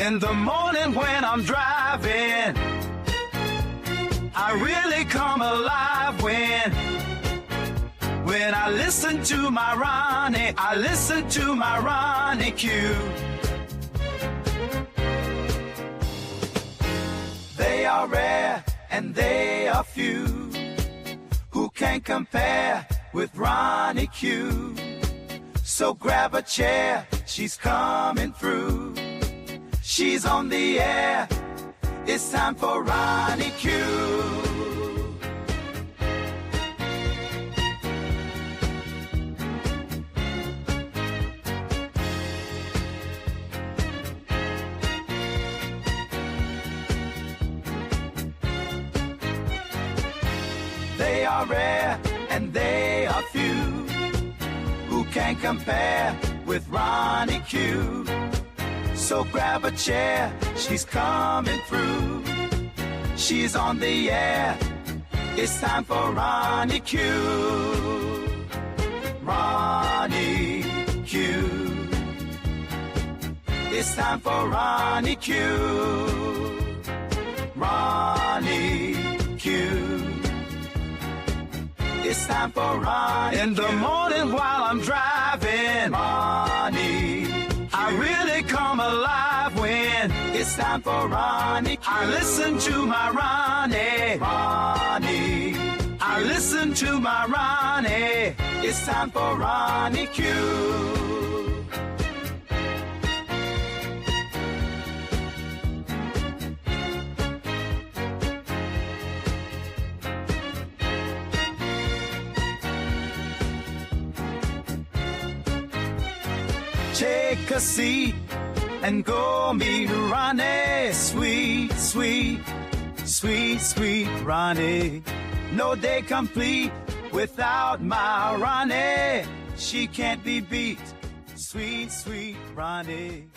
In the morning when I'm driving, I really come alive when I listen to my Ronnie, I listen to my Ronnie Q. They are rare and they are few who can compare with Ronnie Q. So grab a chair, she's coming through. She's on the air, it's time for Ronnie Q. They are rare and they are few who can compare with Ronnie Q. So grab a chair, she's coming through. She's on the air, it's time for Ronnie Q. Ronnie Q. It's time for Ronnie Q. Ronnie Q. It's time for Ronnie in the morning while I'm driving. Ronnie, I really come alive when it's time for Ronnie. I listen to my Ronnie. Ronnie, I listen to my Ronnie. It's time for Ronnie Q. Take a seat and go meet Ronnie. Sweet, sweet, sweet, sweet Ronnie. No day complete without my Ronnie. She can't be beat. Sweet, sweet Ronnie.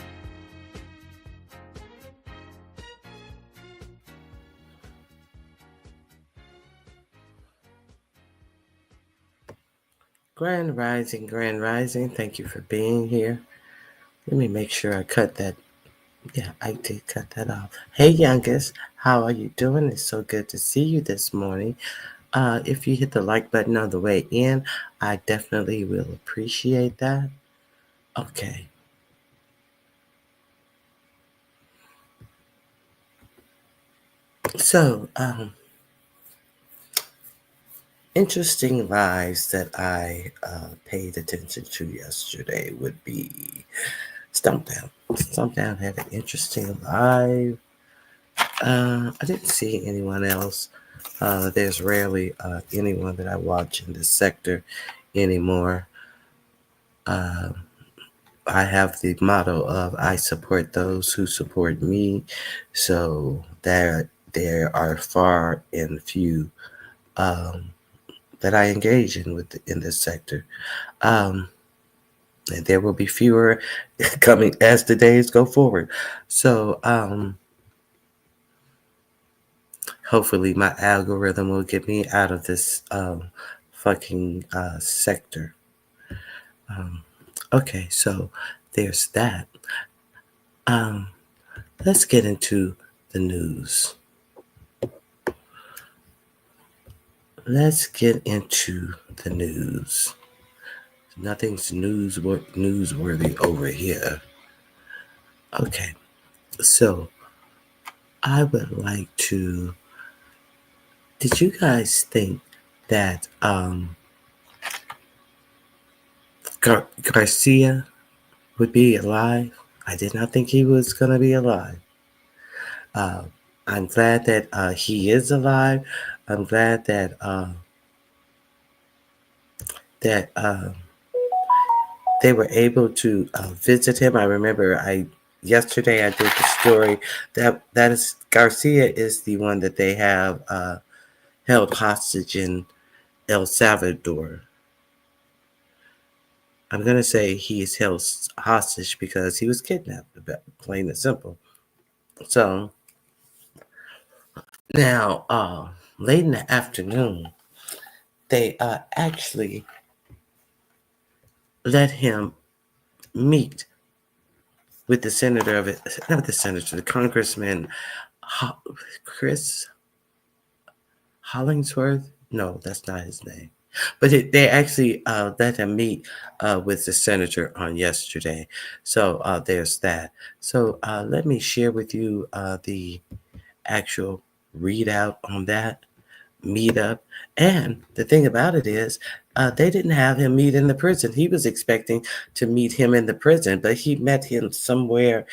Grand Rising, Grand Rising. Thank you for being here. Let me make sure I cut that. Yeah, I did cut that off. Hey, youngest, how are you doing? It's so good to see you this morning. If you hit the like button on the way in, I definitely will appreciate that. Okay. So, interesting lives that I paid attention to yesterday would be Stumptown. Stumptown had an interesting live. I didn't see anyone else. There's rarely anyone that I watch in this sector anymore. I have the motto of I support those who support me. So there are far and few that I engage in this sector. And there will be fewer coming as the days go forward. So hopefully my algorithm will get me out of this fucking sector. Okay, so there's that. Let's get into the news. Let's get into the news. Nothing's newsworthy over here. Okay, so I would like to. Did you guys think that Garcia would be alive? I did not think he was going to be alive. I'm glad that he is alive. I'm glad that they were able to visit him. I remember yesterday I did the story that is Garcia is the one that they have held hostage in El Salvador. I'm going to say he is held hostage because he was kidnapped, plain and simple. So now, late in the afternoon, they actually let him meet with the senator of it, not the senator, the congressman, Chris Hollingsworth. No, that's not his name. But they actually let him meet with the senator on yesterday. So there's that. So let me share with you the actual readout on that meetup. And the thing about it is, they didn't have him meet in the prison. He was expecting to meet him in the prison, but he met him somewhere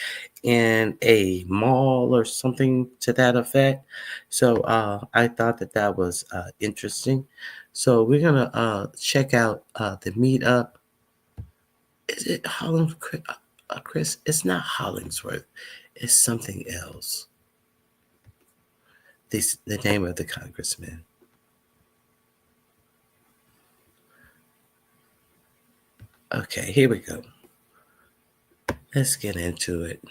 in a mall or something to that effect. So I thought that was interesting. So we're gonna check out the meetup. Is it Hollingsworth? Chris? It's not Hollingsworth. It's something else. The name of the congressman. Okay, here we go. Let's get into it.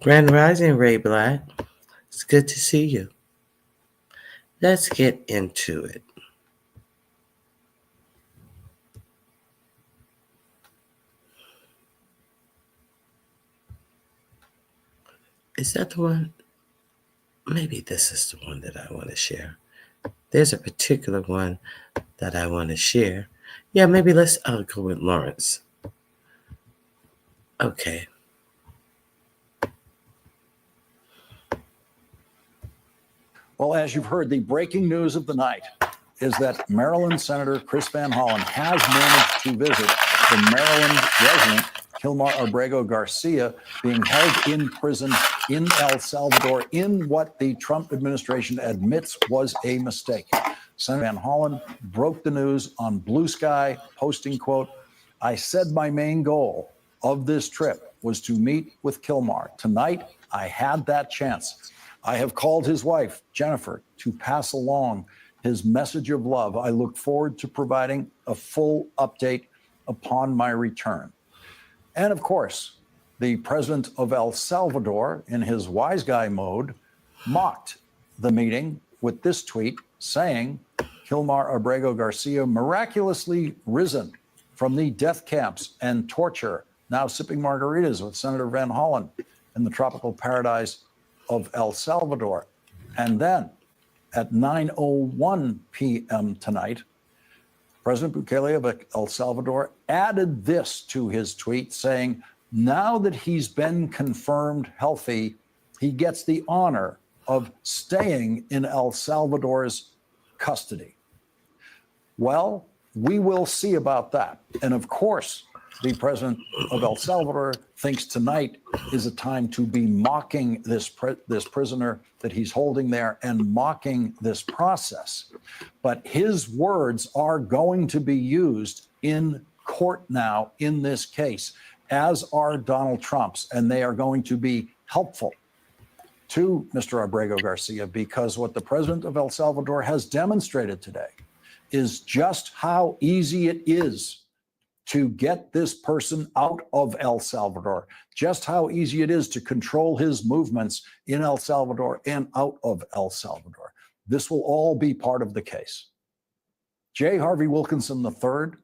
Grand Rising, Ray Black. It's good to see you. Let's get into it. Is that the one? Maybe this is the one that I want to share. There's a particular one that I want to share. Yeah, maybe let's go with Lawrence. Okay. Well, as you've heard, the breaking news of the night is that Maryland Senator Chris Van Hollen has managed to visit the Maryland resident, Kilmar Abrego Garcia, being held in prison in El Salvador in what the Trump administration admits was a mistake. Senator Van Hollen broke the news on Blue Sky, posting, quote, "I said my main goal of this trip was to meet with Kilmar. Tonight, I had that chance. I have called his wife, Jennifer, to pass along his message of love. I look forward to providing a full update upon my return." And of course, the president of El Salvador, in his wise guy mode, mocked the meeting with this tweet saying, "Kilmar Abrego Garcia miraculously risen from the death camps and torture, now sipping margaritas with Senator Van Hollen in the tropical paradise of El Salvador." And then at 9:01 p.m. tonight, President Bukele of El Salvador added this to his tweet saying, now that he's been confirmed healthy, he gets the honor of staying in El Salvador's custody. Well, we will see about that. And of course, the president of El Salvador thinks tonight is a time to be mocking this prisoner that he's holding there and mocking this process. But his words are going to be used in court now in this case, as are Donald Trump's, and they are going to be helpful to Mr. Abrego Garcia, because what the president of El Salvador has demonstrated today is just how easy it is to get this person out of El Salvador, just how easy it is to control his movements in El Salvador and out of El Salvador. This will all be part of the case. J. Harvey Wilkinson III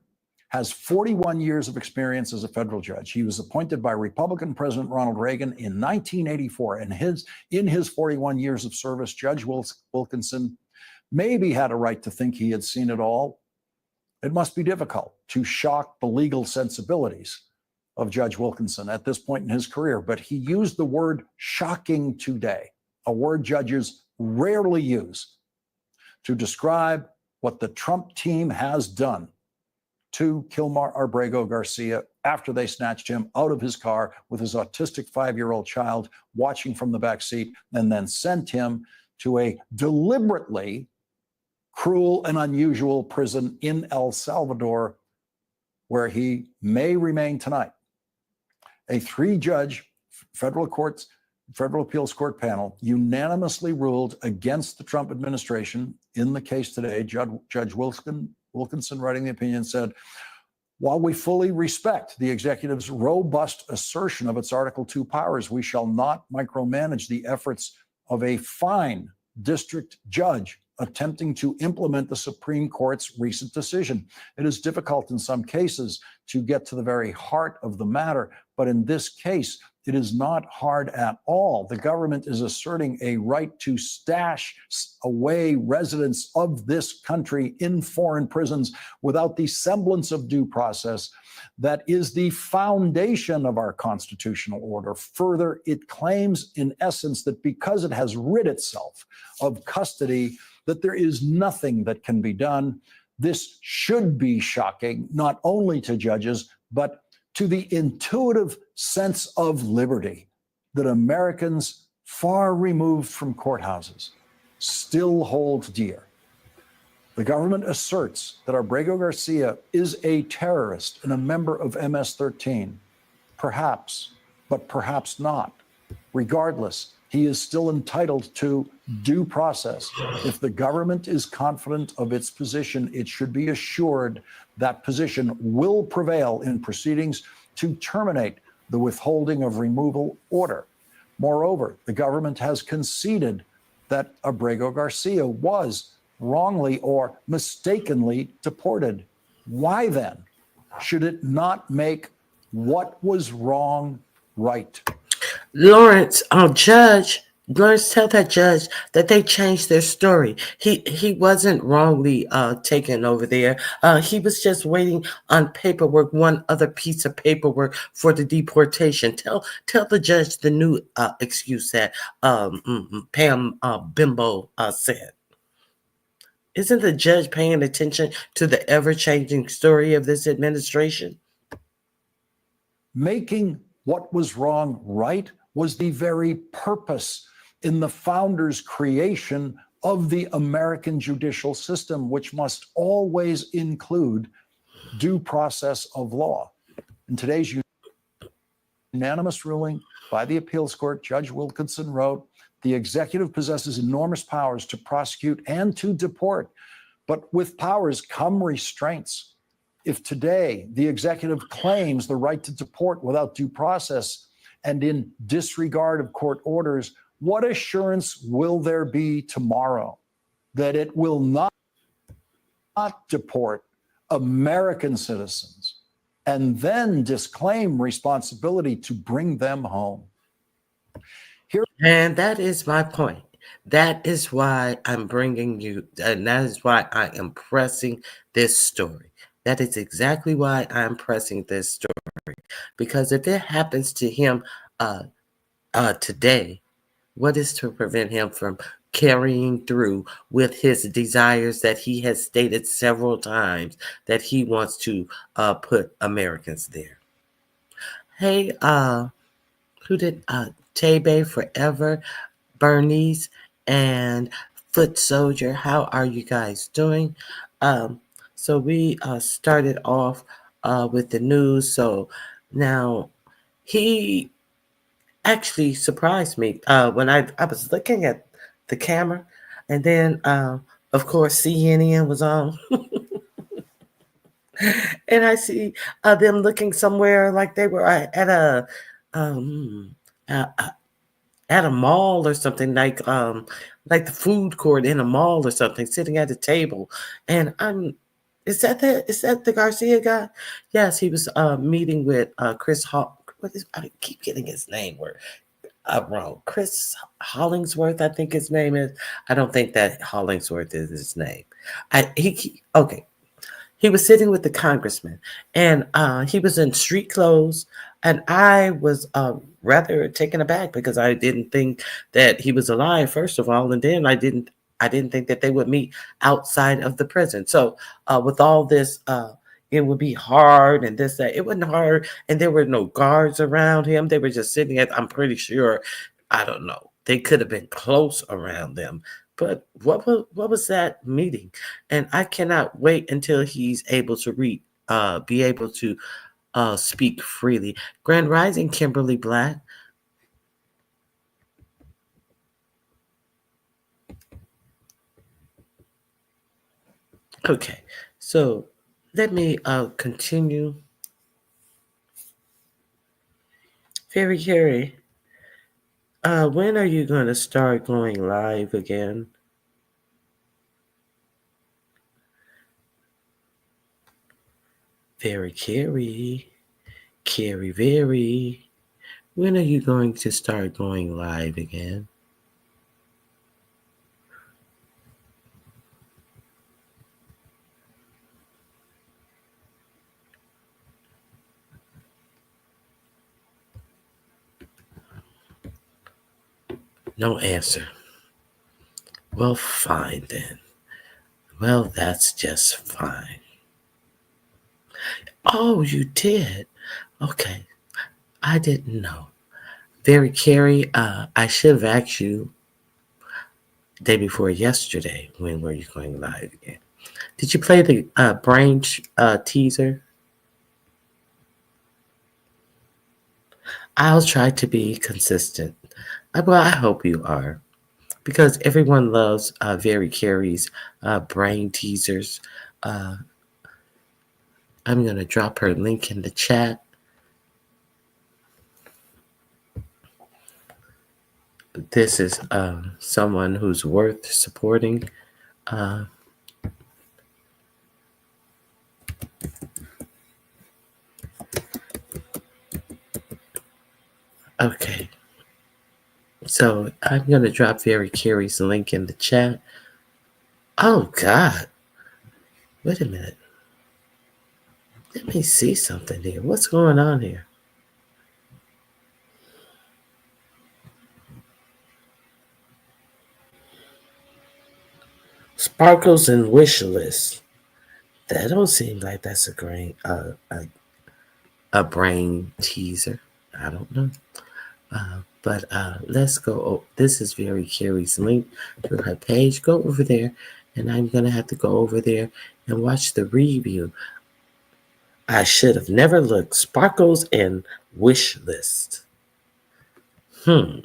has 41 years of experience as a federal judge. He was appointed by Republican President Ronald Reagan in 1984. And in his 41 years of service, Judge Wilkinson maybe had a right to think he had seen it all. It must be difficult to shock the legal sensibilities of Judge Wilkinson at this point in his career, but he used the word shocking today, a word judges rarely use to describe what the Trump team has done to Kilmar Abrego Garcia after they snatched him out of his car with his autistic 5-year-old child watching from the back seat, and then sent him to a deliberately cruel and unusual prison in El Salvador, where he may remain tonight. A 3-judge federal appeals court panel unanimously ruled against the Trump administration in the case today. Judge Wilkinson, writing the opinion, said, while we fully respect the executive's robust assertion of its Article 2 powers, we shall not micromanage the efforts of a fine district judge attempting to implement the Supreme Court's recent decision. It is difficult in some cases to get to the very heart of the matter, but in this case, it is not hard at all. The government is asserting a right to stash away residents of this country in foreign prisons without the semblance of due process. That is the foundation of our constitutional order. Further, it claims in essence that because it has rid itself of custody, that there is nothing that can be done. This should be shocking, not only to judges, but to the intuitive sense of liberty that Americans far removed from courthouses still hold dear. The government asserts that Abrego Garcia is a terrorist and a member of MS-13. Perhaps, but perhaps not. Regardless, he is still entitled to due process. If the government is confident of its position, it should be assured that position will prevail in proceedings to terminate the withholding of removal order. Moreover, the government has conceded that Abrego Garcia was wrongly or mistakenly deported. Why then should it not make what was wrong right? Lawrence, Lawrence, tell that judge that they changed their story. He wasn't wrongly taken over there. He was just waiting on paperwork, one other piece of paperwork for the deportation. Tell the judge the new excuse that Pam Bimbo said. Isn't the judge paying attention to the ever-changing story of this administration? Making what was wrong right was the very purpose in the founders' creation of the American judicial system, which must always include due process of law. In today's unanimous ruling by the appeals court, Judge Wilkinson wrote, the executive possesses enormous powers to prosecute and to deport, but with powers come restraints. If today the executive claims the right to deport without due process and in disregard of court orders, what assurance will there be tomorrow that it will not deport American citizens and then disclaim responsibility to bring them home? And that is my point. That is why I'm bringing you, and that is why I am pressing this story. That is exactly why I'm pressing this story. Because if it happens to him today, what is to prevent him from carrying through with his desires that he has stated several times that he wants to put Americans there? Hey, who did Tebe Forever, Bernice, and Foot Soldier? How are you guys doing? So we started off with the news. So now he actually surprised me when I was looking at the camera, and then of course CNN was on. And I see them looking somewhere like they were at a mall or something, like the food court in a mall or something, sitting at a table. And is that the Garcia guy? Yes, he was meeting with Chris Hall. I keep getting his name wrong. Chris Hollingsworth, I think his name is. I don't think that Hollingsworth is his name. Okay. He was sitting with the congressman, and he was in street clothes, and I was rather taken aback because I didn't think that he was alive, first of all, and then I didn't think that they would meet outside of the prison. So with all this, it would be hard and this, that. It wasn't hard, and there were no guards around him. They were just sitting I'm pretty sure, I don't know, they could have been close around them. But what was that meeting? And I cannot wait until he's able to be able to speak freely. Grand Rising, Kimberly Black. Okay, so let me continue. Very When are you going to start going live again? Very Very. When are you going to start going live again? No answer. Well, fine then. Well, that's just fine. Oh, you did? Okay. I didn't know. Very Carrie, I should have asked you day before yesterday, when were you going live again? Did you play the brain teaser? I'll try to be consistent. Well, I hope you are, because everyone loves Very Carrie's brain teasers. I'm going to drop her link in the chat. This is someone who's worth supporting. Okay. So I'm going to drop Very Carrie's link in the chat. Oh, God. Wait a minute. Let me see something here. What's going on here? Sparkles and wish list. That don't seem like that's a brain teaser. I don't know. But let's go. Oh, this is Very Carrie's link to her page. Go over there, and I'm going to have to go over there and watch the review. I should have never looked. Sparkles and wish list. Okay,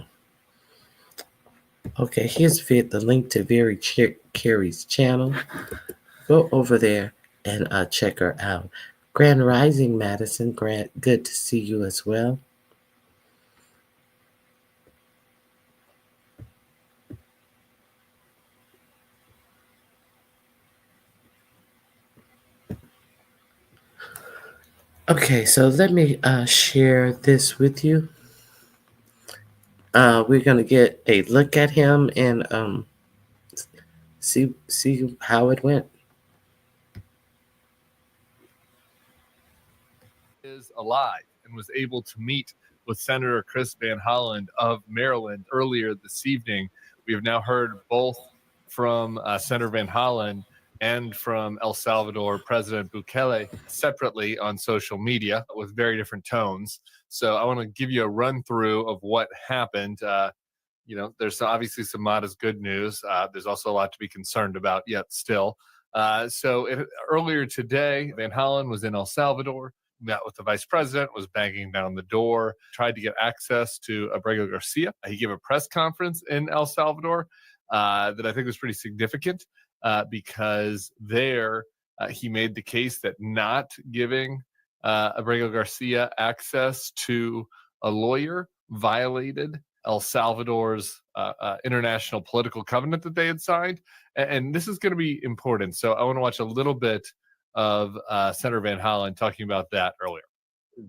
here's the link to Very Carrie's channel. Go over there and check her out. Grand Rising, Madison. Grant, good to see you as well. Okay, so let me share this with you. We're going to get a look at him and see how it went. Is alive and was able to meet with Senator Chris Van Hollen of Maryland earlier this evening. We have now heard both from Senator Van Hollen and from El Salvador President Bukele separately on social media with very different tones. So I want to give you a run through of what happened. There's obviously some modest good news. There's also a lot to be concerned about yet still. Earlier today, Van Hollen was in El Salvador, met with the vice president, was banging down the door, tried to get access to Abrego Garcia. He gave a press conference in El Salvador that I think was pretty significant because there he made the case that not giving Abrego Garcia access to a lawyer violated El Salvador's international political covenant that they had signed. And this is going to be important. So I want to watch a little bit of Senator Van Hollen talking about that earlier.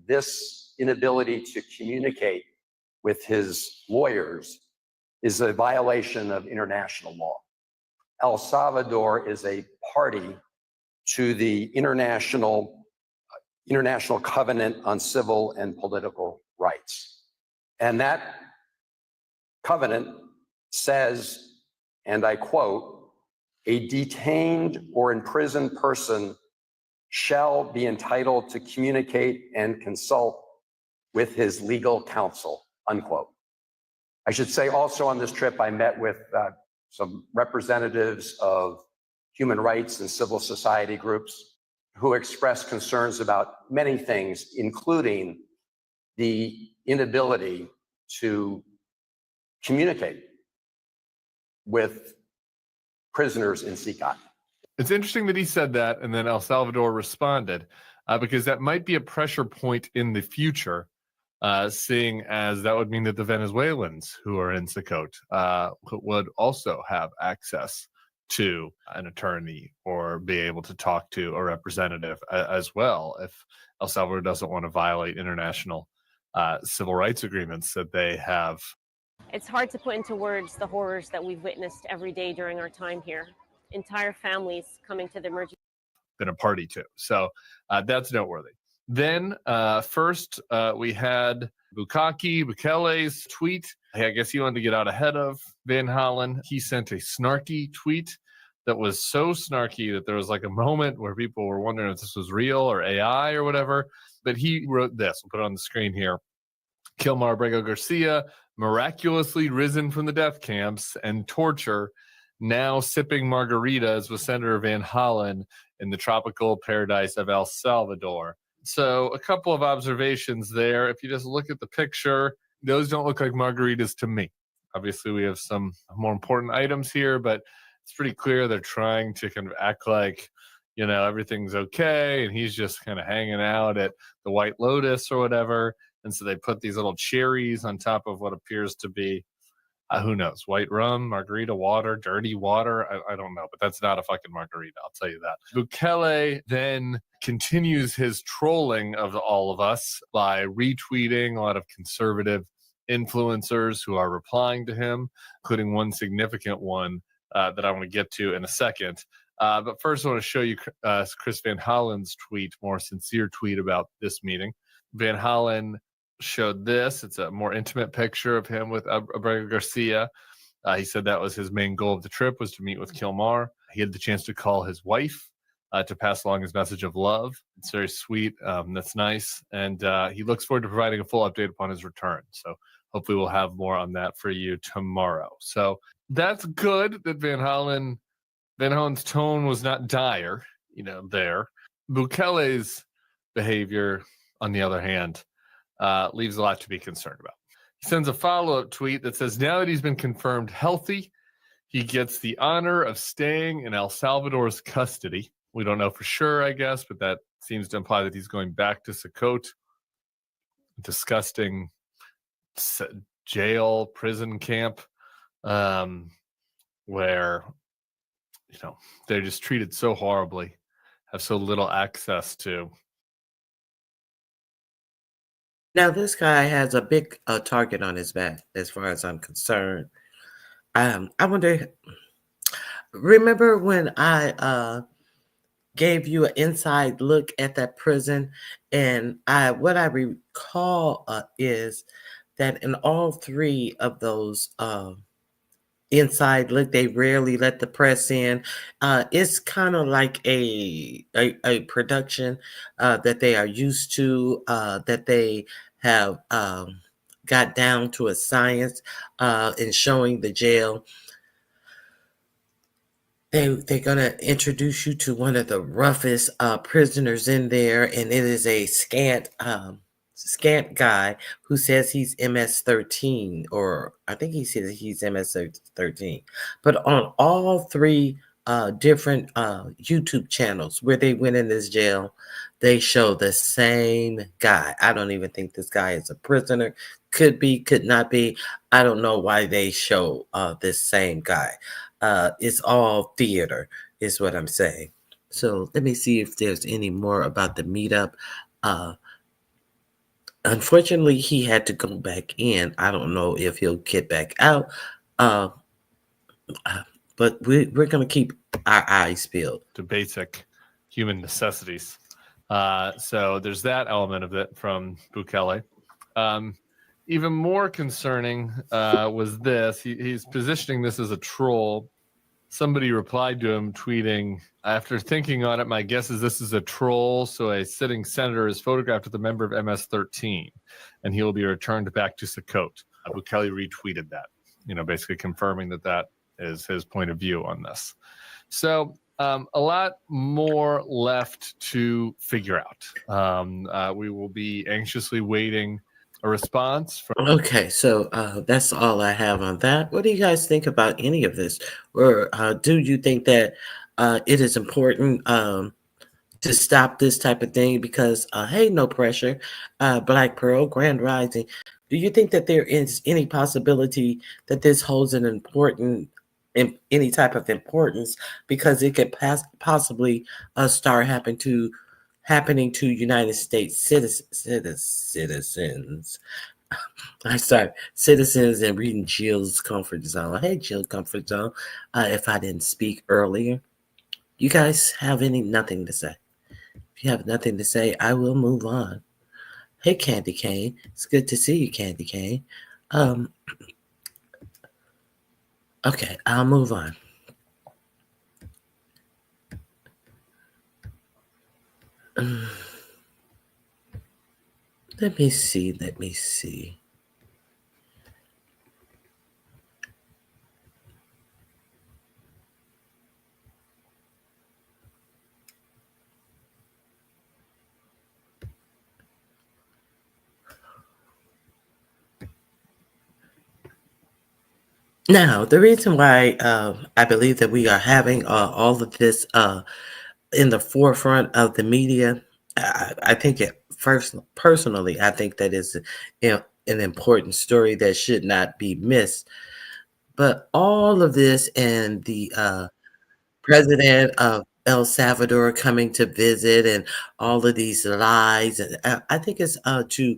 This inability to communicate with his lawyers is a violation of international law. El Salvador is a party to the International Covenant on Civil and Political Rights. And that covenant says, and I quote, "A detained or imprisoned person shall be entitled to communicate and consult with his legal counsel," unquote. I should say also on this trip, I met with some representatives of human rights and civil society groups who expressed concerns about many things, including the inability to communicate with prisoners in CICAT. It's interesting that he said that, and then El Salvador responded, because that might be a pressure point in the future seeing as that would mean that the Venezuelans who are in Socotra would also have access to an attorney or be able to talk to a representative as well if El Salvador doesn't want to violate international civil rights agreements that they have. It's hard to put into words the horrors that we've witnessed every day during our time here. Entire families coming to the emergency. Been a party to. So that's noteworthy. Then first we had Bukele's tweet. Hey, I guess he wanted to get out ahead of Van Hollen. He sent a snarky tweet that was so snarky that there was like a moment where people were wondering if this was real or AI or whatever. But he wrote this. We'll put it on the screen here. Kilmar Abrego Garcia, miraculously risen from the death camps and torture, now sipping margaritas with Senator Van Hollen in the tropical paradise of El Salvador. So a couple of observations there. If you just look at the picture, those don't look like margaritas to me. Obviously, we have some more important items here, but it's pretty clear they're trying to kind of act like, you know, everything's okay, and he's just kind of hanging out at the White Lotus or whatever. And so they put these little cherries on top of what appears to be, who knows, white rum, margarita water, dirty water. I don't know, but that's not a fucking margarita, I'll tell you that. Bukele then continues his trolling of all of us by retweeting a lot of conservative influencers who are replying to him, including one significant one that I want to get to in a second. But first, I want to show you Chris Van Hollen's tweet, more sincere tweet about this meeting. Van Hollen showed this. It's a more intimate picture of him with Abrego Garcia. He said that was his main goal of the trip, was to meet with Kilmar. He had the chance to call his wife to pass along his message of love. It's very sweet. That's nice. And he looks forward to providing a full update upon his return. So hopefully we'll have more on that for you tomorrow. So that's good that Van Hollen's tone was not dire, you know, there. Bukele's behavior, on the other hand, leaves a lot to be concerned about. He sends a follow-up tweet that says, now that he's been confirmed healthy, he gets the honor of staying in El Salvador's custody. We don't know for sure, I guess, but that seems to imply that he's going back to Socotra. Disgusting jail, prison camp, where, you know, they're just treated so horribly, have so little access to. Now, this guy has a big target on his back, as far as I'm concerned. I wonder, remember when I gave you an inside look at that prison? And what I recall is that in all three of those inside look, they rarely let the press in. It's kind of like a production that they are used to, that they have got down to a science in showing the jail. They're going to introduce you to one of the roughest prisoners in there, and it is a scant guy who says he's MS-13, or I think he says he's MS-13. But on all three different YouTube channels where they went in this jail, they show the same guy. I don't even think this guy is a prisoner. Could be, could not be. I don't know why they show this same guy. It's all theater, is what I'm saying. So let me see if there's any more about the meetup. Unfortunately, he had to go back in. I don't know if he'll get back out. But we're going to keep our eyes peeled. To basic human necessities. So there's that element of it from Bukele. Even more concerning was this. He's positioning this as a troll. Somebody replied to him tweeting, after thinking on it, my guess is this is a troll. So a sitting senator is photographed with a member of MS-13, and he will be returned back to Socotra. Bukele retweeted that, you know, basically confirming that that is his point of view on this. So a lot more left to figure out. We will be anxiously waiting a response from. Okay, so that's all I have on that. What do you guys think about any of this? Or do you think that it is important to stop this type of thing because, hey, no pressure, Black Pearl, Grand Rising. Do you think that there is any possibility that this holds an important, any type of importance because it could possibly start happening to United States citizens? I start citizens and reading Jill's comfort zone. Hey, Jill comfort zone. If I didn't speak earlier, you guys have nothing to say? If you have nothing to say, I will move on. Hey, Candy Cane. It's good to see you, Candy Cane. Okay, I'll move on. Let me see. Now, the reason why I believe that we are having all of this in the forefront of the media, I think personally, I think that is an important story that should not be missed. But all of this and the president of El Salvador coming to visit and all of these lies, and I think it's to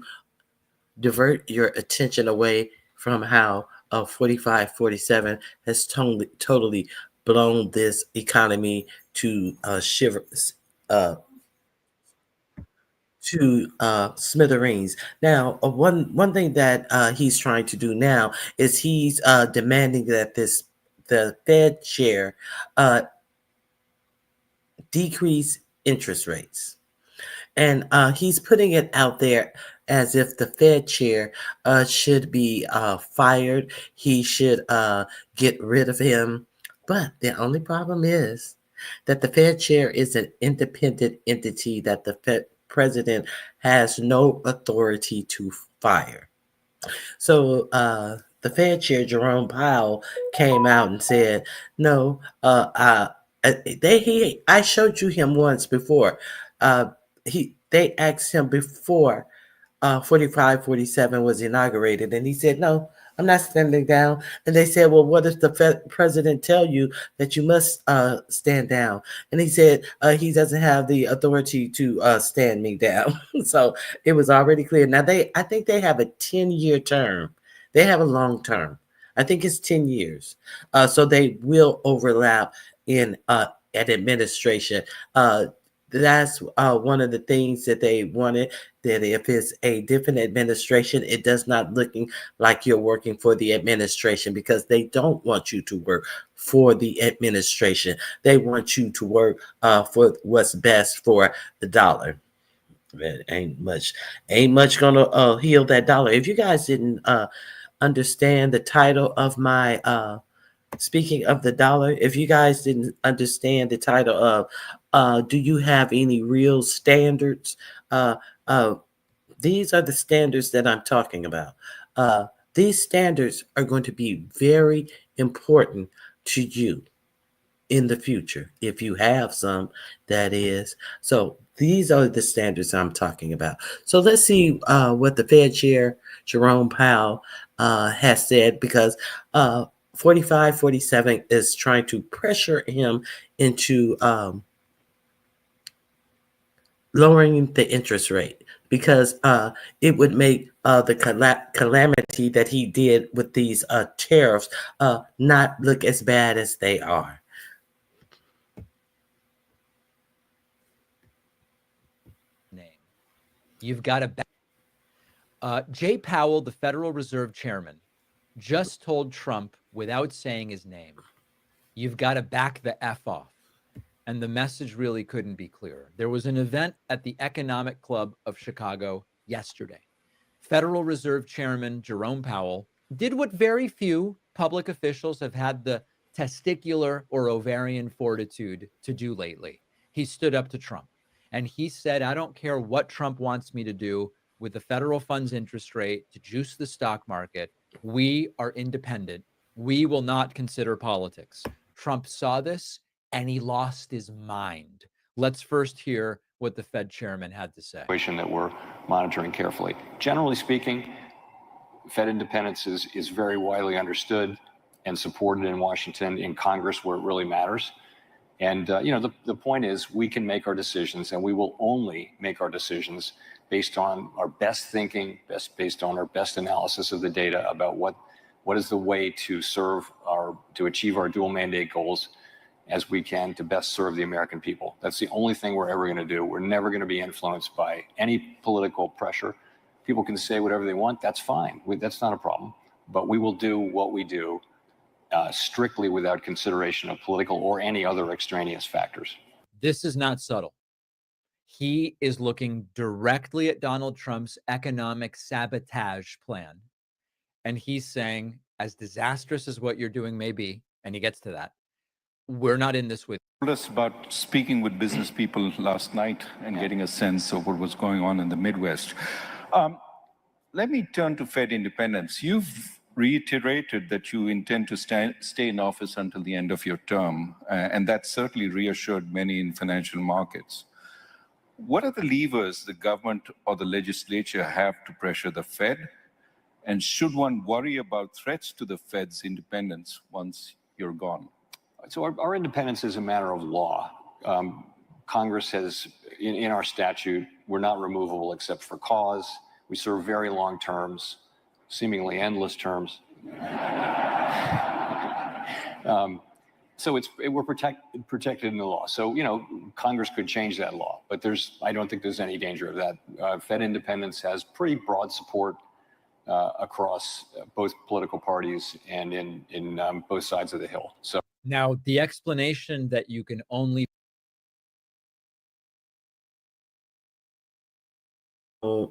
divert your attention away from how 4547 has totally blown this economy to shivers, to smithereens. Now, one thing that he's trying to do now is he's demanding that the Fed chair decrease interest rates. And he's putting it out there as if the Fed chair should be fired. He should get rid of him. But the only problem is that the Fed chair is an independent entity that the Fed president has no authority to fire. So the Fed chair, Jerome Powell, came out and said, no, I showed you him once before. They asked him before 4547 was inaugurated, and he said, no, I'm not standing down. And they said, well, what does the president tell you that you must stand down? And he said he doesn't have the authority to stand me down. So it was already clear. Now I think they have a 10-year term. They have a long term. I think it's 10 years. So they will overlap in an administration. That's one of the things that they wanted, that if it's a different administration, it does not looking like you're working for the administration, because they don't want you to work for the administration. They want you to work for what's best for the dollar. It ain't much gonna heal that dollar. If you guys didn't understand the title of my speaking of the dollar, if you guys didn't understand the title of do you have any real standards? These are the standards that I'm talking about. These standards are going to be very important to you in the future, if you have some, that is. So these are the standards I'm talking about. So let's see what the Fed chair, Jerome Powell, has said, because 4547 is trying to pressure him into lowering the interest rate, because it would make the calamity that he did with these tariffs not look as bad as they are. You've got to Jay Powell, the Federal Reserve Chairman, just told Trump, without saying his name, you've got to back the F off. And the message really couldn't be clearer. There was an event at the Economic Club of Chicago yesterday. Federal Reserve Chairman Jerome Powell did what very few public officials have had the testicular or ovarian fortitude to do lately. He stood up to Trump and he said, I don't care what Trump wants me to do with the federal funds interest rate to juice the stock market. We are independent. We will not consider politics. Trump saw this and he lost his mind. Let's first hear what the Fed chairman had to say. Situation that we're monitoring carefully. Generally speaking, Fed independence is very widely understood and supported in Washington, in Congress, where it really matters. And, the point is we can make our decisions, and we will only make our decisions based on our best thinking, based on our best analysis of the data about what is the way to achieve our dual mandate goals as we can to best serve the American people. That's the only thing we're ever going to do. We're never going to be influenced by any political pressure. People can say whatever they want. That's fine. That's not a problem. But we will do what we do strictly without consideration of political or any other extraneous factors. This is not subtle. He is looking directly at Donald Trump's economic sabotage plan. And he's saying, as disastrous as what you're doing may be, and he gets to that, we're not in this with Told us about speaking with business people last night and getting a sense of what was going on in the Midwest. Let me turn to Fed independence. You've reiterated that you intend to stay in office until the end of your term, and that certainly reassured many in financial markets. What are the levers the government or the legislature have to pressure the Fed? And should one worry about threats to the Fed's independence once you're gone? So our independence is a matter of law. Congress has, in our statute, we're not removable except for cause. We serve very long terms, seemingly endless terms. So we're protected in the law. So, Congress could change that law, but I don't think there's any danger of that. Fed independence has pretty broad support across both political parties and in both sides of the Hill. So. Now, the explanation that you can only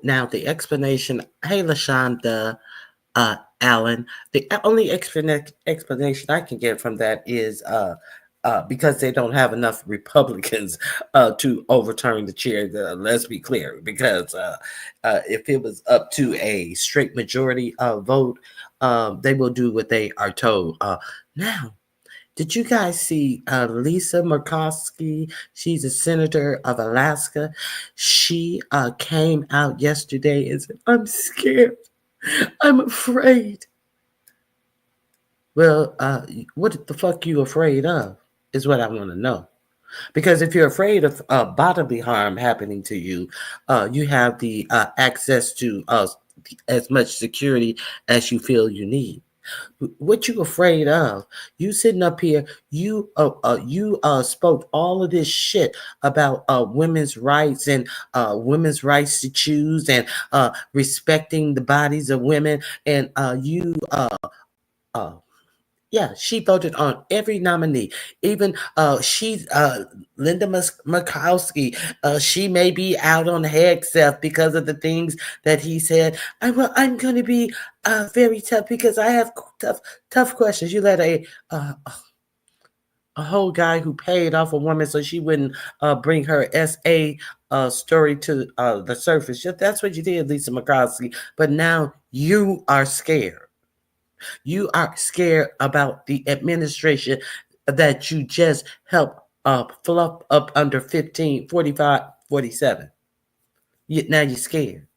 Now, the explanation, hey, LaShonda, Allen, the only explanation I can get from that is because they don't have enough Republicans to overturn the chair. Let's be clear, because if it was up to a straight majority vote, they will do what they are told. Now, did you guys see Lisa Murkowski? She's a senator of Alaska. She came out yesterday and said, I'm scared. I'm afraid. Well, what the fuck you afraid of is what I want to know. Because if you're afraid of bodily harm happening to you, you have the access to as much security as you feel you need. What you afraid of? You sitting up here, you spoke all of this shit about women's rights and women's rights to choose and respecting the bodies of women, and she voted on every nominee. Even Linda Murkowski, she may be out on herself because of the things that he said. I'm going to be very tough because I have tough questions. You let a whole guy who paid off a woman so she wouldn't bring her SA story to the surface. That's what you did, Lisa Murkowski. But now you are scared. You are scared about the administration that you just helped fluff up under 15, 45, 47. Now you're scared.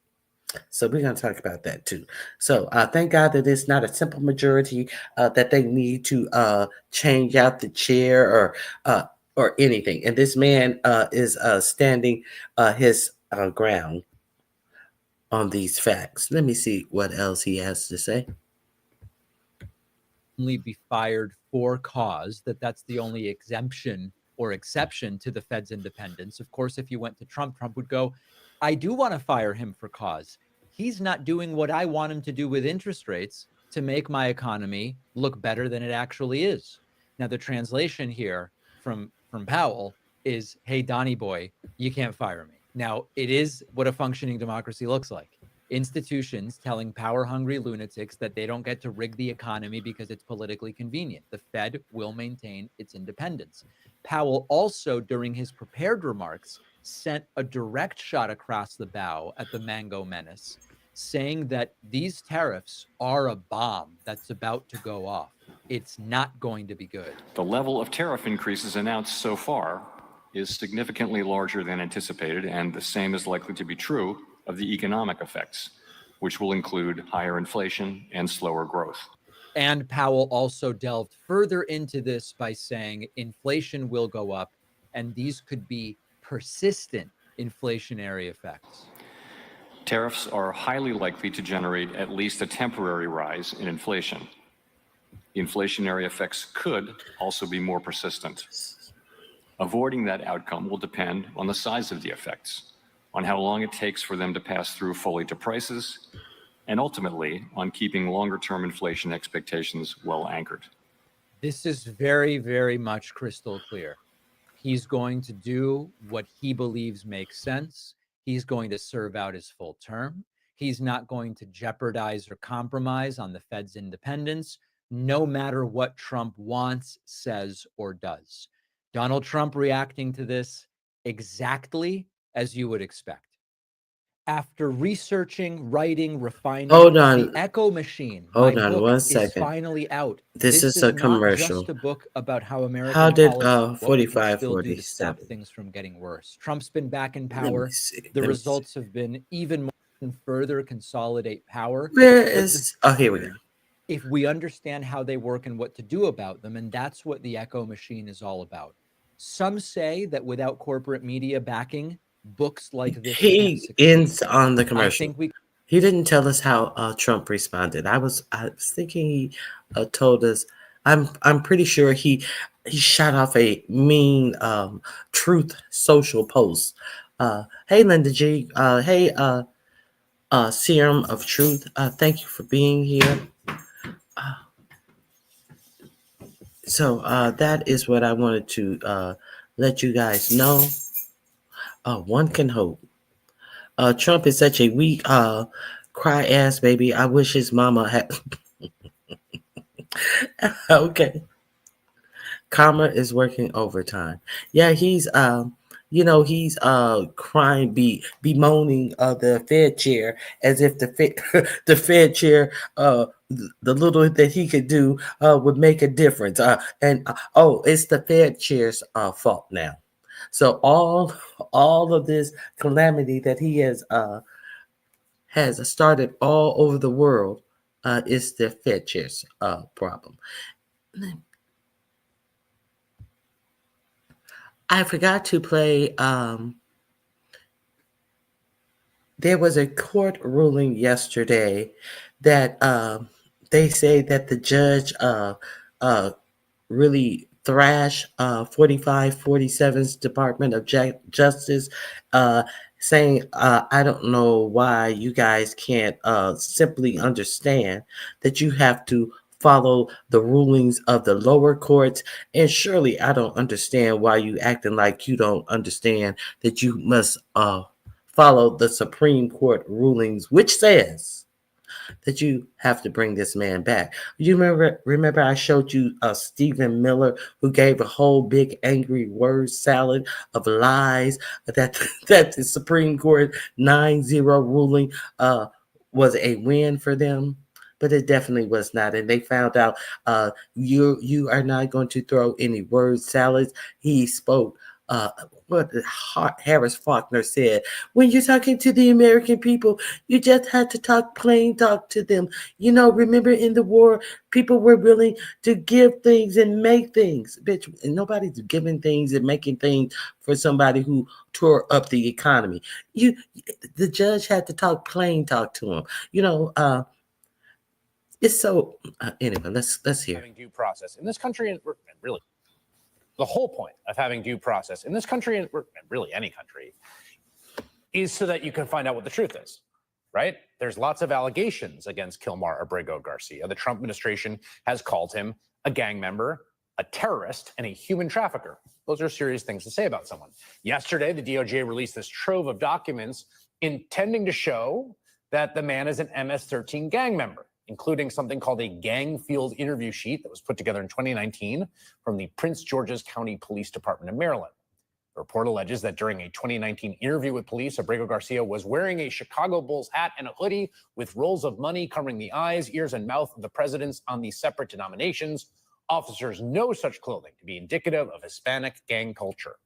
So we're going to talk about that too. So thank God that it's not a simple majority that they need to change out the chair or anything. And this man is standing his ground on these facts. Let me see what else he has to say. Only be fired for cause, that's the only exemption or exception to the Fed's independence. Of course, if you went to Trump would go, I do want to fire him for cause. He's not doing what I want him to do with interest rates to make my economy look better than it actually is. Now, the translation here from Powell is, hey, Donnie boy, you can't fire me. Now, it is what a functioning democracy looks like. Institutions telling power-hungry lunatics that they don't get to rig the economy because it's politically convenient. The Fed will maintain its independence. Powell also, during his prepared remarks, sent a direct shot across the bow at the Mango Menace, saying that these tariffs are a bomb that's about to go off. It's not going to be good. The level of tariff increases announced so far is significantly larger than anticipated, and the same is likely to be true of the economic effects, which will include higher inflation and slower growth. And Powell also delved further into this by saying inflation will go up, and these could be persistent inflationary effects. Tariffs are highly likely to generate at least a temporary rise in inflation. The inflationary effects could also be more persistent. Avoiding that outcome will depend on the size of the effects, on how long it takes for them to pass through fully to prices, and ultimately on keeping longer-term inflation expectations well anchored. This is very, very much crystal clear. He's going to do what he believes makes sense. He's going to serve out his full term. He's not going to jeopardize or compromise on the Fed's independence, no matter what Trump wants, says, or does. Donald Trump reacting to this exactly as you would expect. After researching, writing, refining, Hold on. The Echo Machine, Hold my on book, 1 is second. finally out. This is a not commercial. just a book about how American How did politics, what we can still do to 45-47? stop things from getting worse. Trump's been back in Let power. me see. The Let me results see. have been even more and further consolidate power. Where But is? Oh, here we go. if we understand how they work and what to do about them, and that's what the Echo Machine is all about. Some say that without corporate media backing, books like this can't He succeed. ends on the I commercial. think we He didn't tell us how Trump responded. I was thinking he told us. I'm pretty sure he shot off a mean Truth Social post. Hey Linda G. Hey Serum of Truth. Thank you for being here. So that is what I wanted to let you guys know. One can hope. Trump is such a weak cry ass baby. I wish his mama had. Okay. Karma is working overtime. Yeah, he's he's crying, bemoaning the Fed chair as if the the Fed chair the little that he could do would make a difference. It's the Fed chair's fault now. So all of this calamity that he has started all over the world is the Fed chair's problem. I forgot to play. There was a court ruling yesterday that they say that the judge really thrashed 4547's Department of Justice, saying, I don't know why you guys can't simply understand that you have to follow the rulings of the lower courts. And surely I don't understand why you acting like you don't understand that you must follow the Supreme Court rulings, which says that you have to bring this man back. You remember I showed you Stephen Miller, who gave a whole big angry word salad of lies that the Supreme Court 9-0 ruling was a win for them. But it definitely was not. And they found out you are not going to throw any word salads. He spoke what Harris Faulkner said. When you're talking to the American people, you just had to plain talk to them. You know, remember in the war, people were willing to give things and make things. Bitch, nobody's giving things and making things for somebody who tore up the economy. The judge had to plain talk to him. You know, it's so anyway. Let's hear. Having due process in this country, and really, the whole point of having due process in this country, and really any country, is so that you can find out what the truth is. Right? There's lots of allegations against Kilmar Abrego Garcia. The Trump administration has called him a gang member, a terrorist, and a human trafficker. Those are serious things to say about someone. Yesterday, the DOJ released this trove of documents intending to show that the man is an MS-13 gang member, including something called a gang field interview sheet that was put together in 2019 from the Prince George's County Police Department of Maryland. The report alleges that during a 2019 interview with police, Abrego Garcia was wearing a Chicago Bulls hat and a hoodie with rolls of money covering the eyes, ears, and mouth of the presidents on the separate denominations. Officers know such clothing to be indicative of Hispanic gang culture.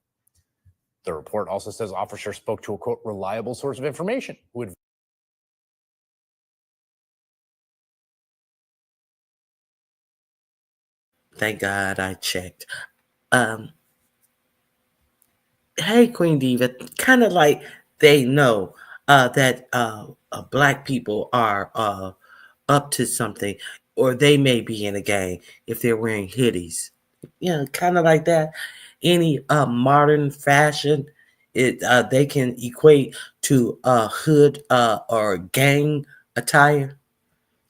The report also says officers spoke to a, quote, reliable source of information who would. Thank God I checked. Hey, Queen Diva, kind of like they know that black people are up to something, or they may be in a gang if they're wearing hoodies. Kind of like that. Any modern fashion, they can equate to hood or gang attire.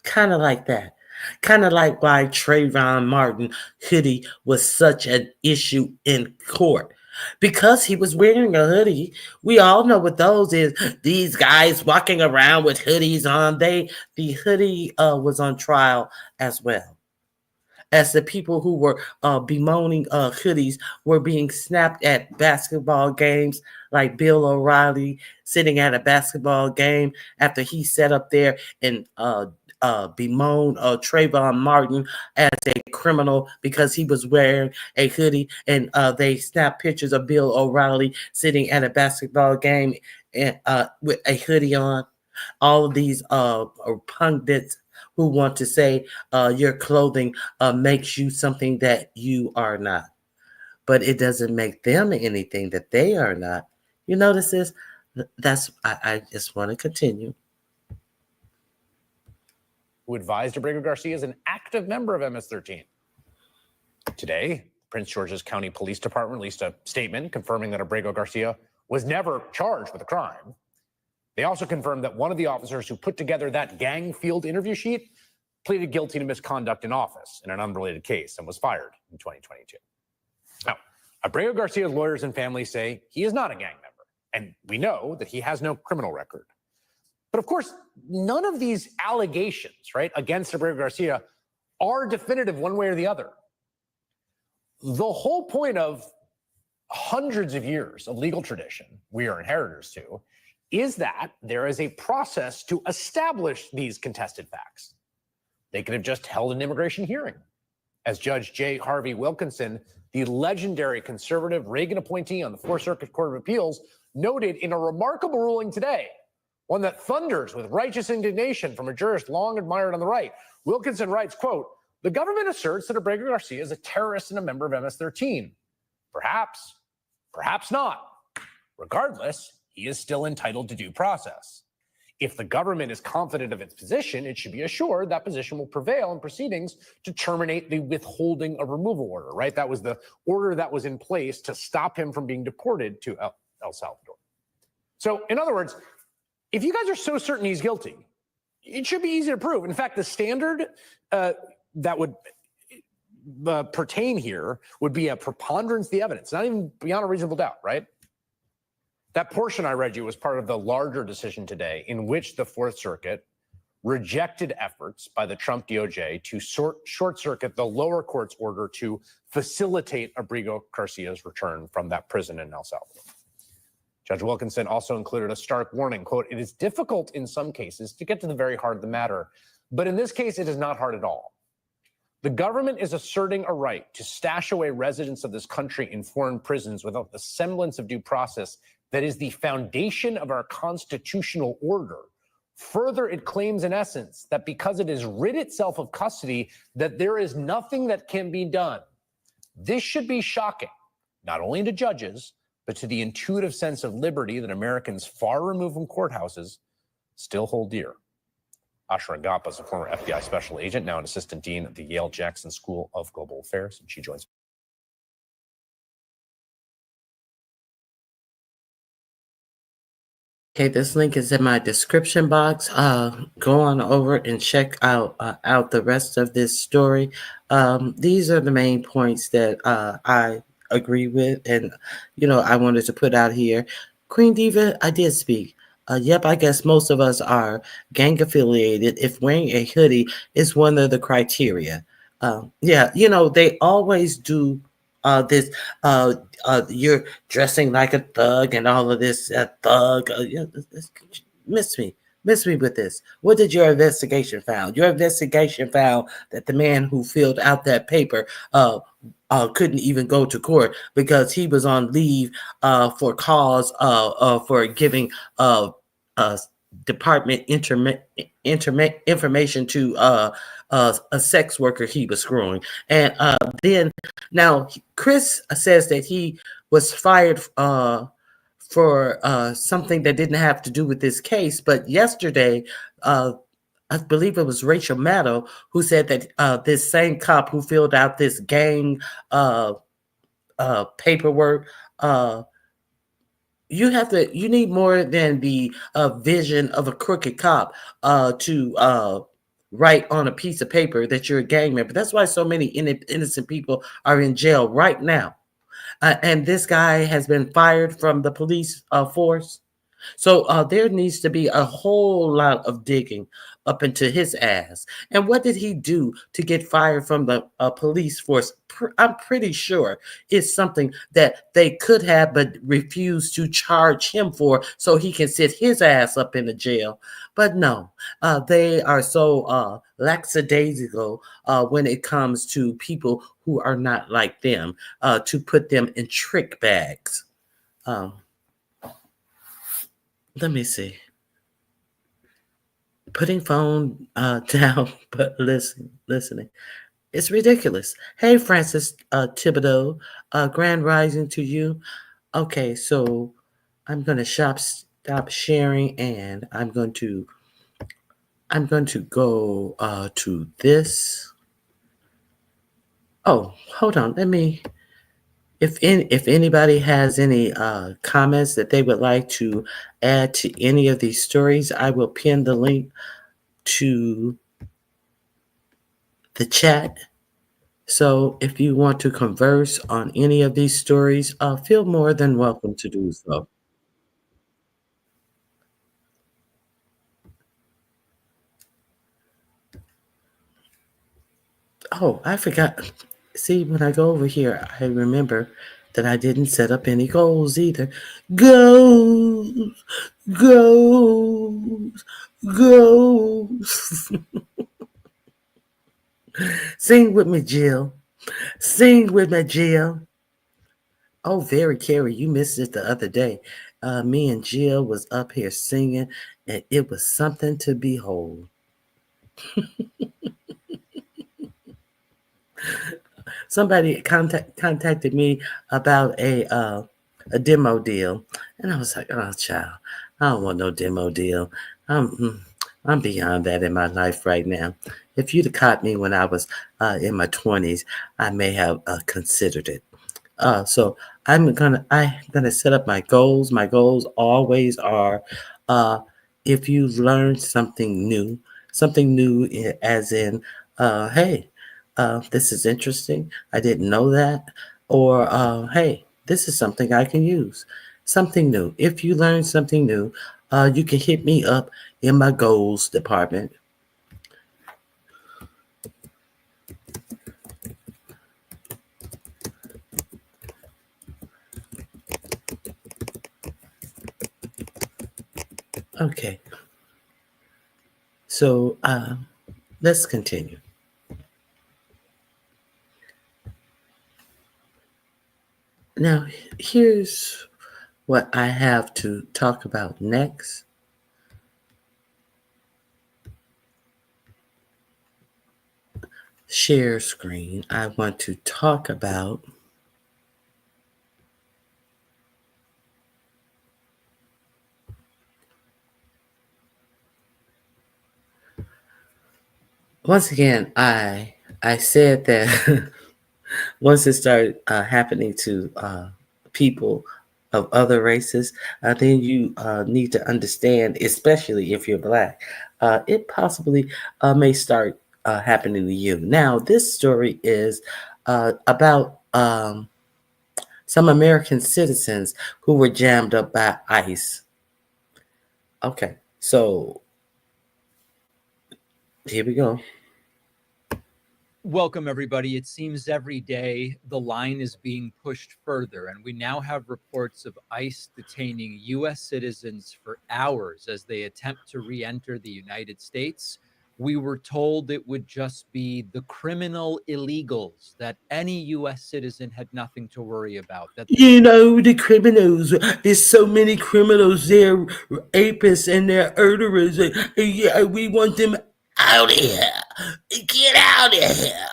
Kind of like that. Kind of like why Trayvon Martin hoodie was such an issue in court. Because he was wearing a hoodie. We all know what those is. These guys walking around with hoodies on. The hoodie was on trial as well. As the people who were bemoaning hoodies were being snapped at basketball games, like Bill O'Reilly sitting at a basketball game after he sat up there and bemoaned Trayvon Martin as a criminal because he was wearing a hoodie, and they snapped pictures of Bill O'Reilly sitting at a basketball game and with a hoodie on. All of these pundits who want to say your clothing makes you something that you are not, but it doesn't make them anything that they are not. You notice this? I just want to continue. Who advised Abrego Garcia is an active member of MS-13. Today, Prince George's County Police Department released a statement confirming that Abrego Garcia was never charged with a crime. They also confirmed that one of the officers who put together that gang field interview sheet pleaded guilty to misconduct in office in an unrelated case and was fired in 2022. Now, Abrego Garcia's lawyers and family say he is not a gang member, and we know that he has no criminal record. But of course, none of these allegations, right, against Abrego Garcia are definitive one way or the other. The whole point of hundreds of years of legal tradition we are inheritors to is that there is a process to establish these contested facts. They could have just held an immigration hearing. As Judge J. Harvey Wilkinson, the legendary conservative Reagan appointee on the Fourth Circuit Court of Appeals, noted in a remarkable ruling today, one that thunders with righteous indignation from a jurist long admired on the right. Wilkinson writes, quote, "The government asserts that Abrego Garcia is a terrorist and a member of MS-13. Perhaps, perhaps not. Regardless, he is still entitled to due process. If the government is confident of its position, it should be assured that position will prevail in proceedings to terminate the withholding of removal order," right? That was the order that was in place to stop him from being deported to El Salvador. So, in other words, if you guys are so certain he's guilty, it should be easy to prove. In fact, the standard that would pertain here would be a preponderance of the evidence, not even beyond a reasonable doubt, right? That portion I read you was part of the larger decision today in which the Fourth Circuit rejected efforts by the Trump DOJ to short-circuit the lower court's order to facilitate Abrego Garcia's return from that prison in El Salvador. Judge Wilkinson also included a stark warning, quote, "It is difficult in some cases to get to the very heart of the matter, but in this case, it is not hard at all. The government is asserting a right to stash away residents of this country in foreign prisons without the semblance of due process that is the foundation of our constitutional order. Further, it claims in essence that because it has rid itself of custody, that there is nothing that can be done. This should be shocking, not only to judges, but to the intuitive sense of liberty that Americans far removed from courthouses still hold dear." Ashra Agapa is a former FBI special agent, now an assistant dean at the Yale Jackson School of Global Affairs, and she joins me. Okay, this link is in my description box. Go on over and check out the rest of this story. These are the main points that I agree with, and I wanted to put out here. Queen Diva, I did speak. Yep, I guess most of us are gang affiliated if wearing a hoodie is one of the criteria. Yeah, they always do this. You're dressing like a thug and all of this. Thug. Miss me with this. What did your investigation found? Your investigation found that the man who filled out that paper couldn't even go to court because he was on leave for cause for giving department information to a sex worker he was screwing. And then now Chris says that he was fired for something that didn't have to do with this case. But yesterday, I believe it was Rachel Maddow who said that this same cop who filled out this gang paperwork, you need more than the vision of a crooked cop to write on a piece of paper that you're a gang member. That's why so many innocent people are in jail right now. And this guy has been fired from the police force. So there needs to be a whole lot of digging up into his ass. And what did he do to get fired from the police force? I'm pretty sure it's something that they could have but refused to charge him for so he can sit his ass up in the jail. But no, they are so lackadaisical when it comes to people who are not like them, to put them in trick bags. Let me see. Putting phone down, but listening. It's ridiculous. Hey, Francis Thibodeau, grand rising to you. Okay, so I'm going to stop sharing, and I'm going to go to this. Oh, hold on. Let me. If anybody has any comments that they would like to add to any of these stories, I will pin the link to the chat. So if you want to converse on any of these stories, feel more than welcome to do so. Oh, I forgot. See, when I go over here, I remember that I didn't set up any goals either. Goals. Sing with me, Jill. Sing with me, Jill. Oh, very Carrie, you missed it the other day. Me and Jill was up here singing, and it was something to behold. Somebody contacted me about a demo deal, and I was like, "Oh, child, I don't want no demo deal. I'm beyond that in my life right now. If you'd have caught me when I was in my 20s, I may have considered it. So I'm gonna set up my goals. My goals always are, if you learn something new as in, hey, this is interesting. I didn't know that. Or, hey, this is something I can use. Something new. If you learn something new, you can hit me up in my goals department. Okay. So let's continue. Now, here's what I have to talk about next. Share screen. I want to talk about once again, I said that once it started happening to people of other races, then you need to understand, especially if you're Black, it possibly may start happening to you. Now, this story is about some American citizens who were jammed up by ICE. Okay, so here we go. Welcome, everybody. It seems every day the line is being pushed further, and we now have reports of ICE detaining U.S. citizens for hours as they attempt to re-enter the United States we were told it would just be the criminal illegals, that any U.S. citizen had nothing to worry about. That You know, the criminals, there's so many criminals there, rapists and they're murderers. Yeah, we want them out of here. Get out of here.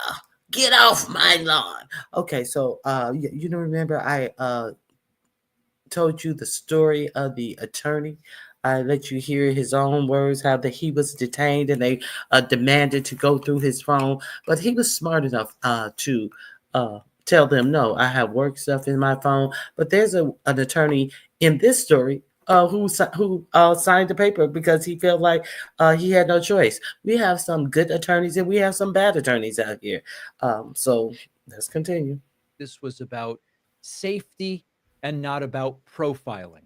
Get off my lawn. Okay, so you know, remember I told you the story of the attorney. I let you hear his own words, how that he was detained and they demanded to go through his phone, but he was smart enough to tell them, no, I have work stuff in my phone. But there's an attorney in this story who signed the paper because he felt like he had no choice. We have some good attorneys and we have some bad attorneys out here. So let's continue. this was about safety and not about profiling.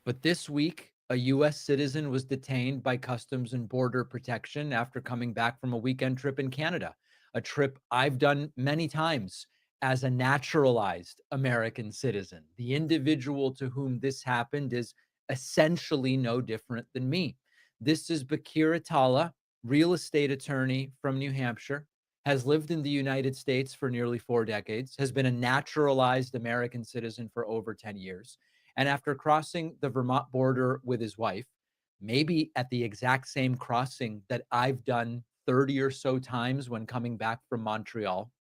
But this week, a U.S. citizen was detained by Customs and Border Protection after coming back from a weekend trip in Canada, a trip I've done many times as a naturalized American citizen. The individual to whom this happened is essentially no different than me. This is Bakir Attallah, real estate attorney from New Hampshire, has lived in the United States for nearly 4 decades, has been a naturalized American citizen for over 10 years. And after crossing the Vermont border with his wife, maybe at the exact same crossing that I've done 30 or so times when coming back from Montreal,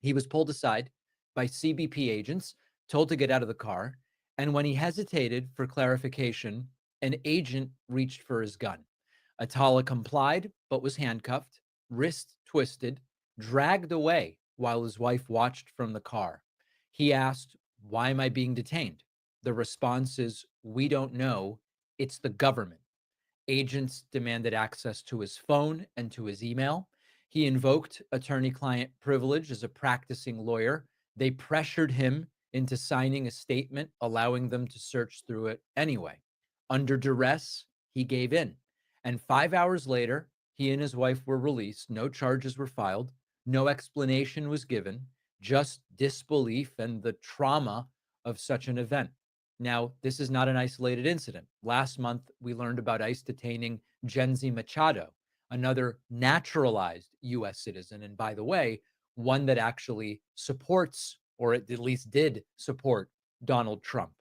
he was pulled aside by CBP agents, told to get out of the car. And when he hesitated for clarification, an agent reached for his gun. Attallah complied, but was handcuffed, wrist twisted, dragged away while his wife watched from the car. He asked, "Why am I being detained?" The response is, "We don't know. It's the government." Agents demanded access to his phone and to his email. He invoked attorney-client privilege as a practicing lawyer. They pressured him into signing a statement, allowing them to search through it anyway. Under duress, he gave in. And 5 hours later, he and his wife were released. No charges were filed. No explanation was given, just disbelief and the trauma of such an event. Now, this is not an isolated incident. Last month, we learned about ICE detaining Genzi Machado, another naturalized U.S. citizen. And by the way, one that actually supports, or at least did support, Donald Trump.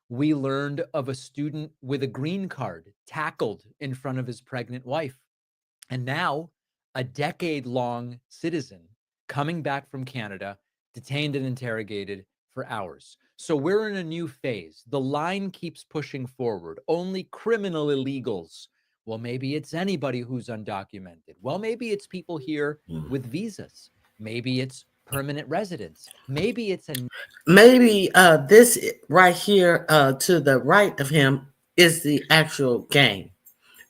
We learned of a student with a green card tackled in front of his pregnant wife. And now, a decade-long citizen coming back from Canada, detained and interrogated for hours. So we're in a new phase. The line keeps pushing forward. Only criminal illegals. Well, maybe it's anybody who's undocumented. Well, maybe it's people here with visas. Maybe it's permanent residents. Maybe it's maybe this right here to the right of him is the actual gang.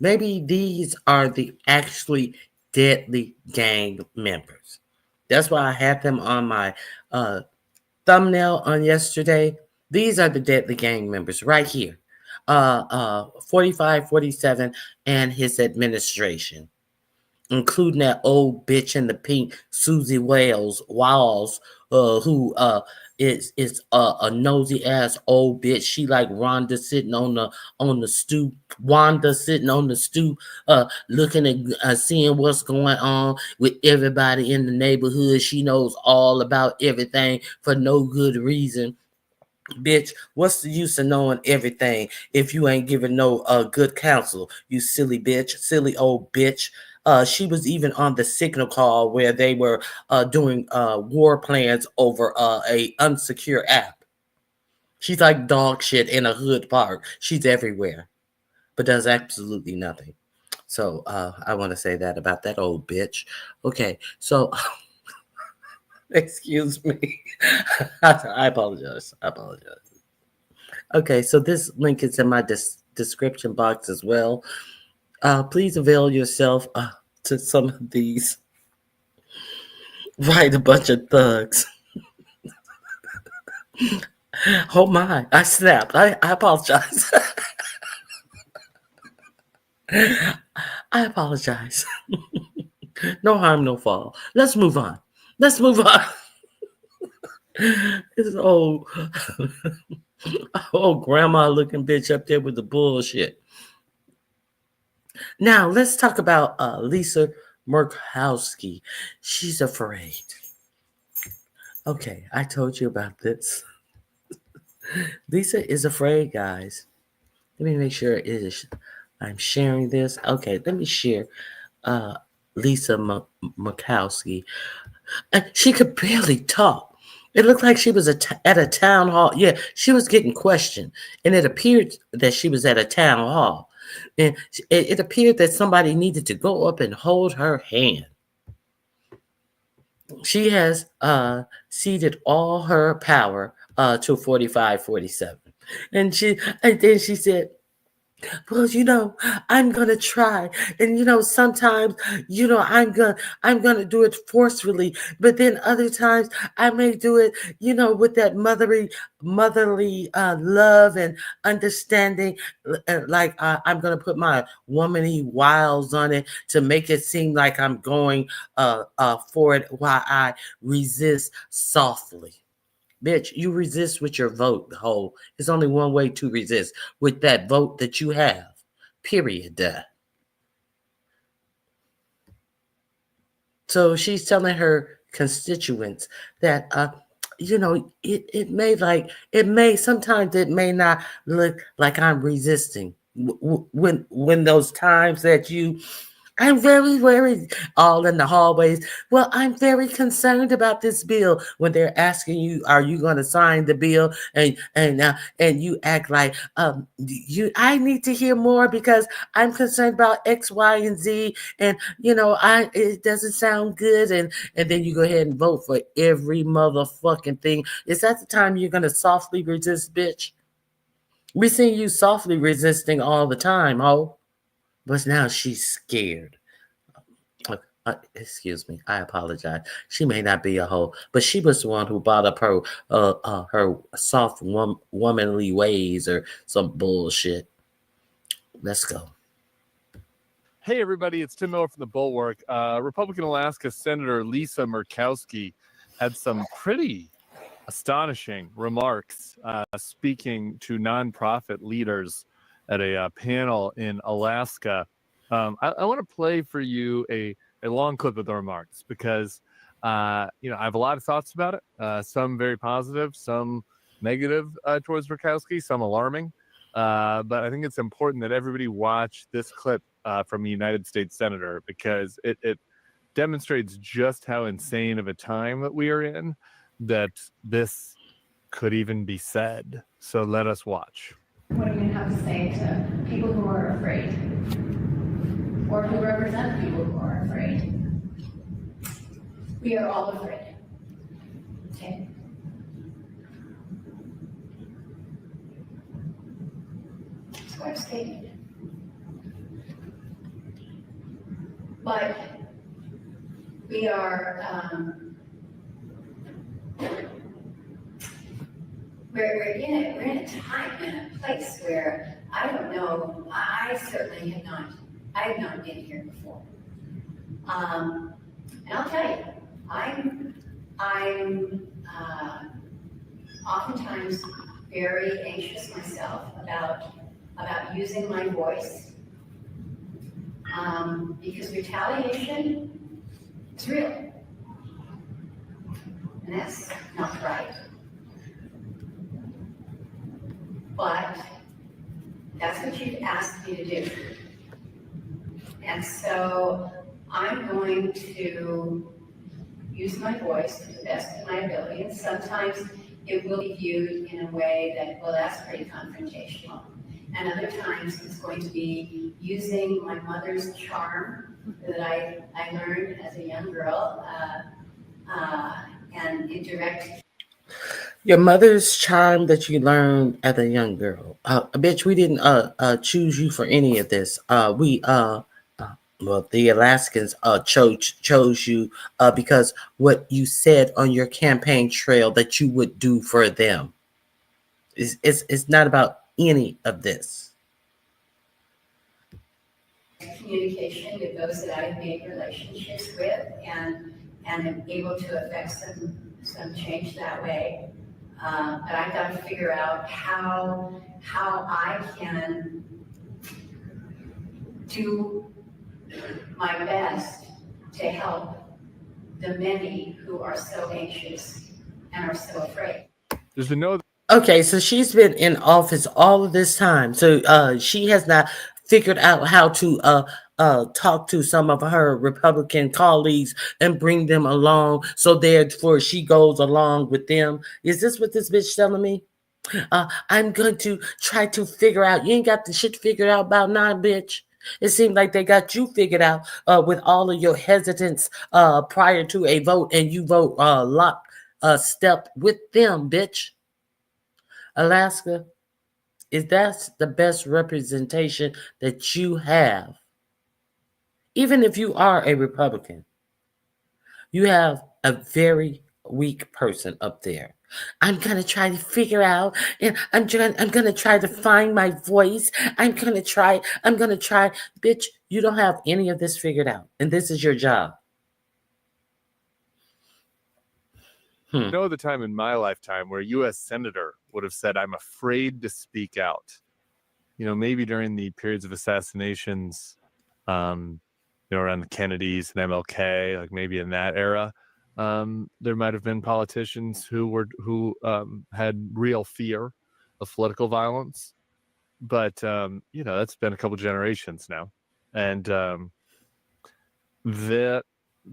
Maybe these are the actually deadly gang members. That's why I had them on my thumbnail on yesterday. These are the deadly gang members right here. 45, 47, and his administration, including that old bitch in the pink, Susie Walls, who is a nosy ass old bitch. She like Rhonda sitting on the stoop. Wanda sitting on the stoop, looking at seeing what's going on with everybody in the neighborhood. She knows all about everything for no good reason. Bitch, what's the use of knowing everything if you ain't giving no good counsel? You silly bitch, silly old bitch. She was even on the signal call where they were doing war plans over a unsecure app. She's like dog shit in a hood park. She's everywhere, but does absolutely nothing. So I want to say that about that old bitch. Okay, so excuse me. I apologize. Okay, so this link is in my description box as well. Please avail yourself to some of these. Right, a bunch of thugs. Oh my, I snapped. I apologize. I apologize. No harm, no foul. Let's move on. This old grandma looking bitch up there with the bullshit. Now let's talk about Lisa Murkowski. She's afraid. Okay, I told you about this. Lisa is afraid, guys. Let me make sure it is. I'm sharing this. Okay, let me share Lisa Murkowski. She could barely talk. It looked like she was at a town hall. Yeah, she was getting questioned, and it appeared that she was at a town hall. And it appeared that somebody needed to go up and hold her hand. She has ceded all her power to 45-47. And then she said, well, I'm gonna try, and sometimes, I'm gonna do it forcefully, but then other times I may do it, with that motherly love and understanding, like I'm gonna put my womanly wiles on it to make it seem like I'm going for it while I resist softly. Bitch, you resist with your vote, ho. There's only one way to resist, with that vote that you have. Period. So she's telling her constituents that sometimes it may not look like I'm resisting. When those times that I'm very worried, all in the hallways. Well, I'm very concerned about this bill. When they're asking you, are you going to sign the bill? And you act like, I need to hear more because I'm concerned about X, Y, and Z. And, it doesn't sound good. And then you go ahead and vote for every motherfucking thing. Is that the time you're going to softly resist, bitch? We see you softly resisting all the time, ho. But now she's scared. Excuse me. I apologize. She may not be a hoe, but she was the one who brought up her soft womanly ways or some bullshit. Let's go. Hey, everybody. It's Tim Miller from The Bulwark. Republican Alaska Senator Lisa Murkowski had some pretty astonishing remarks speaking to nonprofit leaders at a panel in Alaska. I want to play for you a long clip of the remarks because, I have a lot of thoughts about it. Some very positive, some negative towards Murkowski, some alarming. But I think it's important that everybody watch this clip from a United States Senator because it demonstrates just how insane of a time that we are in, that this could even be said. So let us watch. What are you going to have to say to people who are afraid or who represent people who are afraid? We are all afraid. Okay? That's what I've stated. But we are, we're in a time and a place where I don't know, I certainly have not been here before. And I'll tell you, I'm oftentimes very anxious myself about using my voice, because retaliation is real, and that's not right. But that's what you've asked me to do. And so I'm going to use my voice to the best of my ability. And sometimes it will be viewed in a way that, well, that's pretty confrontational. And other times it's going to be using my mother's charm that I learned as a young girl and indirect. Your mother's charm that you learned as a young girl. Bitch, we didn't choose you for any of this. The Alaskans chose you because what you said on your campaign trail that you would do for them. It's not about any of this. Communication with those that I've made relationships with and am able to affect some change that way. But I've got to figure out how I can do my best to help the many who are so anxious and are so afraid. There's been no Okay, so she's been in office all of this time. So she has not figured out how to talk to some of her Republican colleagues and bring them along. So therefore she goes along with them. Is this what this bitch telling me? I'm going to try to figure out. You ain't got the shit figured out about now, bitch. It seemed like they got you figured out with all of your hesitance prior to a vote, and you vote lock step with them, bitch. Alaska, is that the best representation that you have? Even if you are a Republican, you have a very weak person up there. I'm gonna try to figure out, and I'm gonna try to find my voice. I'm gonna try. Bitch, you don't have any of this figured out, and this is your job. know the time in my lifetime where a U.S. senator would have said, "I'm afraid to speak out." You know, maybe during the periods of assassinations, around the Kennedys and MLK, like maybe in that era, there might have been politicians who had real fear of political violence. But that's been a couple generations now, and that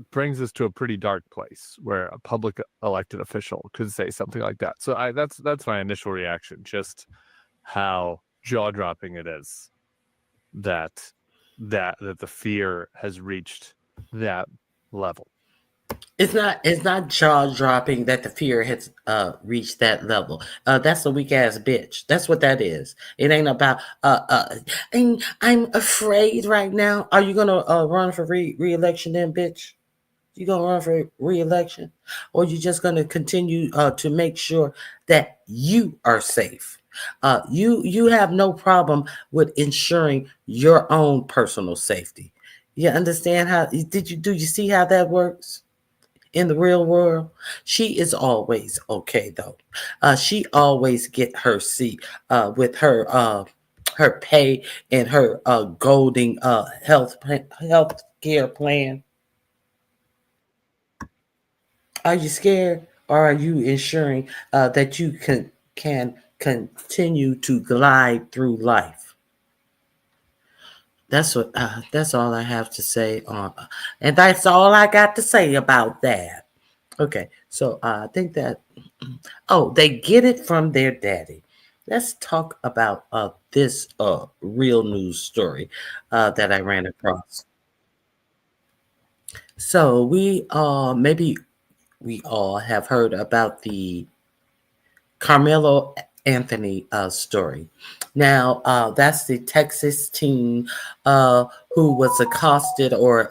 brings us to a pretty dark place where a public elected official could say something like that. So that's my initial reaction, just how jaw-dropping it is that the fear has reached that level. It's not jaw-dropping that the fear has reached that level. That's a weak ass bitch. That's what that is. It ain't about I'm afraid right now. Are you gonna run for re-election then, bitch? You gonna run for re-election, or you just gonna continue to make sure that you are safe? You have no problem with ensuring your own personal safety. You understand how? Do you see how that works in the real world? She is always okay though. She always get her seat with her pay and her golden health care plan. Are you scared, or are you ensuring that you can continue to glide through life? That's all I have to say on, and that's all I got to say about that. Okay, so I think that they get it from their daddy. Let's talk about this real news story that I ran across. So we all have heard about the Carmelo Anthony story. Now, that's the Texas teen who was accosted, or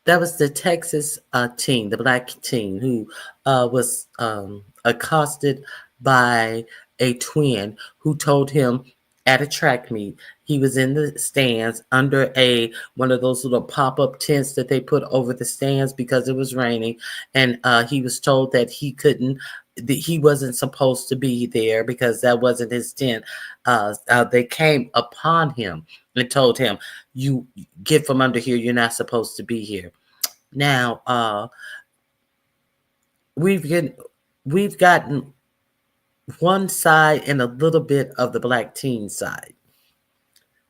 that was the Texas teen, the black teen who was accosted by a twin who told him at a track meet. He was in the stands under one of those little pop-up tents that they put over the stands because it was raining, and he was told that he wasn't supposed to be there because that wasn't his tent. They came upon him and told him, "You get from under here. You're not supposed to be here." Now, we've gotten one side and a little bit of the black teen side.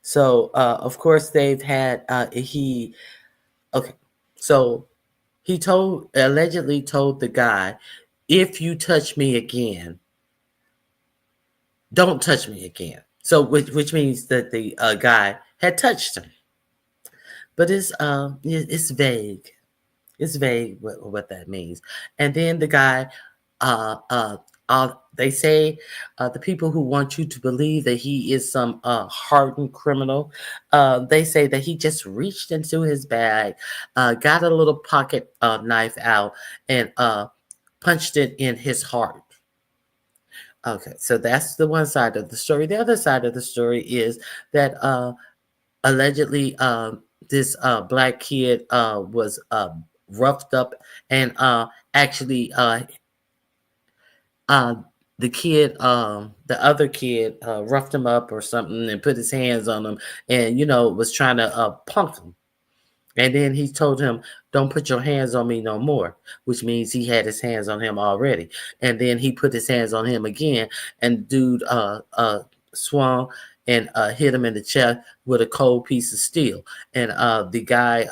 So, of course, they've had so he allegedly told the guy, "If you touch me again, don't touch me again." So, which means that the guy had touched him, but it's vague. It's vague what that means. And then the guy, they say the people who want you to believe that he is some hardened criminal, they say that he just reached into his bag, got a little pocket knife out, and punched it in his heart. Okay, so that's the one side of the story. The other side of the story is that allegedly this black kid was roughed up, and actually the other kid roughed him up or something and put his hands on him, and was trying to punk him. And then he told him, "Don't put your hands on me no more," which means he had his hands on him already. And then he put his hands on him again, and dude swung and hit him in the chest with a cold piece of steel. And the guy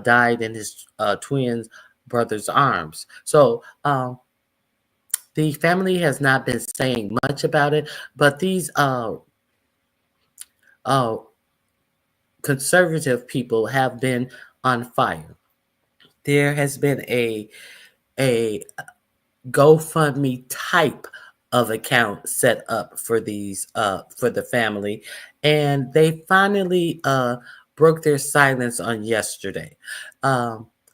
died in his twin brother's arms. So the family has not been saying much about it, but these conservative people have been on fire. There has been a GoFundMe type of account set up for these for the family, and they finally broke their silence on yesterday.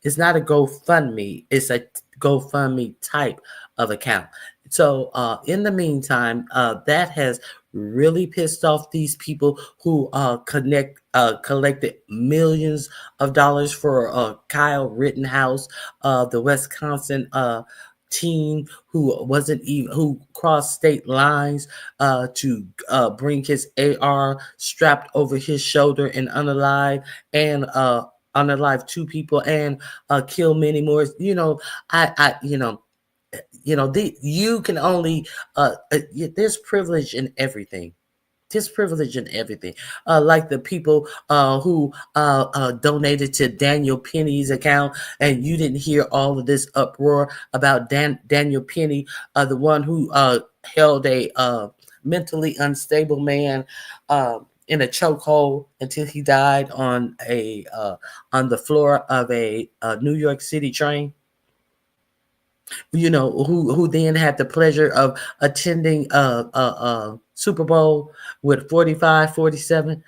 It's not a GoFundMe; it's a GoFundMe type of account. So in the meantime, that has really pissed off these people who collected millions of dollars for Kyle Rittenhouse, the Wisconsin teen who crossed state lines to bring his AR strapped over his shoulder and unalive two people and kill many more. You know, you can only there's privilege in everything. There's privilege in everything. Like the people who donated to Daniel Penny's account, and you didn't hear all of this uproar about Daniel Penny, the one who held a mentally unstable man in a chokehold until he died on the floor of a New York City train. Who then had the pleasure of attending Super Bowl with 45, 47,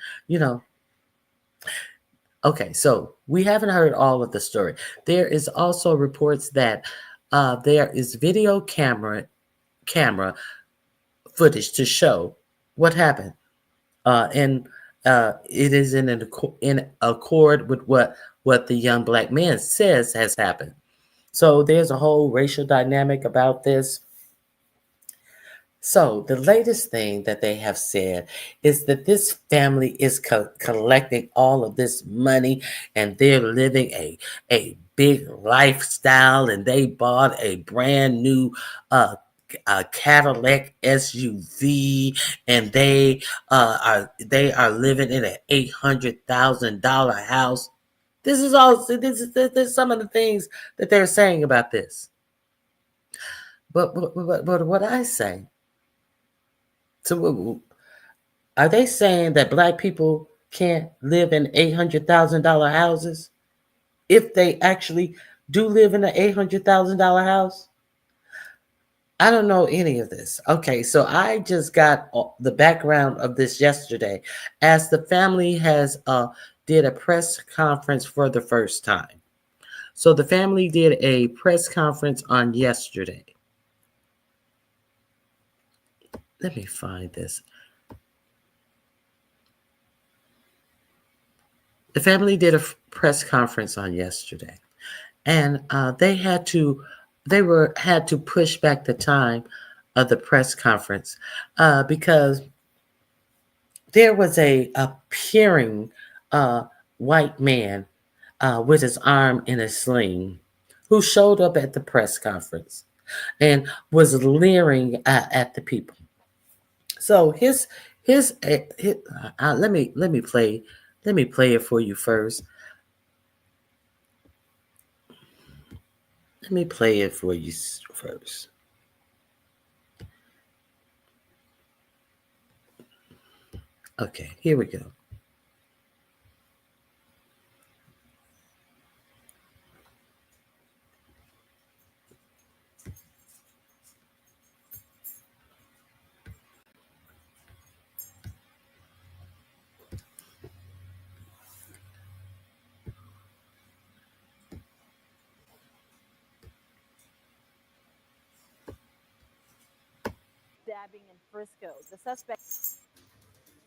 Okay, so we haven't heard all of the story. There is also reports that there is video camera footage to show what happened. And it is in accord with what the young black man says has happened. So there's a whole racial dynamic about this. So the latest thing that they have said is that this family is collecting all of this money, and they're living a big lifestyle, and they bought a brand new Cadillac SUV, and they are living in an $800,000 house. This is some of the things that they're saying about this. But what I say, so are they saying that black people can't live in $800,000 houses if they actually do live in an $800,000 house? I don't know any of this. Okay, so I just got the background of this yesterday, as the family has did a press conference for the first time. So the family did a press conference on yesterday. Let me find this. The family did a press conference on yesterday, and they had to push back the time of the press conference because there was a appearing white man with his arm in a sling who showed up at the press conference and was leering at the people. So let me play it for you first. Let me play it for you first. Okay, here we go. Stabbing in Frisco. The suspect.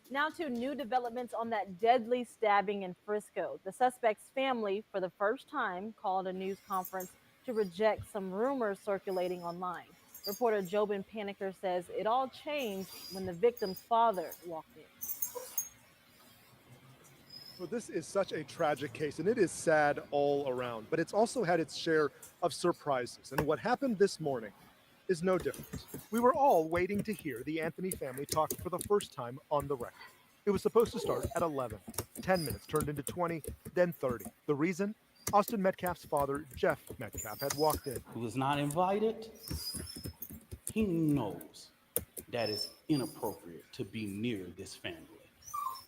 Now to new developments on that deadly stabbing in Frisco. The suspect's family, for the first time, called a news conference to reject some rumors circulating online. Reporter Jobin Paniker says it all changed when the victim's father walked in. So this is such a tragic case, and it is sad all around, but it's also had its share of surprises. And what happened this morning is no different. We were all waiting to hear the Anthony family talk for the first time on the record. It was supposed to start at 11. 10 minutes turned into 20, then 30. The reason? Austin Metcalf's father, Jeff Metcalf, had walked in. Who was not invited, he knows that it's inappropriate to be near this family.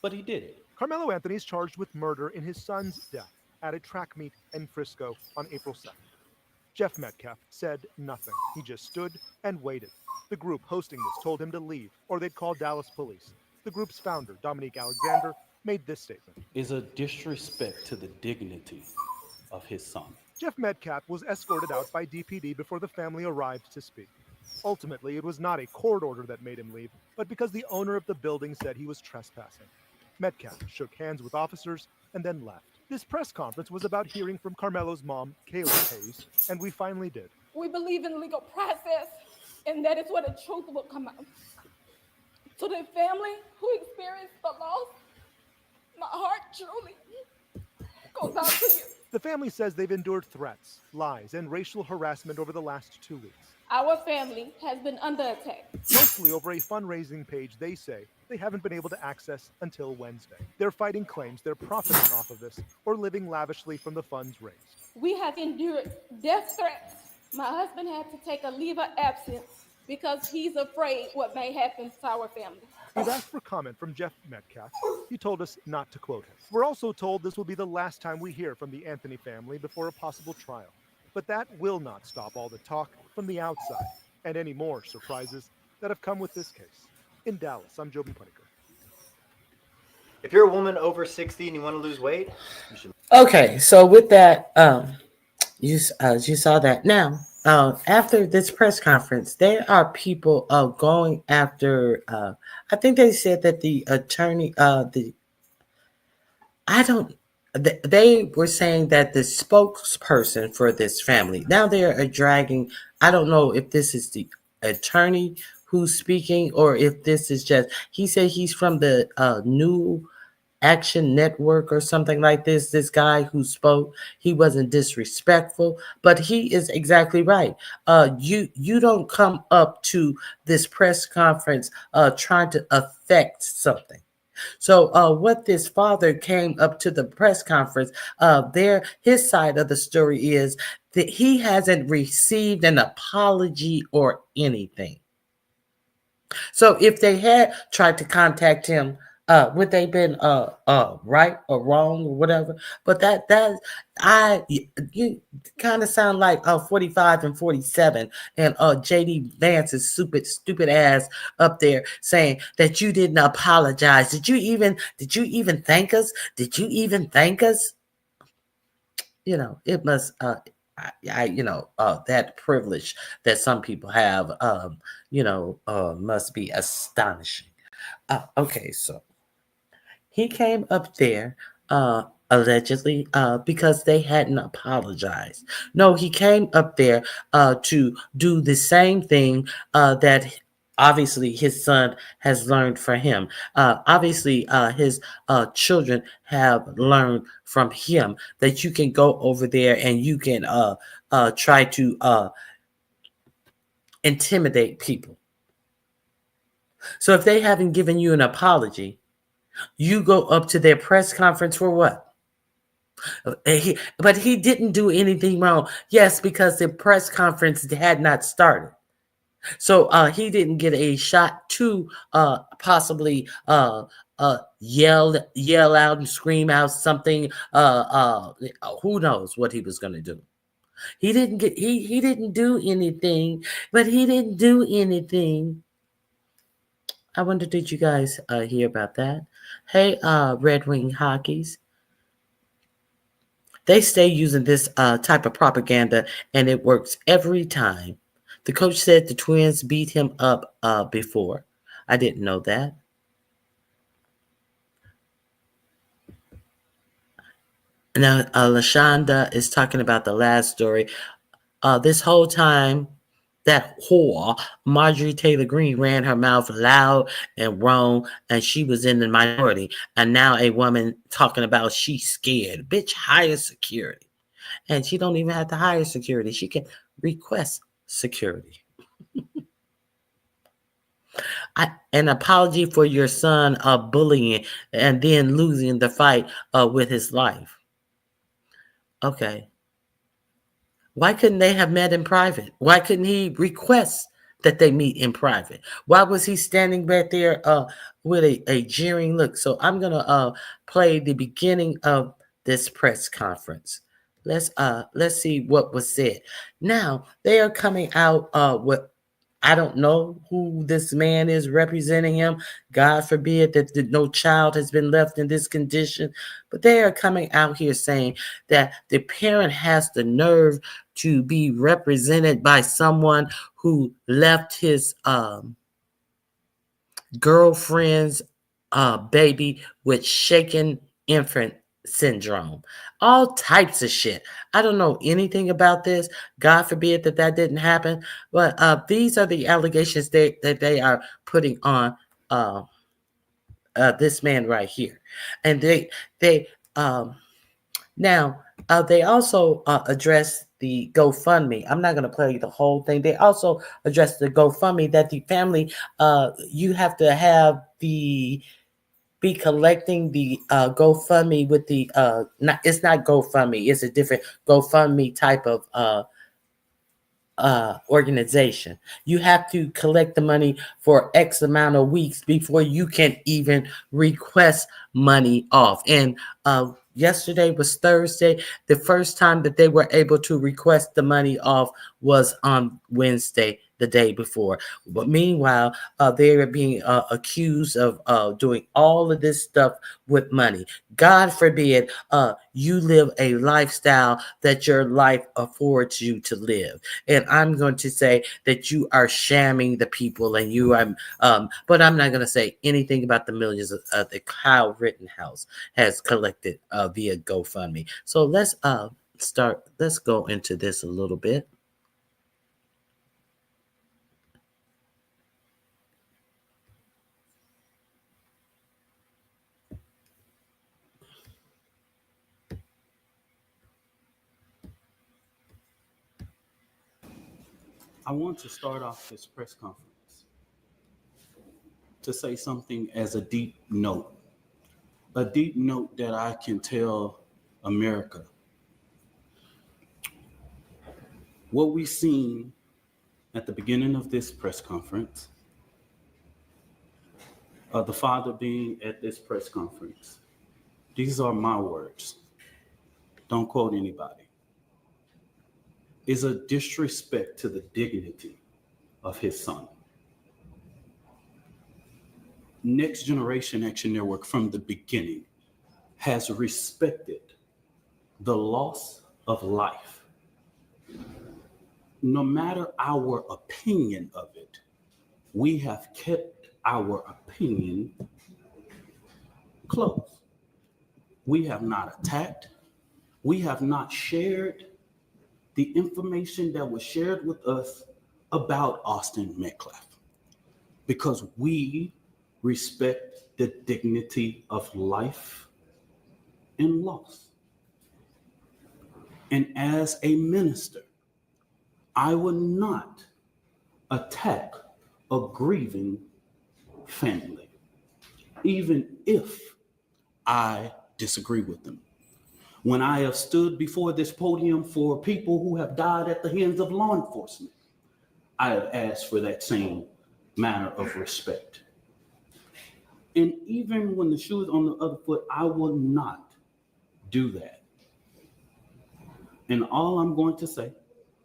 But he did it. Carmelo Anthony is charged with murder in his son's death at a track meet in Frisco on April 2nd. Jeff Metcalf said nothing. He just stood and waited. The group hosting this told him to leave, or they'd call Dallas police. The group's founder, Dominique Alexander, made this statement. Is a disrespect to the dignity of his son. Jeff Metcalf was escorted out by DPD before the family arrived to speak. Ultimately, it was not a court order that made him leave, but because the owner of the building said he was trespassing. Metcalf shook hands with officers and then left. This press conference was about hearing from Carmelo's mom, Kayla Hayes, and we finally did. We believe in legal process, and that is where the truth will come out. To the family who experienced the loss, my heart truly goes out to you. The family says they've endured threats, lies, and racial harassment over the last 2 weeks. Our family has been under attack. Mostly over a fundraising page they say they haven't been able to access until Wednesday. They're fighting claims they're profiting off of this or living lavishly from the funds raised. We have endured death threats. My husband had to take a leave of absence because he's afraid what may happen to our family. We've asked for comment from Jeff Metcalf. He told us not to quote him. We're also told this will be the last time we hear from the Anthony family before a possible trial. But that will not stop all the talk from the outside and any more surprises that have come with this case. In Dallas, I'm Joby Puttiker. If you're a woman over 60 and you want to lose weight, you should. Okay, so with that, you saw that. Now, after this press conference, there are people going after. I think they said that the attorney, they were saying that the spokesperson for this family. Now they are dragging. I don't know if this is the attorney who's speaking or if this is just. He said he's from the New Action Network or something like this. This guy who spoke, he wasn't disrespectful, but he is exactly right. You don't come up to this press conference trying to affect something. So what this father came up to the press conference, his side of the story is that he hasn't received an apology or anything. So if they had tried to contact him, would they been right or wrong or whatever? But you kind of sound like 45 and 47 and JD Vance's stupid ass up there saying that you didn't apologize. Did you even thank us? Did you even thank us? You know, it must that privilege that some people have must be astonishing. Okay, so he came up there allegedly because they hadn't apologized. No, he came up there to do the same thing that obviously his son has learned from him. Obviously, his children have learned from him that you can go over there and you can try to intimidate people. So if they haven't given you an apology, you go up to their press conference for what? But he didn't do anything wrong. Yes, because the press conference had not started. So he didn't get a shot to possibly yell out and scream out something. Who knows what he was going to do. He didn't do anything, but he didn't do anything. I wonder, did you guys hear about that? Hey, Red Wing Hockeys. They stay using this type of propaganda, and it works every time. The coach said the Twins beat him up before. I didn't know that. Now, LaShonda is talking about the last story. This whole time, that whore, Marjorie Taylor Greene, ran her mouth loud and wrong, and she was in the minority. And now a woman talking about she's scared. Bitch, hire security. And she don't even have to hire security. She can request security. An apology for your son bullying and then losing the fight with his life. Okay. Why couldn't they have met in private? Why couldn't he request that they meet in private? Why was he standing back there with a jeering look? So I'm gonna play the beginning of this press conference. Let's see what was said. Now they are coming out with, I don't know who this man is representing him. God forbid that no child has been left in this condition. But they are coming out here saying that the parent has the nerve to be represented by someone who left his girlfriend's baby with shaken infant syndrome. All types of shit. I don't know anything about this. God forbid that didn't happen. But these are the allegations that they are putting on this man right here. And they now they also address the GoFundMe. I'm not going to play the whole thing. They also address the GoFundMe that the family, you have to have be collecting the GoFundMe with the it's not GoFundMe, it's a different GoFundMe type of organization. You have to collect the money for X amount of weeks before you can even request money off. And yesterday was Thursday. The first time that they were able to request the money off was on Wednesday, the day before. But meanwhile, they are being accused of doing all of this stuff with money. God forbid you live a lifestyle that your life affords you to live. And I'm going to say that you are shamming the people, and you are, but I'm not going to say anything about the millions of the Kyle Rittenhouse has collected via GoFundMe. So let's go into this a little bit. I want to start off this press conference to say something as a deep note that I can tell America. What we've seen at the beginning of this press conference, the father being at this press conference, these are my words, don't quote anybody, is a disrespect to the dignity of his son. Next Generation Action Network from the beginning has respected the loss of life. No matter our opinion of it, we have kept our opinion close. We have not attacked. We have not shared the information that was shared with us about Austin Metcalf, because we respect the dignity of life and loss. And as a minister, I will not attack a grieving family, even if I disagree with them. When I have stood before this podium for people who have died at the hands of law enforcement, I have asked for that same manner of respect. And even when the shoe is on the other foot, I will not do that. And all I'm going to say,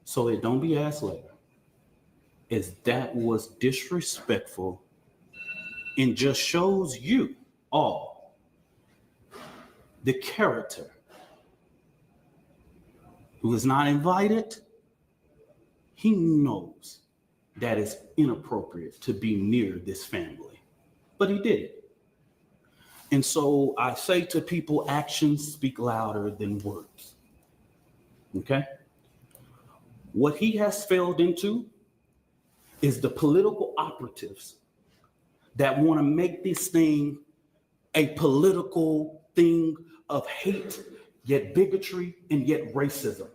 so it don't be asked later, is that was disrespectful and just shows you all the character who is not invited. He knows that it's inappropriate to be near this family, but he did it. And so I say to people, actions speak louder than words. Okay? What he has failed into is the political operatives that want to make this thing a political thing of hate, yet bigotry, and yet racism.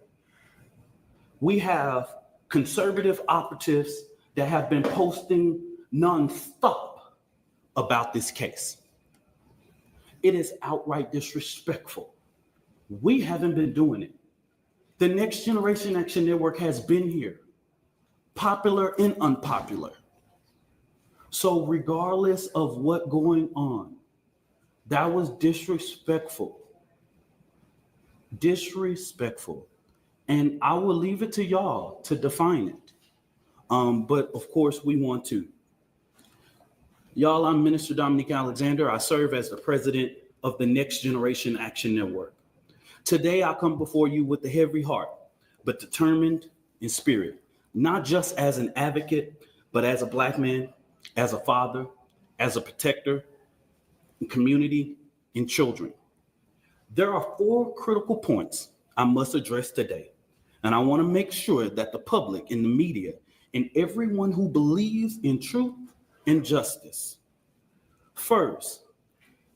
We have conservative operatives that have been posting nonstop about this case. It is outright disrespectful. We haven't been doing it. The Next Generation Action Network has been here, popular and unpopular. So regardless of what's going on, that was disrespectful. Disrespectful. And I will leave it to y'all to define it. But of course we want to. Y'all, I'm Minister Dominique Alexander. I serve as the president of the Next Generation Action Network. Today I come before you with a heavy heart, but determined in spirit, not just as an advocate, but as a Black man, as a father, as a protector, community, and children. There are 4 critical points I must address today, and I want to make sure that the public and the media and everyone who believes in truth and justice. First,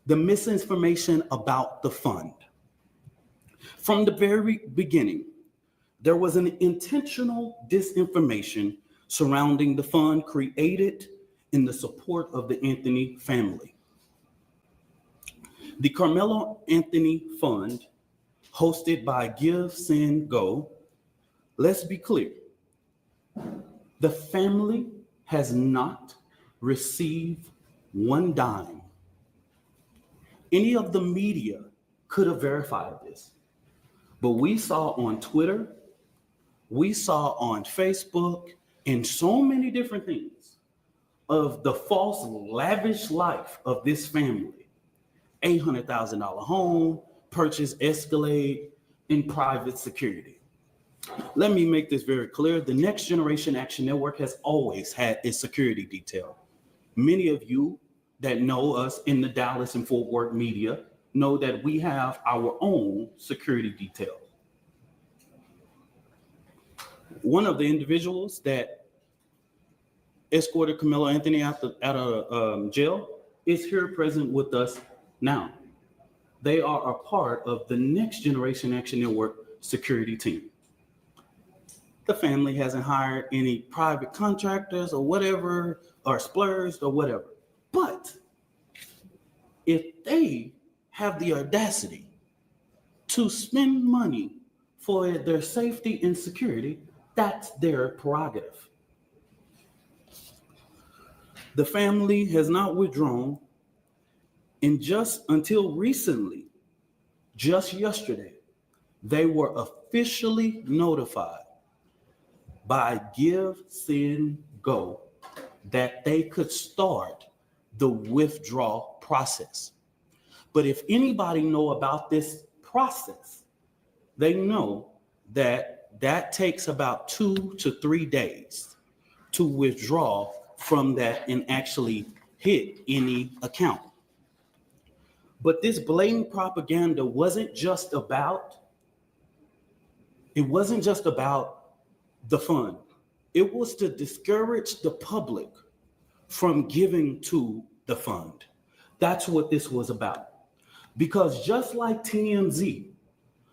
the misinformation about the fund. From the very beginning, there was an intentional disinformation surrounding the fund created in the support of the Anthony family. The Carmelo Anthony Fund, hosted by Give, Send, Go. Let's be clear. The family has not received one dime. Any of the media could have verified this, but we saw on Twitter, we saw on Facebook, and so many different things of the false, lavish life of this family. $800,000 home, purchase Escalade, in private security. Let me make this very clear. The Next Generation Action Network has always had its security detail. Many of you that know us in the Dallas and Fort Worth media know that we have our own security detail. One of the individuals that escorted Carmelo Anthony out of jail is here present with us now. They are a part of the Next Generation Action Network security team. The family hasn't hired any private contractors or whatever, or splurged or whatever. But if they have the audacity to spend money for their safety and security, that's their prerogative. The family has not withdrawn, and just until recently, just yesterday, they were officially notified by Give, Send, Go that they could start the withdrawal process. But if anybody know about this process, they know that that takes about 2 to 3 days to withdraw from that and actually hit any account. But this blatant propaganda wasn't just about the fund. It was to discourage the public from giving to the fund. That's what this was about. Because just like TMZ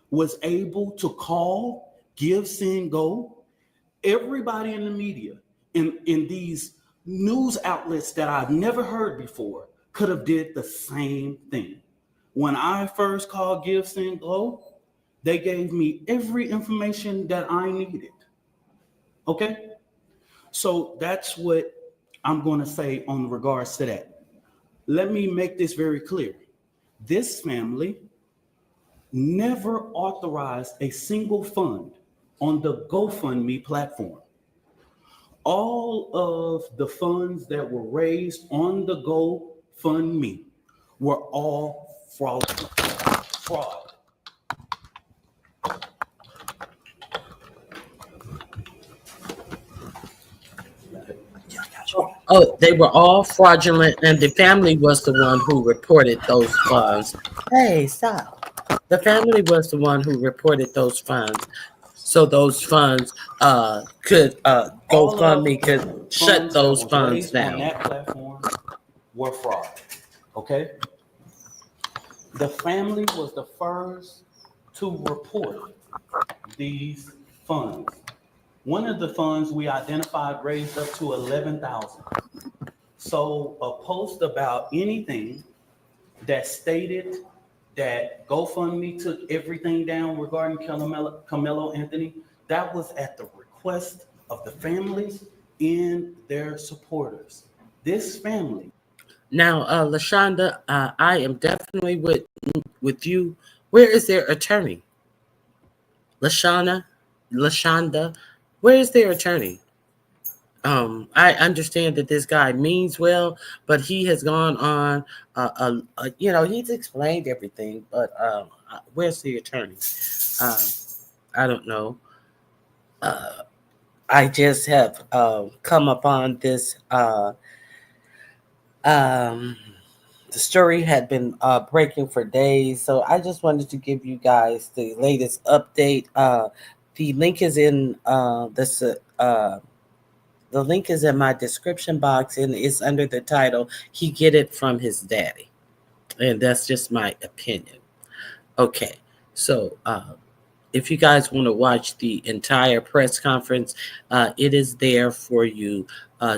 was able to call, Give, Send, Go, everybody in the media, in these news outlets that I've never heard before, could have did the same thing. When I first called Give, Send, Go, they gave me every information that I needed. Okay? So that's what I'm going to say on regards to that. Let me make this very clear. This family never authorized a single fund on the GoFundMe platform. All of the funds that were raised on the GoFundMe were all fraud. Oh, they were all fraudulent, and the family was the one who reported those funds. Hey, stop. The family was the one who reported those funds. so those funds could All of GoFundMe the could shut funds those that was funds raised on down. that platform were fraud. Okay? The family was the first to report these funds. One of the funds we identified raised up to 11,000. So a post about anything that stated that GoFundMe took everything down regarding Carmelo Anthony, that was at the request of the families and their supporters. This family. Now, LaShonda, I am definitely with you. Where is their attorney? LaShonda, where is their attorney? I understand that this guy means well, but he has gone on, he's explained everything, but where's the attorney? I don't know. I just have come upon this. The story had been breaking for days, so I just wanted to give you guys the latest update. The link is in the link is in my description box, and it's under the title, He Get It From His Daddy. And that's just my opinion. Okay, so if you guys want to watch the entire press conference, it is there for you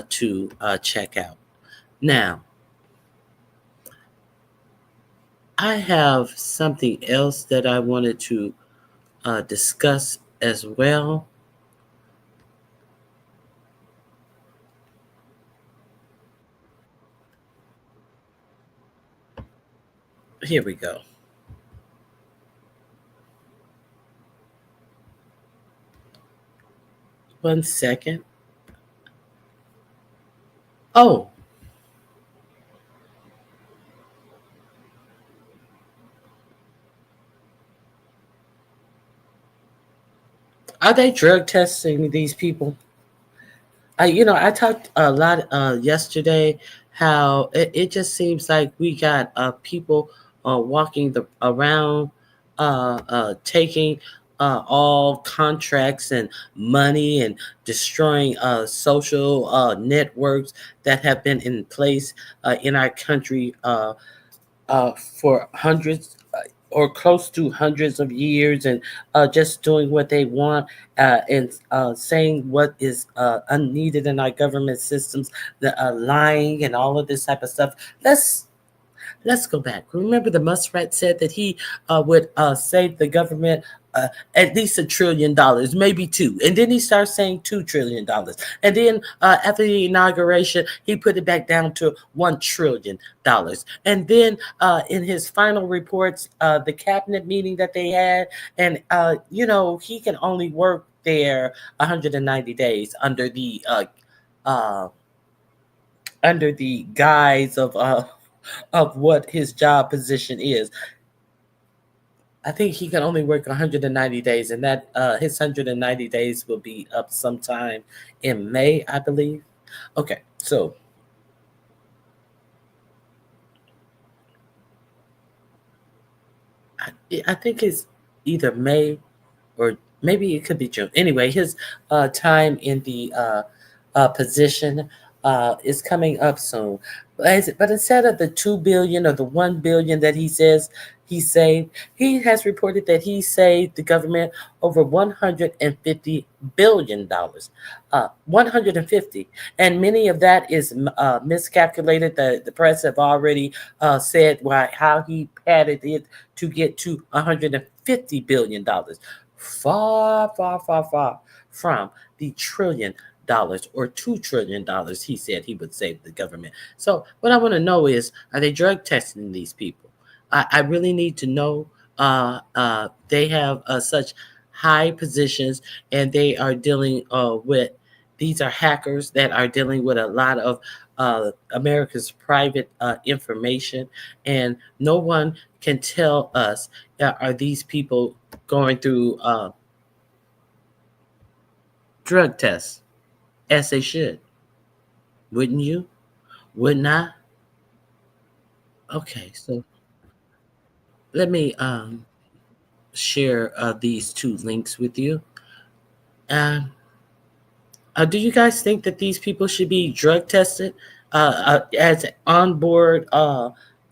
to check out. Now, I have something else that I wanted to discuss as well. Here we go. One second. Oh. Are they drug testing these people? I talked a lot yesterday how it just seems like we got people walking around taking all contracts and money and destroying social networks that have been in place in our country for hundreds or close to hundreds of years, and just doing what they want and saying what is unneeded in our government systems, the lying and all of this type of stuff. Let's go back. Remember, the Muskrat said that he would save the government at least $1 trillion, maybe two. And then he starts saying $2 trillion. And then after the inauguration, he put it back down to $1 trillion. And then in his final reports, the cabinet meeting that they had, and, he can only work there 190 days under the guise of what his job position is. I think he can only work 190 days, and that his 190 days will be up sometime in May, I believe. Okay, so I think it's either May or maybe it could be June. Anyway, his time in the position is coming up soon. But instead of the $2 billion or the $1 billion that he says he saved, he has reported that he saved the government over $150 billion. 150, and many of that is miscalculated. The press have already said how he padded it to get to $150 billion. Far, far, far, far from the $1 trillion or $2 trillion he said he would save the government. So what I want to know is, are they drug testing these people? I really need to know. They have such high positions, and they are dealing with, these are hackers that are dealing with a lot of America's private information, and no one can tell us, are these people going through drug tests as they should? Wouldn't you? Wouldn't I? Okay, so let me share these two links with you. Um, do you guys think that these people should be drug tested as onboard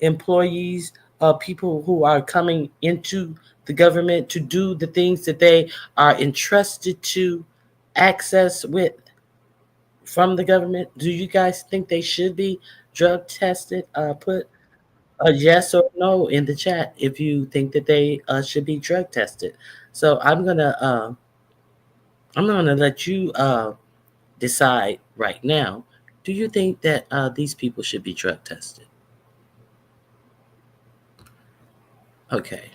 employees, people who are coming into the government to do the things that they are entrusted to access with from the government? Do you guys think they should be drug tested? Put a yes or no in the chat if you think that they should be drug tested. So I'm gonna let you decide right now. Do you think that these people should be drug tested? Okay.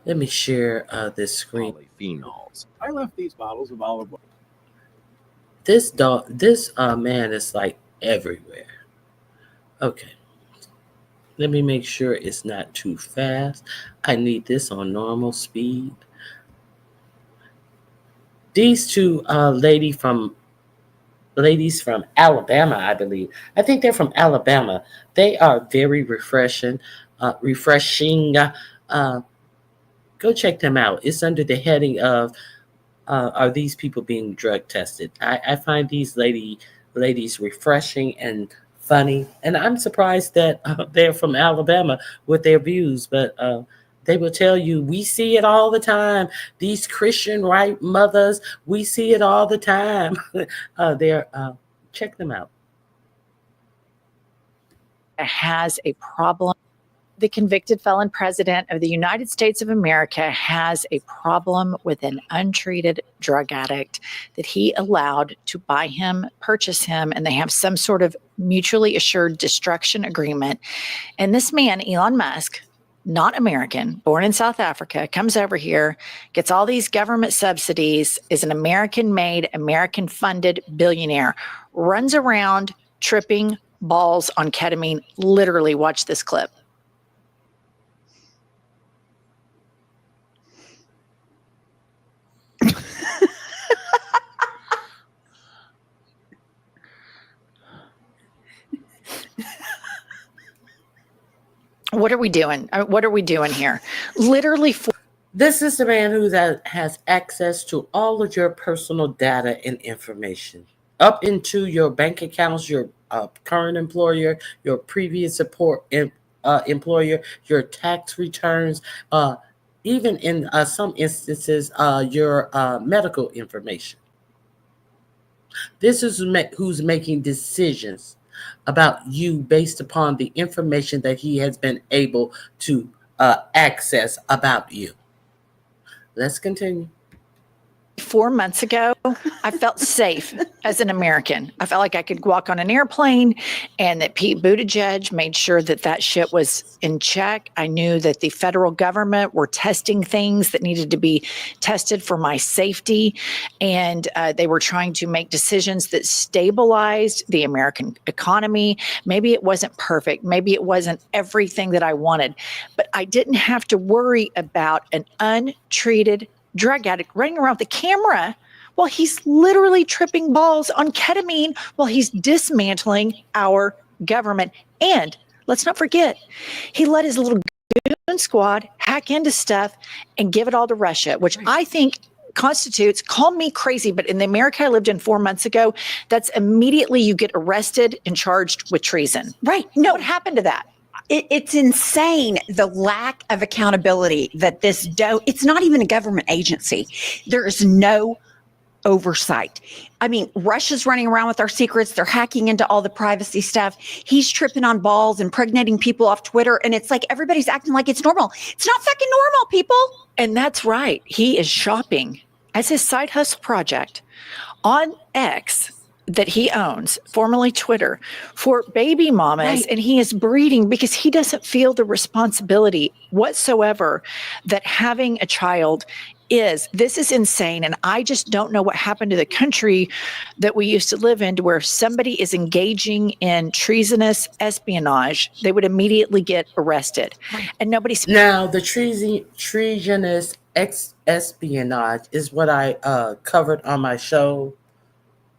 Let me share this screen. Polyphenols. I left these bottles of olive oil. This man is like everywhere. Okay. Let me make sure it's not too fast. I need this on normal speed. These two ladies from Alabama, I believe. I think they're from Alabama. They are very refreshing. Go check them out. It's under the heading of are these people being drug tested? I find these ladies refreshing and funny, and I'm surprised that they're from Alabama with their views, but they will tell you, we see it all the time. These Christian right mothers, we see it all the time. Check them out. Has a problem. The convicted felon president of the United States of America has a problem with an untreated drug addict that he allowed to buy him, purchase him, and they have some sort of mutually assured destruction agreement. And this man, Elon Musk, not American, born in South Africa, comes over here, gets all these government subsidies, is an American-made, American-funded billionaire, runs around tripping balls on ketamine. Literally, watch this clip. What are we doing? What are we doing here? Literally. This is the man who has access to all of your personal data and information, up into your bank accounts, your current employer, your previous employer, your tax returns, even in some instances, your medical information. This is who's making decisions about you based upon the information that he has been able to access about you. Let's continue. 4 months ago, I felt safe as an American. I felt like I could walk on an airplane and that Pete Buttigieg made sure that that shit was in check. I knew that the federal government were testing things that needed to be tested for my safety. And they were trying to make decisions that stabilized the American economy. Maybe it wasn't perfect. Maybe it wasn't everything that I wanted, but I didn't have to worry about an untreated drug addict running around with a camera while he's literally tripping balls on ketamine while he's dismantling our government. And let's not forget, he let his little goon squad hack into stuff and give it all to Russia, which I think constitutes, call me crazy, but in the America I lived in 4 months ago, that's immediately you get arrested and charged with treason. Right. No. What happened to that? It's insane, the lack of accountability that it's not even a government agency. There is no oversight. I mean, Russia's running around with our secrets. They're hacking into all the privacy stuff. He's tripping on balls, impregnating people off Twitter. And it's like everybody's acting like it's normal. It's not fucking normal, people. And that's right. He is shopping as his side hustle project on X that he owns, formerly Twitter, for baby mamas. Right. And he is breeding because he doesn't feel the responsibility whatsoever that having a child is. This is insane. And I just don't know what happened to the country that we used to live in, to where if somebody is engaging in treasonous espionage, they would immediately get arrested. Right. And nobody's. Now, the treasonous espionage is what I covered on my show.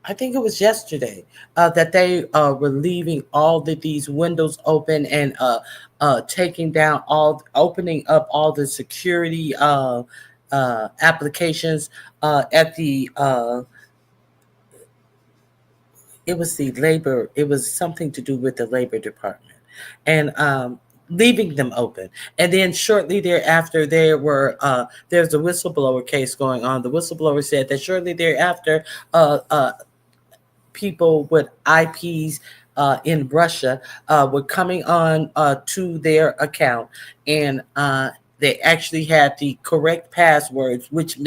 I think it was yesterday that they were leaving all these windows open and opening up all the security applications at the it was the labor, it was something to do with the labor department, and leaving them open. And then shortly thereafter, there's a whistleblower case going on. The whistleblower said that shortly thereafter, people with IPs in Russia were coming on to their account, and they actually had the correct passwords, which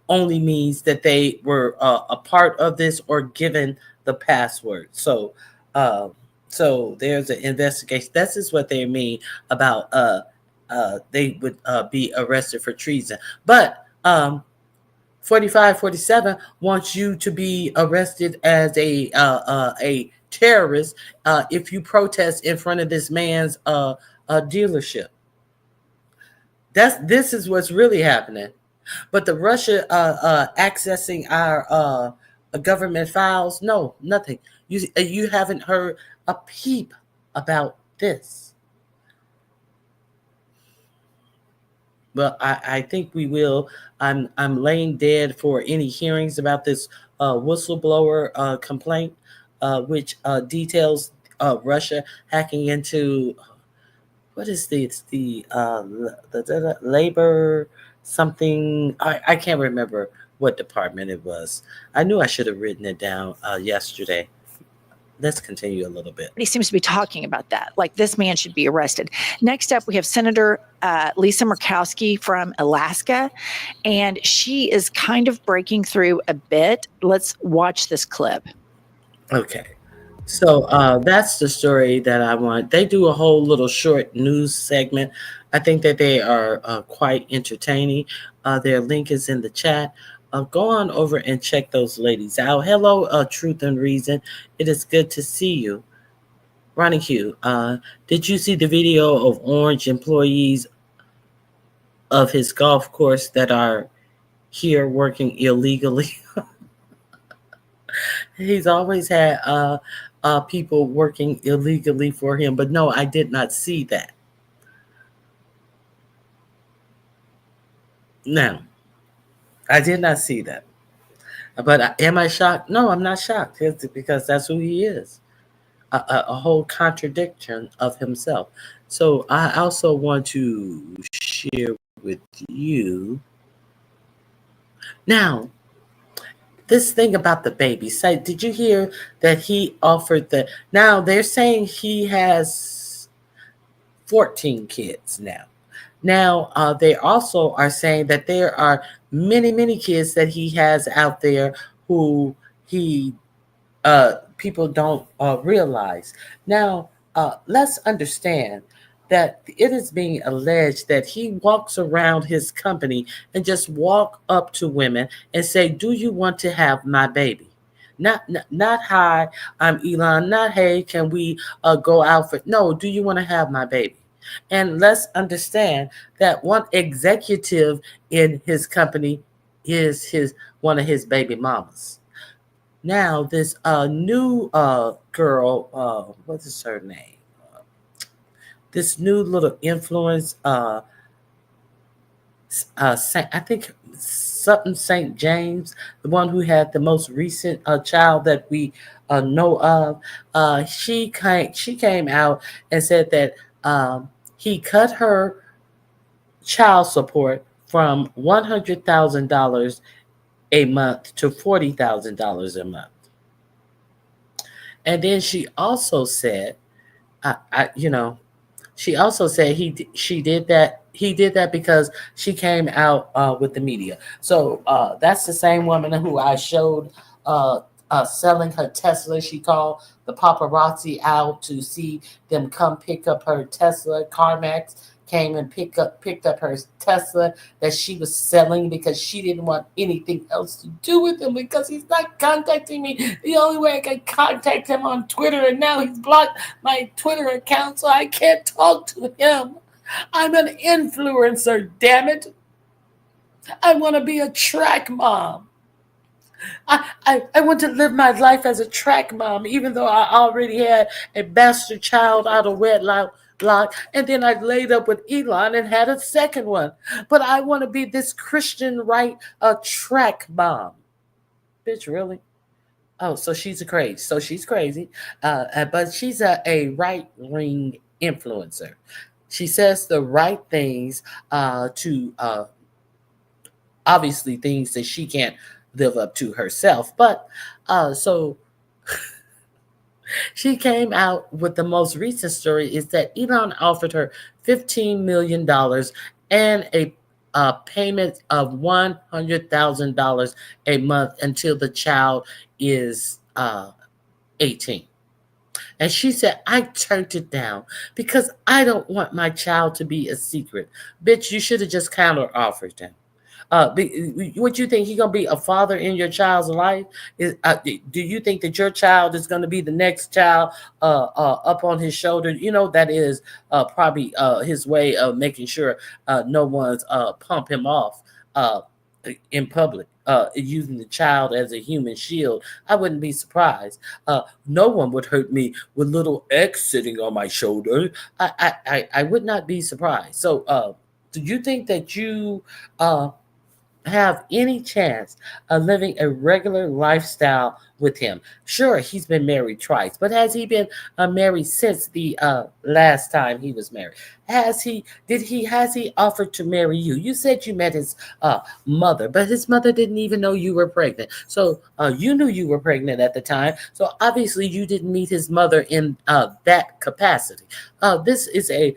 only means that they were a part of this or given the password. So there's an investigation. This is what they mean about they would be arrested for treason. But 4547 wants you to be arrested as a terrorist if you protest in front of this man's dealership. This is what's really happening. But the Russia accessing our government files, no, nothing. You haven't heard a peep about this. Well, I think we will. I'm laying dead for any hearings about this whistleblower complaint, which details Russia hacking into, what is this? The labor something. I can't remember what department it was. I knew I should have written it down yesterday. Let's continue a little bit. He seems to be talking about that. Like, this man should be arrested. Next up, we have Senator Lisa Murkowski from Alaska, and she is kind of breaking through a bit. Let's watch this clip. Okay. So that's the story that I want. They do a whole little short news segment. I think that they are quite entertaining. Their link is in the chat. Go on over and check those ladies out. Hello, Truth and Reason. It is good to see you. Ronnie Q, did you see the video of Orange employees of his golf course that are here working illegally? He's always had people working illegally for him, but no, I did not see that. No, I did not see that. But am I shocked? No, I'm not shocked, because that's who he is. A whole contradiction of himself. So I also want to share with you now this thing about the baby. So did you hear that he offered the, now they're saying he has 14 kids now. Now, they also are saying that there are many, many kids that he has out there who people don't realize. Now, let's understand that it is being alleged that he walks around his company and just walk up to women and say, "Do you want to have my baby?" Not hi, I'm Elon. Not, hey, can we go out for? No, do you want to have my baby? And let's understand that one executive in his company is one of his baby mamas. Now, this new girl, what is her name? This new little influence, I think something St. James, the one who had the most recent child that we know of, she came out and said that he cut her child support from $100,000 a month to $40,000 a month. And then she also said, she also said he did that because she came out with the media. So that's the same woman who I showed selling her Tesla. She called the paparazzi out to see them come pick up her Tesla. CarMax came and picked up her Tesla that she was selling because she didn't want anything else to do with him because he's not contacting me. The only way I can contact him on Twitter, and now he's blocked my Twitter account, so I can't talk to him. I'm an influencer, damn it. I want to be a track mom. I want to live my life as a track mom, even though I already had a bastard child out of wedlock and then I laid up with Elon and had a second one. But I want to be this Christian right track mom. Bitch, really? Oh, so she's crazy. So she's crazy, but she's a right-wing influencer. She says the right things to obviously things that she can't live up to herself. But so she came out with the most recent story is that Elon offered her $15 million and a payment of $100,000 a month until the child is 18. And she said, I turned it down because I don't want my child to be a secret. Bitch, you should have just counter offered him. What you think he gonna be a father in your child's life? Do you think that your child is gonna be the next child up on his shoulder? You know that is probably his way of making sure no one's pump him off in public, using the child as a human shield. I wouldn't be surprised. No one would hurt me with little X sitting on my shoulder. I would not be surprised. So do you think that you have any chance of living a regular lifestyle with him? Sure, he's been married twice, but has he been married since the last time he was married? Has he offered to marry you? You said you met his mother, but his mother didn't even know you were pregnant. So you knew you were pregnant at the time. So obviously you didn't meet his mother in that capacity. This is a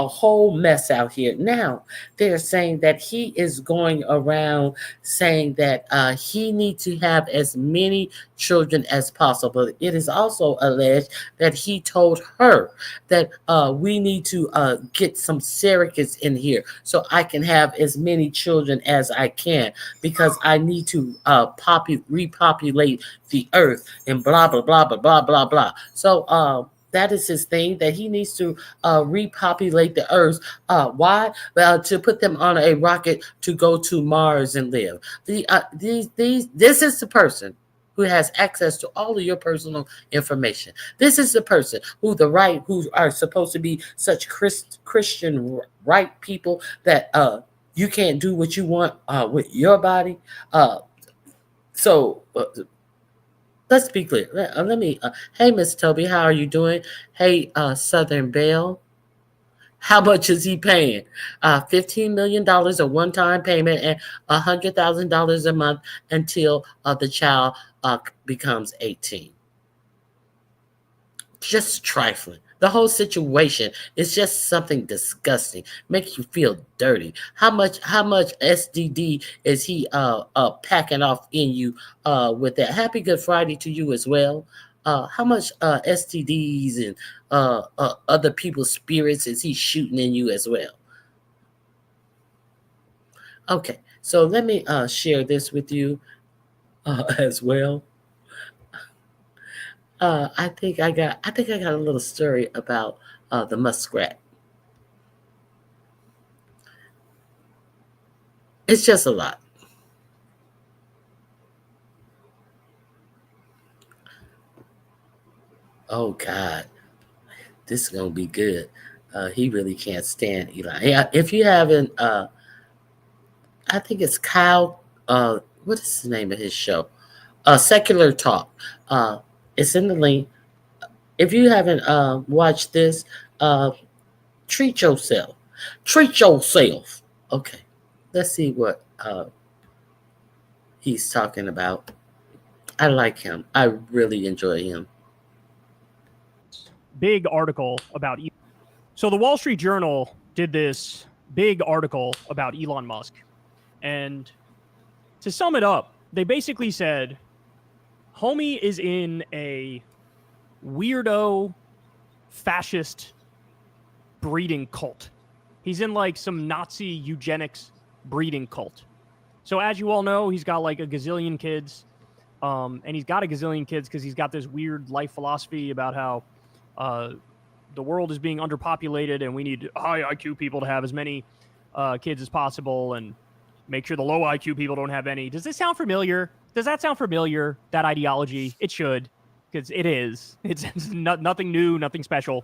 whole mess out here. Now, they're saying that he is going around saying that he needs to have as many children as possible. It is also alleged that he told her that we need to get some surrogates in here so I can have as many children as I can because I need to repopulate the earth and blah, blah, blah, blah, blah, blah, blah. So, that is his thing, that he needs to repopulate the earth. Why? Well, to put them on a rocket to go to Mars and live. This is the person who has access to all of your personal information. This is the person who are supposed to be such Christian right people that you can't do what you want with your body. Let's be clear. Let me. Hey, Miss Toby, how are you doing? Hey, Southern Belle, how much is he paying? $15 million a one-time payment and $100,000 a month until the child becomes 18. Just trifling. The whole situation is just something disgusting. Makes you feel dirty. How much STD is he packing off in you with that? Happy Good Friday to you as well. How much STDs and other people's spirits is he shooting in you as well? Okay, so let me share this with you as well. I think I got a little story about the muskrat. It's just a lot. Oh God, this is gonna be good. He really can't stand Eli. Yeah, if you haven't, I think it's Kyle. What is the name of his show? Secular Talk. It's in the link. If you haven't watched this, treat yourself. Treat yourself. Okay. Let's see what he's talking about. I like him. I really enjoy him. Big article about so the Wall Street Journal did this big article about Elon Musk. And to sum it up, they basically said homie is in a weirdo fascist breeding cult. He's in like some Nazi eugenics breeding cult. So as you all know, he's got like a gazillion kids. And he's got a gazillion kids because he's got this weird life philosophy about how the world is being underpopulated and we need high IQ people to have as many kids as possible and make sure the low IQ people don't have any. Does this sound familiar? Does that sound familiar, that ideology? It should, because it is. It's nothing new, nothing special.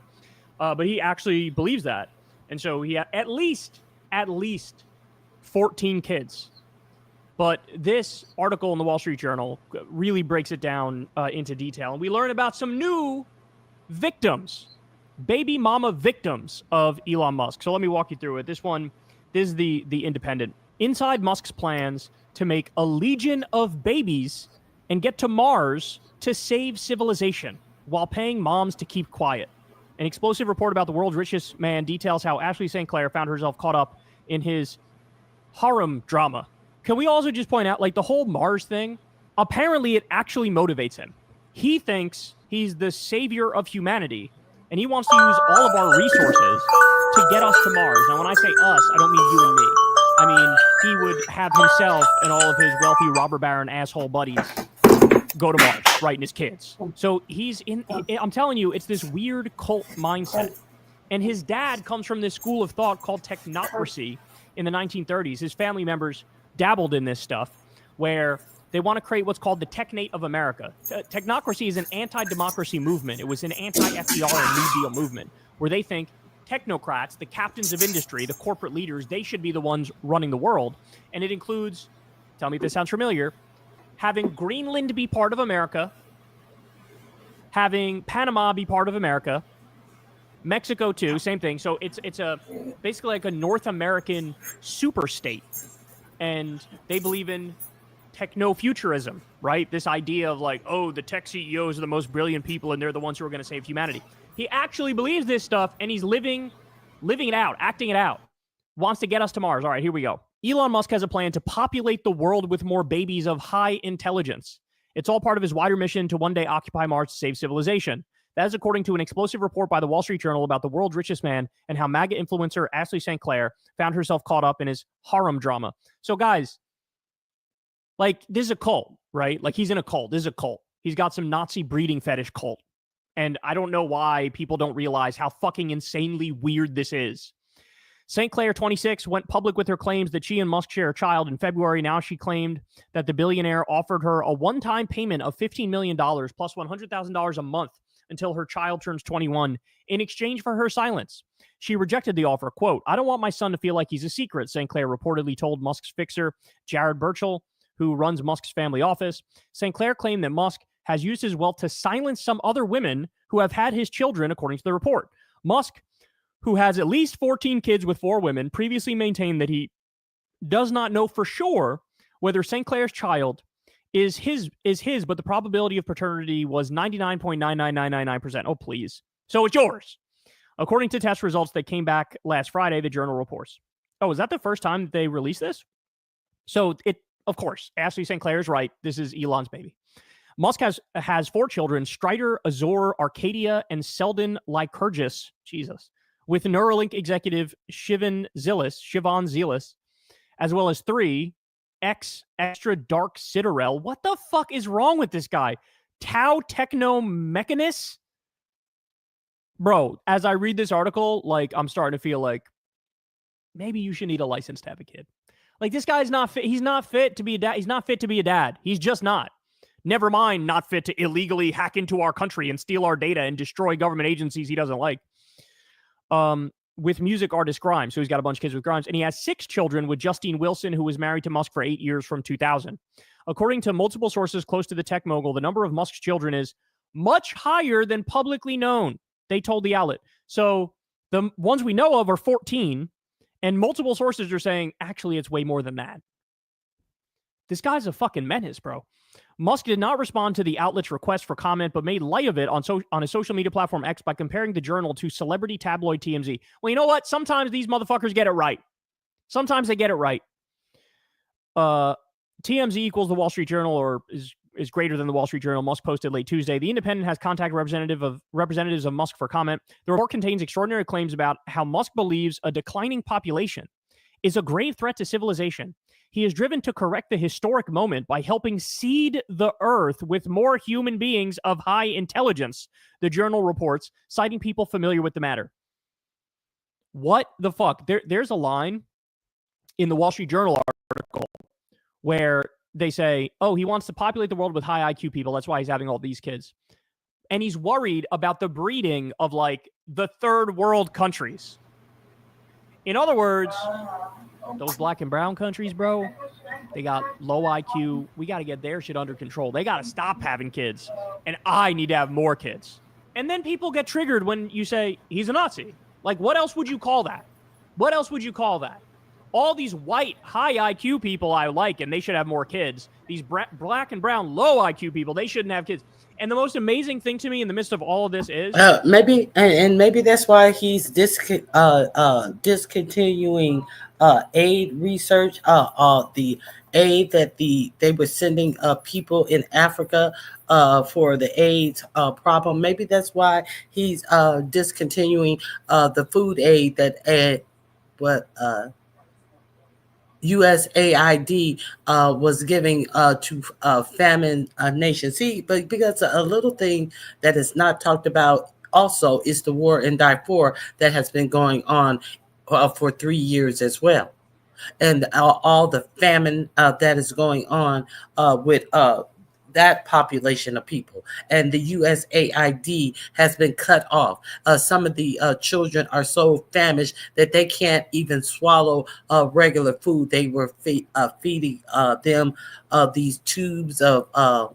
but he actually believes that. And so he had at least 14 kids. But this article in the Wall Street Journal really breaks it down into detail. And we learn about some new victims, baby mama victims of Elon Musk. So let me walk you through it. This is the Independent. Inside Musk's plans to make a legion of babies and get to Mars to save civilization while paying moms to keep quiet. An explosive report about the world's richest man details how Ashley St. Clair found herself caught up in his harem drama. Can we also just point out, like, the whole Mars thing, apparently it actually motivates him. He thinks he's the savior of humanity, and he wants to use all of our resources to get us to Mars. Now, when I say us, I don't mean you and me. I mean, he would have himself and all of his wealthy robber baron asshole buddies go to Mars, right, and his kids. So I'm telling you, it's this weird cult mindset. And his dad comes from this school of thought called technocracy in the 1930s. His family members dabbled in this stuff where they want to create what's called the Technate of America. Technocracy is an anti-democracy movement. It was an anti-FDR and New Deal movement where they think technocrats, the captains of industry, the corporate leaders, they should be the ones running the world. And it includes, tell me if this sounds familiar, having Greenland be part of America, having Panama be part of America, Mexico too, same thing. So it's basically like a North American super state. And they believe in techno-futurism, right? This idea of like, oh, the tech CEOs are the most brilliant people and they're the ones who are going to save humanity. He actually believes this stuff and he's living it out, acting it out. Wants to get us to Mars. All right, here we go. Elon Musk has a plan to populate the world with more babies of high intelligence. It's all part of his wider mission to one day occupy Mars to save civilization. That is according to an explosive report by the Wall Street Journal about the world's richest man and how MAGA influencer Ashley St. Clair found herself caught up in his harem drama. So guys, like, this is a cult, right? Like, he's in a cult. This is a cult. He's got some Nazi breeding fetish cult. And I don't know why people don't realize how fucking insanely weird this is. St. Clair, 26, went public with her claims that she and Musk share a child in February. Now she claimed that the billionaire offered her a one-time payment of $15 million plus $100,000 a month until her child turns 21 in exchange for her silence. She rejected the offer. Quote, I don't want my son to feel like he's a secret, St. Clair reportedly told Musk's fixer, Jared Burchell, who runs Musk's family office. St. Clair claimed that Musk has used his wealth to silence some other women who have had his children, according to the report. Musk, who has at least 14 kids with 4 women, previously maintained that he does not know for sure whether St. Clair's child is his, but the probability of paternity was 99.99999%. Oh, please. So it's yours. According to test results that came back last Friday, the Journal reports. Oh, is that the first time they released this? So of course, Ashley St. Clair is right. This is Elon's baby. Musk has 4 children, Strider, Azor, Arcadia, and Selden Lycurgus, Jesus, with Neuralink executive Sivan Zilis, as well as 3 extra dark Citadel. What the fuck is wrong with this guy? Tau Techno Mechanus? Bro, as I read this article, like, I'm starting to feel like maybe you should need a license to have a kid. Like, this guy's not fit. He's not fit to be a dad. He's not fit to be a dad. He's just not. Never mind not fit to illegally hack into our country and steal our data and destroy government agencies he doesn't like. With music artist Grimes. So he's got a bunch of kids with Grimes. And he has 6 children with Justine Wilson, who was married to Musk for 8 years from 2000. According to multiple sources close to the tech mogul, the number of Musk's children is much higher than publicly known, they told the outlet. So the ones we know of are 14, and multiple sources are saying, actually, it's way more than that. This guy's a fucking menace, bro. Musk did not respond to the outlet's request for comment, but made light of it on his social media platform X by comparing the Journal to celebrity tabloid TMZ. Well, you know what? Sometimes these motherfuckers get it right. Sometimes they get it right. TMZ equals the Wall Street Journal, or is greater than the Wall Street Journal. Musk posted late Tuesday. The Independent has contacted representatives of Musk for comment. The report contains extraordinary claims about how Musk believes a declining population is a grave threat to civilization. He is driven to correct the historic moment by helping seed the earth with more human beings of high intelligence, the Journal reports, citing people familiar with the matter. What the fuck? There's a line in the Wall Street Journal article where they say, oh, he wants to populate the world with high IQ people. That's why he's having all these kids. and he's worried about the breeding of like the third world countries. In other words, those black and brown countries, bro, they got low IQ. We got to get their shit under control. They got to stop having kids. And I need to have more kids. And then people get triggered when you say he's a Nazi. Like, what else would you call that? What else would you call that? All these white, high IQ people I like, and they should have more kids. These black and brown, low IQ people, they shouldn't have kids. And the most amazing thing to me in the midst of all of this is maybe that's why he's discontinuing aid research, the aid that they were sending people in Africa for the AIDS problem. Maybe that's why he's discontinuing the food aid that USAID was giving to famine nations. See, but because a little thing that is not talked about also is the war in Darfur that has been going on for 3 years as well. And all the famine that is going on with that population of people. And the USAID has been cut off. Some of the children are so famished that they can't even swallow regular food. They were feeding them these tubes of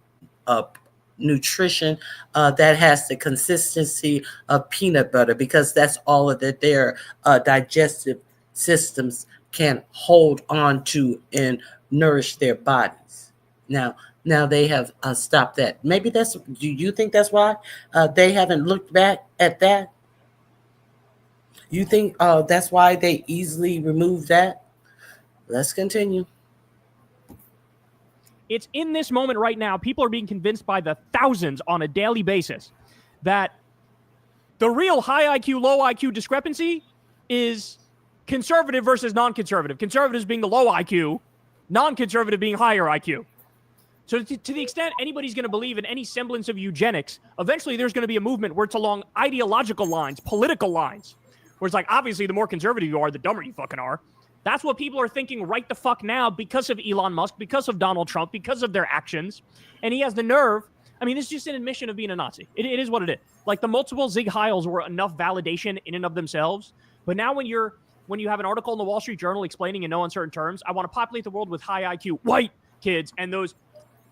nutrition that has the consistency of peanut butter, because that's all that their digestive systems can hold on to and nourish their bodies. Now they have stopped that. Maybe do you think that's why they haven't looked back at that? You think that's why they easily removed that? Let's continue. It's in this moment right now, people are being convinced by the thousands on a daily basis that the real high IQ, low IQ discrepancy is conservative versus non-conservative. Conservatives being the low IQ, non-conservative being higher IQ. So to the extent anybody's going to believe in any semblance of eugenics, eventually there's going to be a movement where it's along ideological lines, political lines, where it's like, obviously, the more conservative you are, the dumber you fucking are. That's what people are thinking right the fuck now because of Elon Musk, because of Donald Trump, because of their actions. And he has the nerve. I mean, this is just an admission of being a Nazi. It is what it is. Like, the multiple Zig Heils were enough validation in and of themselves. But now when you have an article in the Wall Street Journal explaining in no uncertain terms, I want to populate the world with high IQ white kids and those.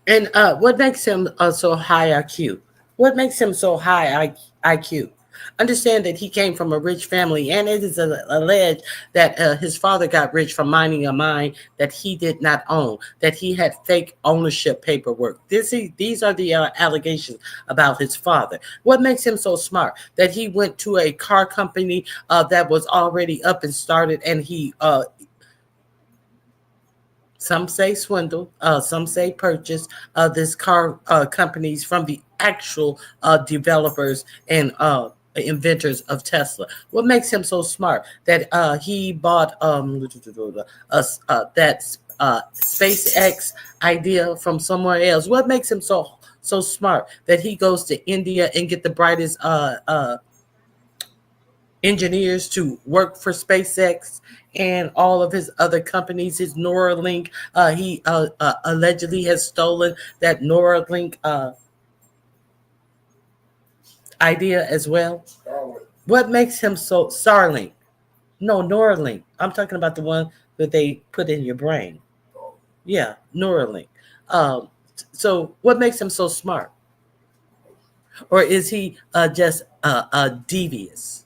And what makes him so high IQ? What makes him so high IQ? Understand that he came from a rich family, and it is alleged that his father got rich from mining a mine that he did not own, that he had fake ownership paperwork. These are the allegations about his father. What makes him so smart? That he went to a car company that was already up and started, and he some say swindle, some say purchase this car companies from the actual developers and inventors of Tesla. What makes him so smart? That he bought that SpaceX idea from somewhere else. What makes him so smart? That he goes to India and get the brightest engineers to work for SpaceX and all of his other companies, his Neuralink. He allegedly has stolen that Neuralink idea as well. What makes him so Starlink? No, Neuralink. I'm talking about the one that they put in your brain. Yeah, Neuralink. So what makes him so smart? Or is he just devious?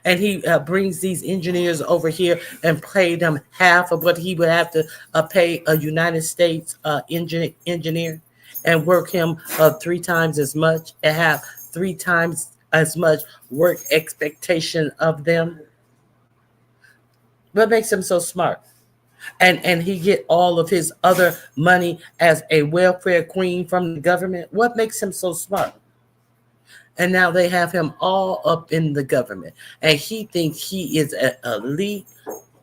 And he brings these engineers over here and pay them half of what he would have to pay a United States engineer, and work him 3 times as much and have 3 times as much work expectation of them. What makes him so smart? And he get all of his other money as a welfare queen from the government. What makes him so smart? And now they have him all up in the government. And he thinks he is an elite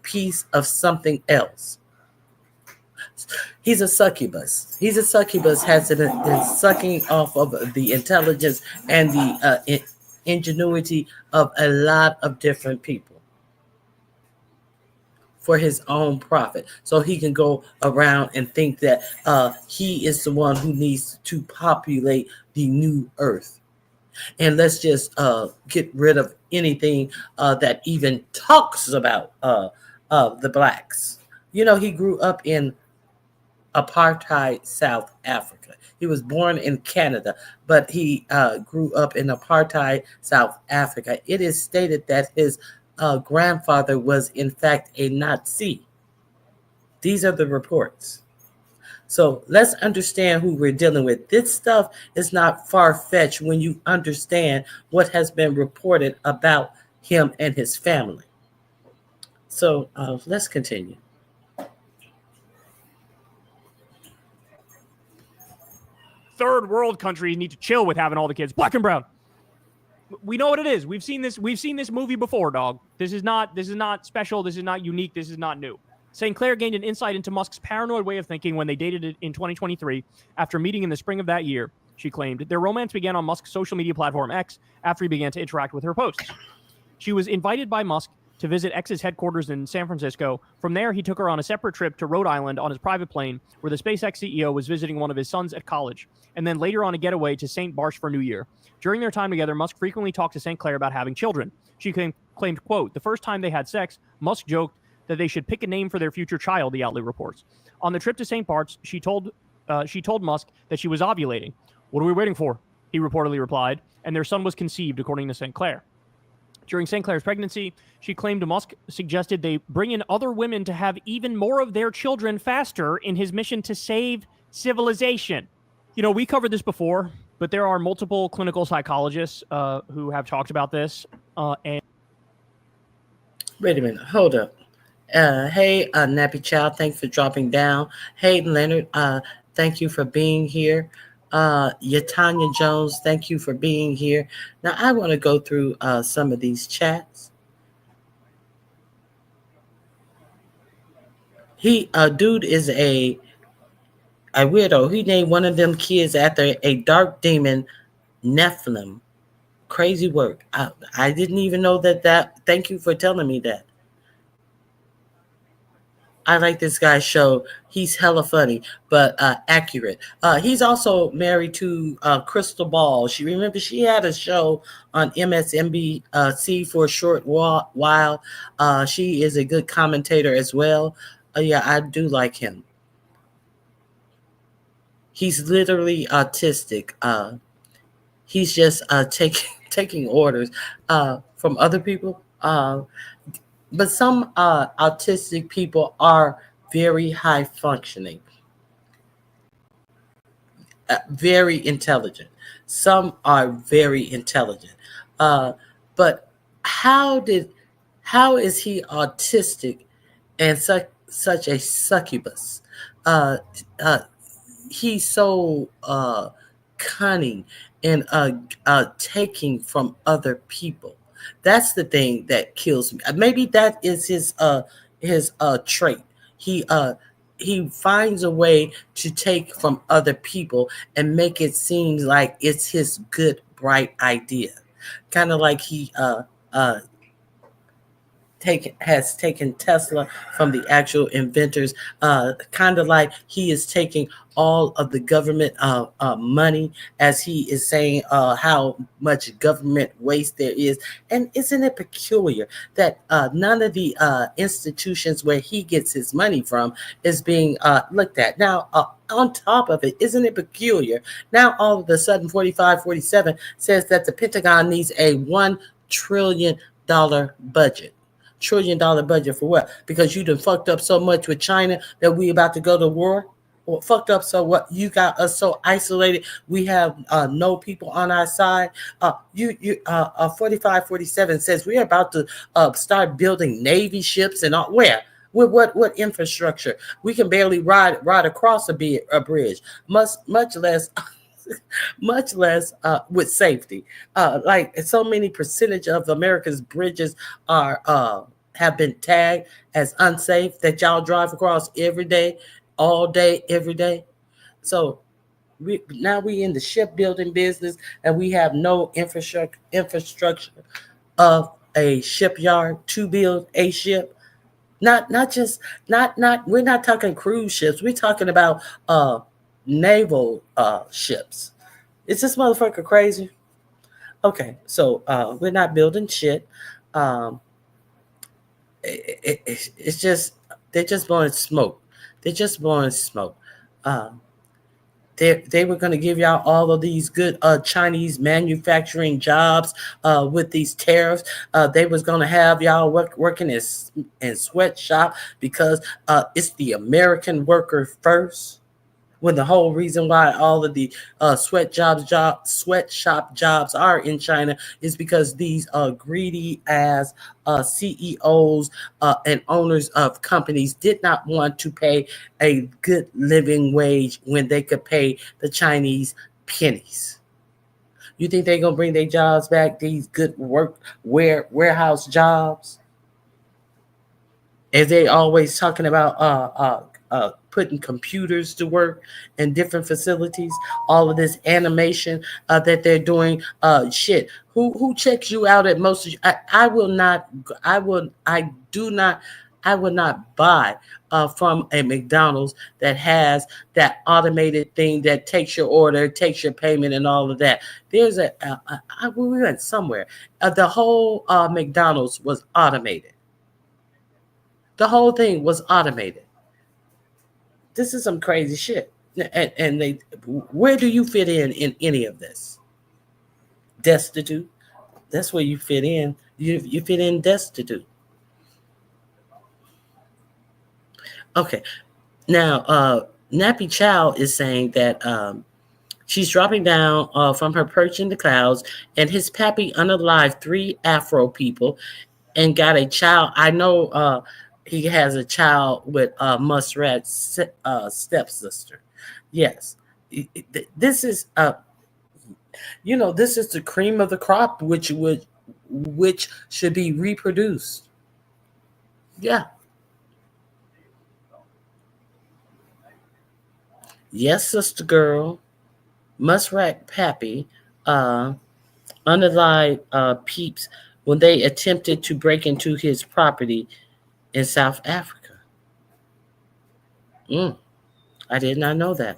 piece of something else. He's a succubus. He's a succubus, has been sucking off of the intelligence and the ingenuity of a lot of different people for his own profit. So he can go around and think that he is the one who needs to populate the new earth. And let's just get rid of anything that even talks about the blacks. You know, he grew up in apartheid South Africa. He was born in Canada, but he grew up in apartheid South Africa. It is stated that his grandfather was, in fact, a Nazi. These are the reports. So let's understand who we're dealing with. This stuff is not far-fetched when you understand what has been reported about him and his family. So let's continue. Third world countries need to chill with having all the kids black and brown. We know what it is. We've seen this movie before, dog. This is not special. This is not unique. This is not new. St. Clair gained an insight into Musk's paranoid way of thinking when they dated in 2023 after meeting in the spring of that year. She claimed their romance began on Musk's social media platform X after he began to interact with her posts. She was invited by Musk to visit X's headquarters in San Francisco. From there, he took her on a separate trip to Rhode Island on his private plane, where the SpaceX CEO was visiting one of his sons at college, and then later on a getaway to St. Barth for New Year. During their time together, Musk frequently talked to St. Clair about having children. She claimed, quote, the first time they had sex, Musk joked that they should pick a name for their future child, the outlet reports. On the trip to St. Bart's, she told Musk that she was ovulating. What are we waiting for? He reportedly replied, and their son was conceived, according to St. Clair. During St. Clair's pregnancy, she claimed Musk suggested they bring in other women to have even more of their children faster in his mission to save civilization. You know, we covered this before, but there are multiple clinical psychologists who have talked about this. And wait a minute, hold up. Hey, Nappy Child, thanks for dropping down. Hey, Leonard, thank you for being here. Yatanya Jones, thank you for being here. Now, I want to go through some of these chats. Dude is a weirdo. He named one of them kids after a dark demon, Nephilim. Crazy work. I didn't even know that. Thank you for telling me that. I like this guy's show. He's hella funny, but accurate. He's also married to Crystal Ball. She had a show on MSNBC for a short while. She is a good commentator as well. Yeah, I do like him. He's literally autistic. He's just taking orders from other people. But some autistic people are very high functioning, very intelligent. Some are very intelligent. But how is he autistic and such a succubus? He's so cunning and taking from other people. That's the thing that kills me. Maybe that is his trait. He finds a way to take from other people and make it seem like it's his good, bright idea. Kind of like he has taken Tesla from the actual inventors. Kind of like he is taking all of the government money, as he is saying how much government waste there is. And isn't it peculiar that none of the institutions where he gets his money from is being looked at? Now, on top of it, isn't it peculiar? Now, all of a sudden, 4547 says that the Pentagon needs a $1 trillion budget. $1 trillion budget for what? Because you done fucked up so much with China that we about to go to war? Or fucked up so what? You got us so isolated. We have no people on our side. 4547 says we're about to start building Navy ships and all. Where? With what infrastructure? We can barely ride across a bridge, much less with safety. Like so many percentage of America's bridges are have been tagged as unsafe that y'all drive across every day, all day, every day. So we in the shipbuilding business and we have no infrastructure of a shipyard to build a ship. Not we're not talking cruise ships. We're talking about naval ships. Is this motherfucker crazy? Okay, so we're not building shit. Um, it's just they're just blowing smoke. They're just blowing smoke. Um, they were going to give y'all all of these good Chinese manufacturing jobs with these tariffs. They was going to have y'all working in sweatshop because it's the American worker first. When the whole reason why all of the sweatshop jobs are in China is because these greedy ass CEOs and owners of companies did not want to pay a good living wage when they could pay the Chinese pennies. You think they're gonna bring their jobs back? These good warehouse jobs? As they always talking about putting computers to work in different facilities, all of this animation that they're doing. Shit, who checks you out at most? I will not buy from a McDonald's that has that automated thing that takes your order, takes your payment, and all of that. There's we went somewhere. The whole McDonald's was automated. The whole thing was automated. This is some crazy shit. And they, where do you fit in any of this? Destitute. That's where you fit in. You fit in destitute. Okay. Now, Nappy Chow is saying that she's dropping down from her perch in the clouds, and his pappy unalived 3 Afro people and got a child. I know he has a child with Muskrat's stepsister. Yes. This is this is the cream of the crop which should be reproduced. Yeah. Yes, sister girl. Muskrat Pappy unalived peeps when they attempted to break into his property in South Africa. I did not know that.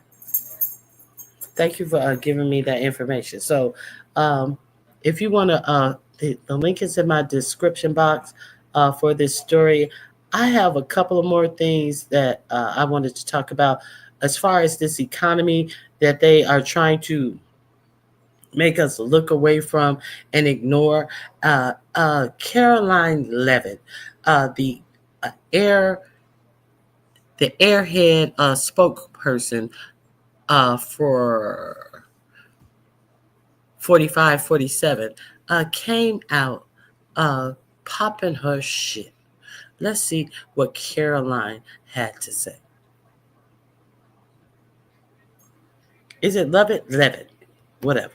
Thank you for giving me that information. So if you want to, the link is in my description box for this story. I have a couple of more things that I wanted to talk about as far as this economy that they are trying to make us look away from and ignore. Caroline Levitt, the airhead spokesperson for 4547 came out popping her shit. Let's see what Caroline had to say. Is it Levitt? Levitt. Whatever.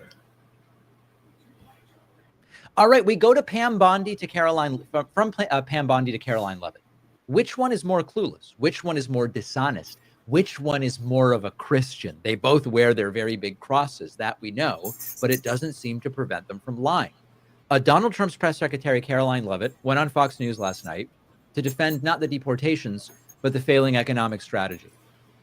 All right, we go to Pam Bondi to Caroline, from Pam Bondi to Caroline Levitt. Which one is more clueless? Which one is more dishonest? Which one is more of a Christian? They both wear their very big crosses, that we know, but it doesn't seem to prevent them from lying. Donald Trump's press secretary, Caroline Levitt, went on Fox News last night to defend not the deportations, but the failing economic strategy.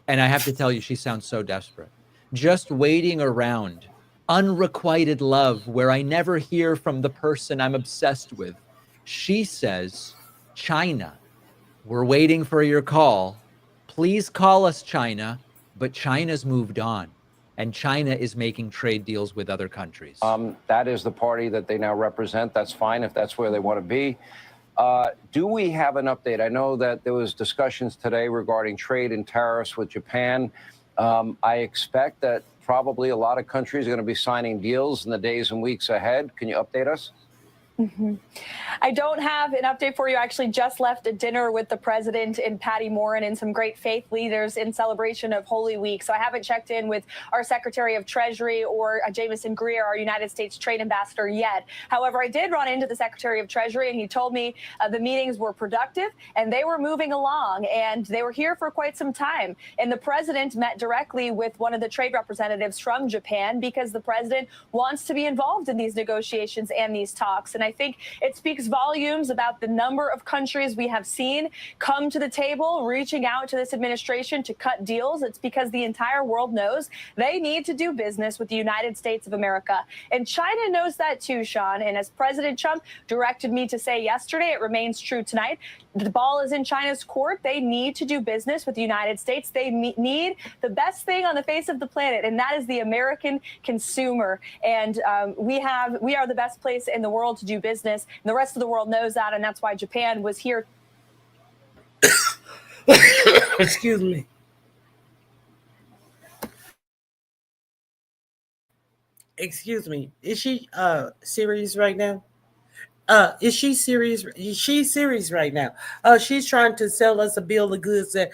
And I have to tell you, she sounds so desperate. Just waiting around, unrequited love, where I never hear from the person I'm obsessed with. She says, China, we're waiting for your call. Please call us, China. But China's moved on, and China is making trade deals with other countries. That is the party that they now represent. That's fine if that's where they want to be. Do we have an update? I know that there was discussions today regarding trade and tariffs with Japan. I expect that probably a lot of countries are going to be signing deals in the days and weeks ahead. Can you update us? I don't have an update for you. I actually just left a dinner with the president and Patty Morin and some great faith leaders in celebration of Holy Week. So I haven't checked in with our Secretary of Treasury or Jameson Greer, our United States Trade Ambassador, yet. However, I did run into the Secretary of Treasury, and he told me the meetings were productive and they were moving along, and they were here for quite some time. And the president met directly with one of the trade representatives from Japan because the president wants to be involved in these negotiations and these talks. And And I think it speaks volumes about the number of countries we have seen come to the table, reaching out to this administration to cut deals. It's because the entire world knows they need to do business with the United States of America. And China knows that too, Sean. And as President Trump directed me to say yesterday, it remains true tonight. The ball is in China's court. They need to do business with the United States. They need the best thing on the face of the planet, and that is the American consumer. And we are the best place in the world to do business. And the rest of the world knows that, and that's why Japan was here. Excuse me. Excuse me. Is she serious right now? Is she serious? She's serious right now. She's trying to sell us a bill of goods that,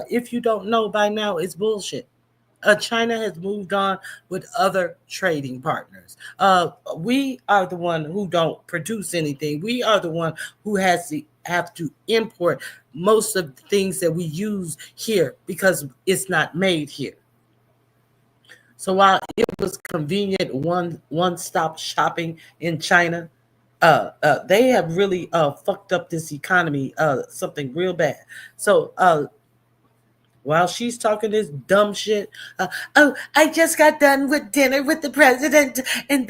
if you don't know by now, is bullshit. China has moved on with other trading partners. We are the one who don't produce anything. We are the one who have to import most of the things that we use here because it's not made here. So while it was convenient one-stop shopping in China, they have really fucked up this economy, something real bad. So while she's talking this dumb shit, I just got done with dinner with the president and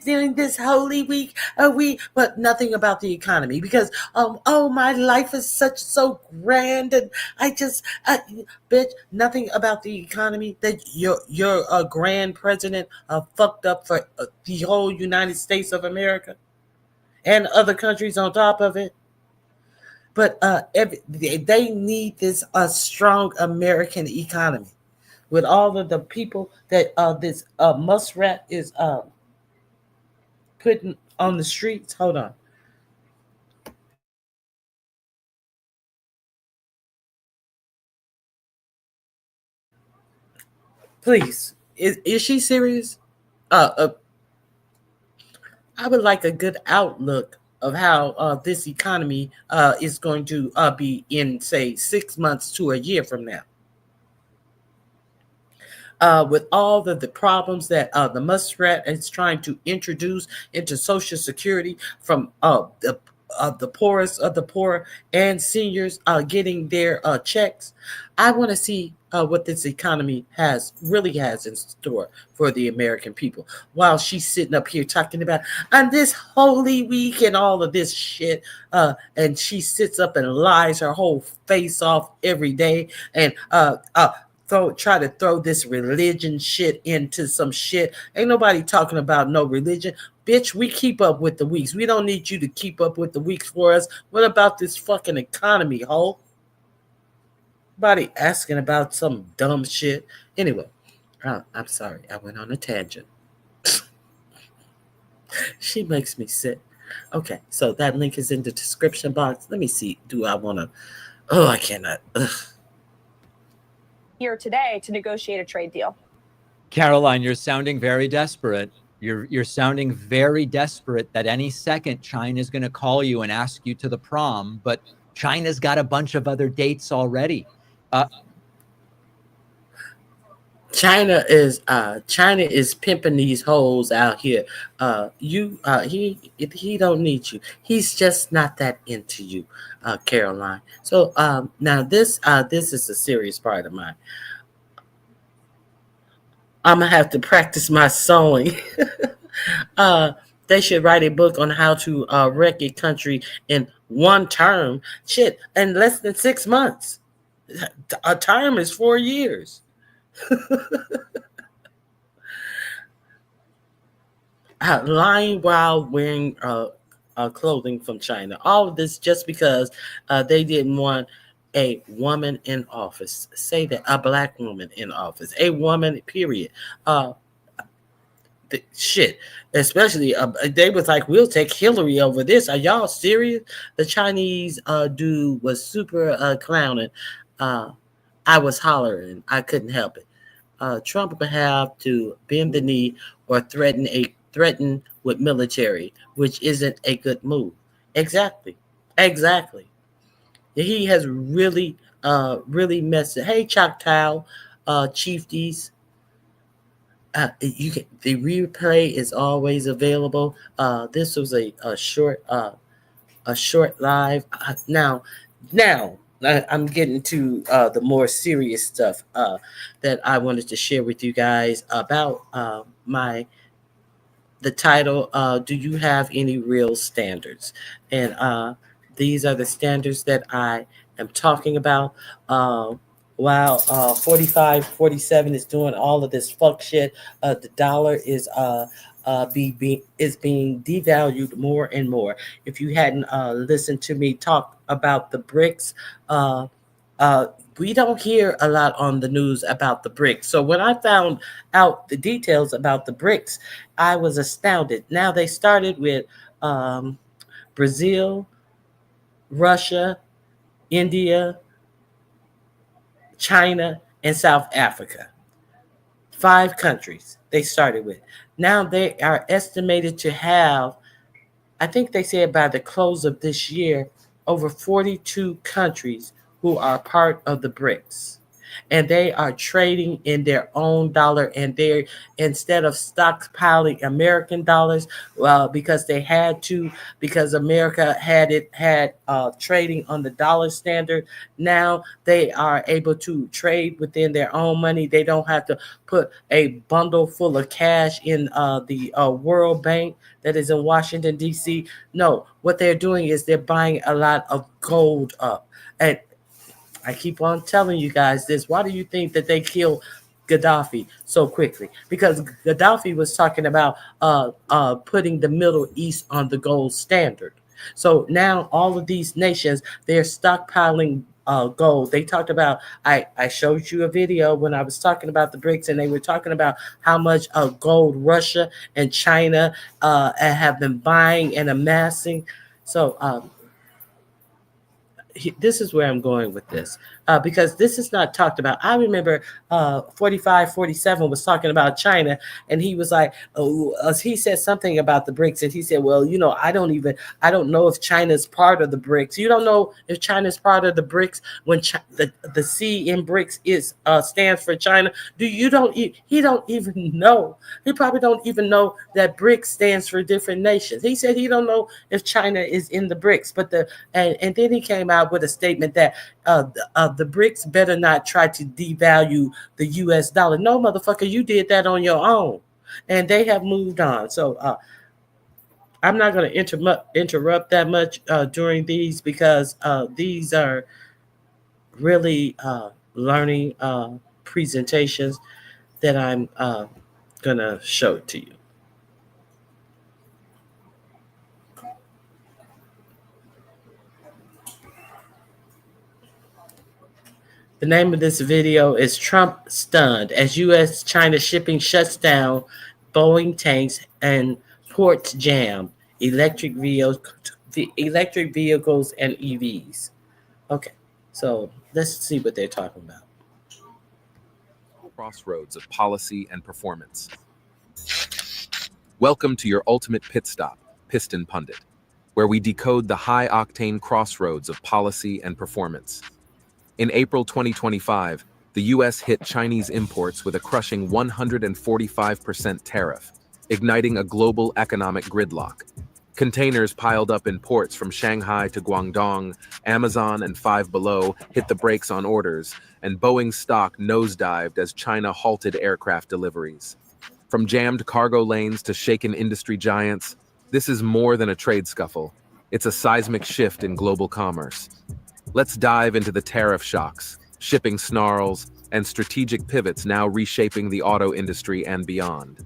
during this holy week, but nothing about the economy because my life is so grand, and I just bitch, nothing about the economy. That your grand president fucked up for the whole United States of America and other countries on top of it. But they need this strong American economy with all of the people that this muskrat is putting on the streets. Hold on. Please, is she serious? I would like a good outlook of how this economy is going to be in, say, 6 months to a year from now. With all the problems that the muskrat is trying to introduce into Social Security from the poorest of the poor and seniors getting their checks, I want to see what this economy really has in store for the American people. While she's sitting up here talking about on this holy week and all of this shit, and she sits up and lies her whole face off every day and try to throw this religion shit into some shit. Ain't nobody talking about no religion. Bitch, we keep up with the weeks. We don't need you to keep up with the weeks for us. What about this fucking economy, ho? Nobody asking about some dumb shit. Anyway, I'm sorry. I went on a tangent. She makes me sick. Okay, so that link is in the description box. Let me see. Do I want to? Oh, I cannot. Ugh. Here today to negotiate a trade deal. Caroline, you're sounding very desperate. You're sounding very desperate that any second China's going to call you and ask you to the prom, but China's got a bunch of other dates already. China is pimping these hoes out here. He don't need you. He's just not that into you, Caroline. So now this is a serious part of mine. I'm gonna have to practice my sewing. They should write a book on how to wreck a country in one term. Shit, in less than 6 months. A term is 4 years. Lying while wearing clothing from China. All of this just because they didn't want a woman in office. Say that, a black woman in office. A woman, period. Shit. Especially, they was like, we'll take Hillary over this. Are y'all serious? The Chinese dude was super clowning. I was hollering. I couldn't help it. Trump would have to bend the knee or threaten with military, which isn't a good move. Exactly. He has really messed it. Hey, Choctaw chiefties. you can, the replay is always available. This was a short live. Now I'm getting to the more serious stuff that I wanted to share with you guys about the title. Do you have any real standards? And these are the standards that I am talking about. While 45-47 is doing all of this fuck shit, the dollar is being devalued more and more. If you hadn't listened to me talk about the BRICS, we don't hear a lot on the news about the BRICS. So when I found out the details about the BRICS, I was astounded. Now they started with Brazil, Russia, India, China, and South Africa. 5 countries they started with. Now they are estimated to have, I think they said by the close of this year, over 42 countries who are part of the BRICS. And they are trading in their own dollar, and they're, instead of stockpiling American dollars, because they had to, because America had trading on the dollar standard. Now they are able to trade within their own money. They don't have to put a bundle full of cash in the World Bank that is in Washington, D.C. No, what they're doing is they're buying a lot of gold up. And I keep on telling you guys this. Why do you think that they killed Gaddafi so quickly? Because Gaddafi was talking about putting the Middle East on the gold standard. So now all of these nations, they're stockpiling gold. They talked about, I showed you a video when I was talking about the BRICS, and they were talking about how much gold Russia and China have been buying and amassing. So this is where I'm going with this, because this is not talked about. I remember 45-47 was talking about China, and he was like, he said something about the BRICS, and he said, well, you know, I don't know if China's part of the BRICS. You don't know if China's part of the BRICS when the C in BRICS is stands for China. He don't even know. He probably don't even know that BRICS stands for different nations. He said he don't know if China is in the BRICS, but and then he came out with a statement that the BRICS better not try to devalue the U.S. dollar. No, motherfucker, you did that on your own, and they have moved on. So I'm not going to interrupt that much during these, because these are really learning presentations that I'm going to show to you. The name of this video is Trump Stunned as U.S.-China shipping shuts down, Boeing tanks and ports jammed, electric vehicles and EVs. Okay, so let's see what they're talking about. Crossroads of policy and performance. Welcome to your ultimate pit stop, Piston Pundit, where we decode the high-octane crossroads of policy and performance. In April 2025, the U.S. hit Chinese imports with a crushing 145% tariff, igniting a global economic gridlock. Containers piled up in ports from Shanghai to Guangdong, Amazon and Five Below hit the brakes on orders, and Boeing stock nosedived as China halted aircraft deliveries. From jammed cargo lanes to shaken industry giants, this is more than a trade scuffle. It's a seismic shift in global commerce. Let's dive into the tariff shocks, shipping snarls, and strategic pivots now reshaping the auto industry and beyond.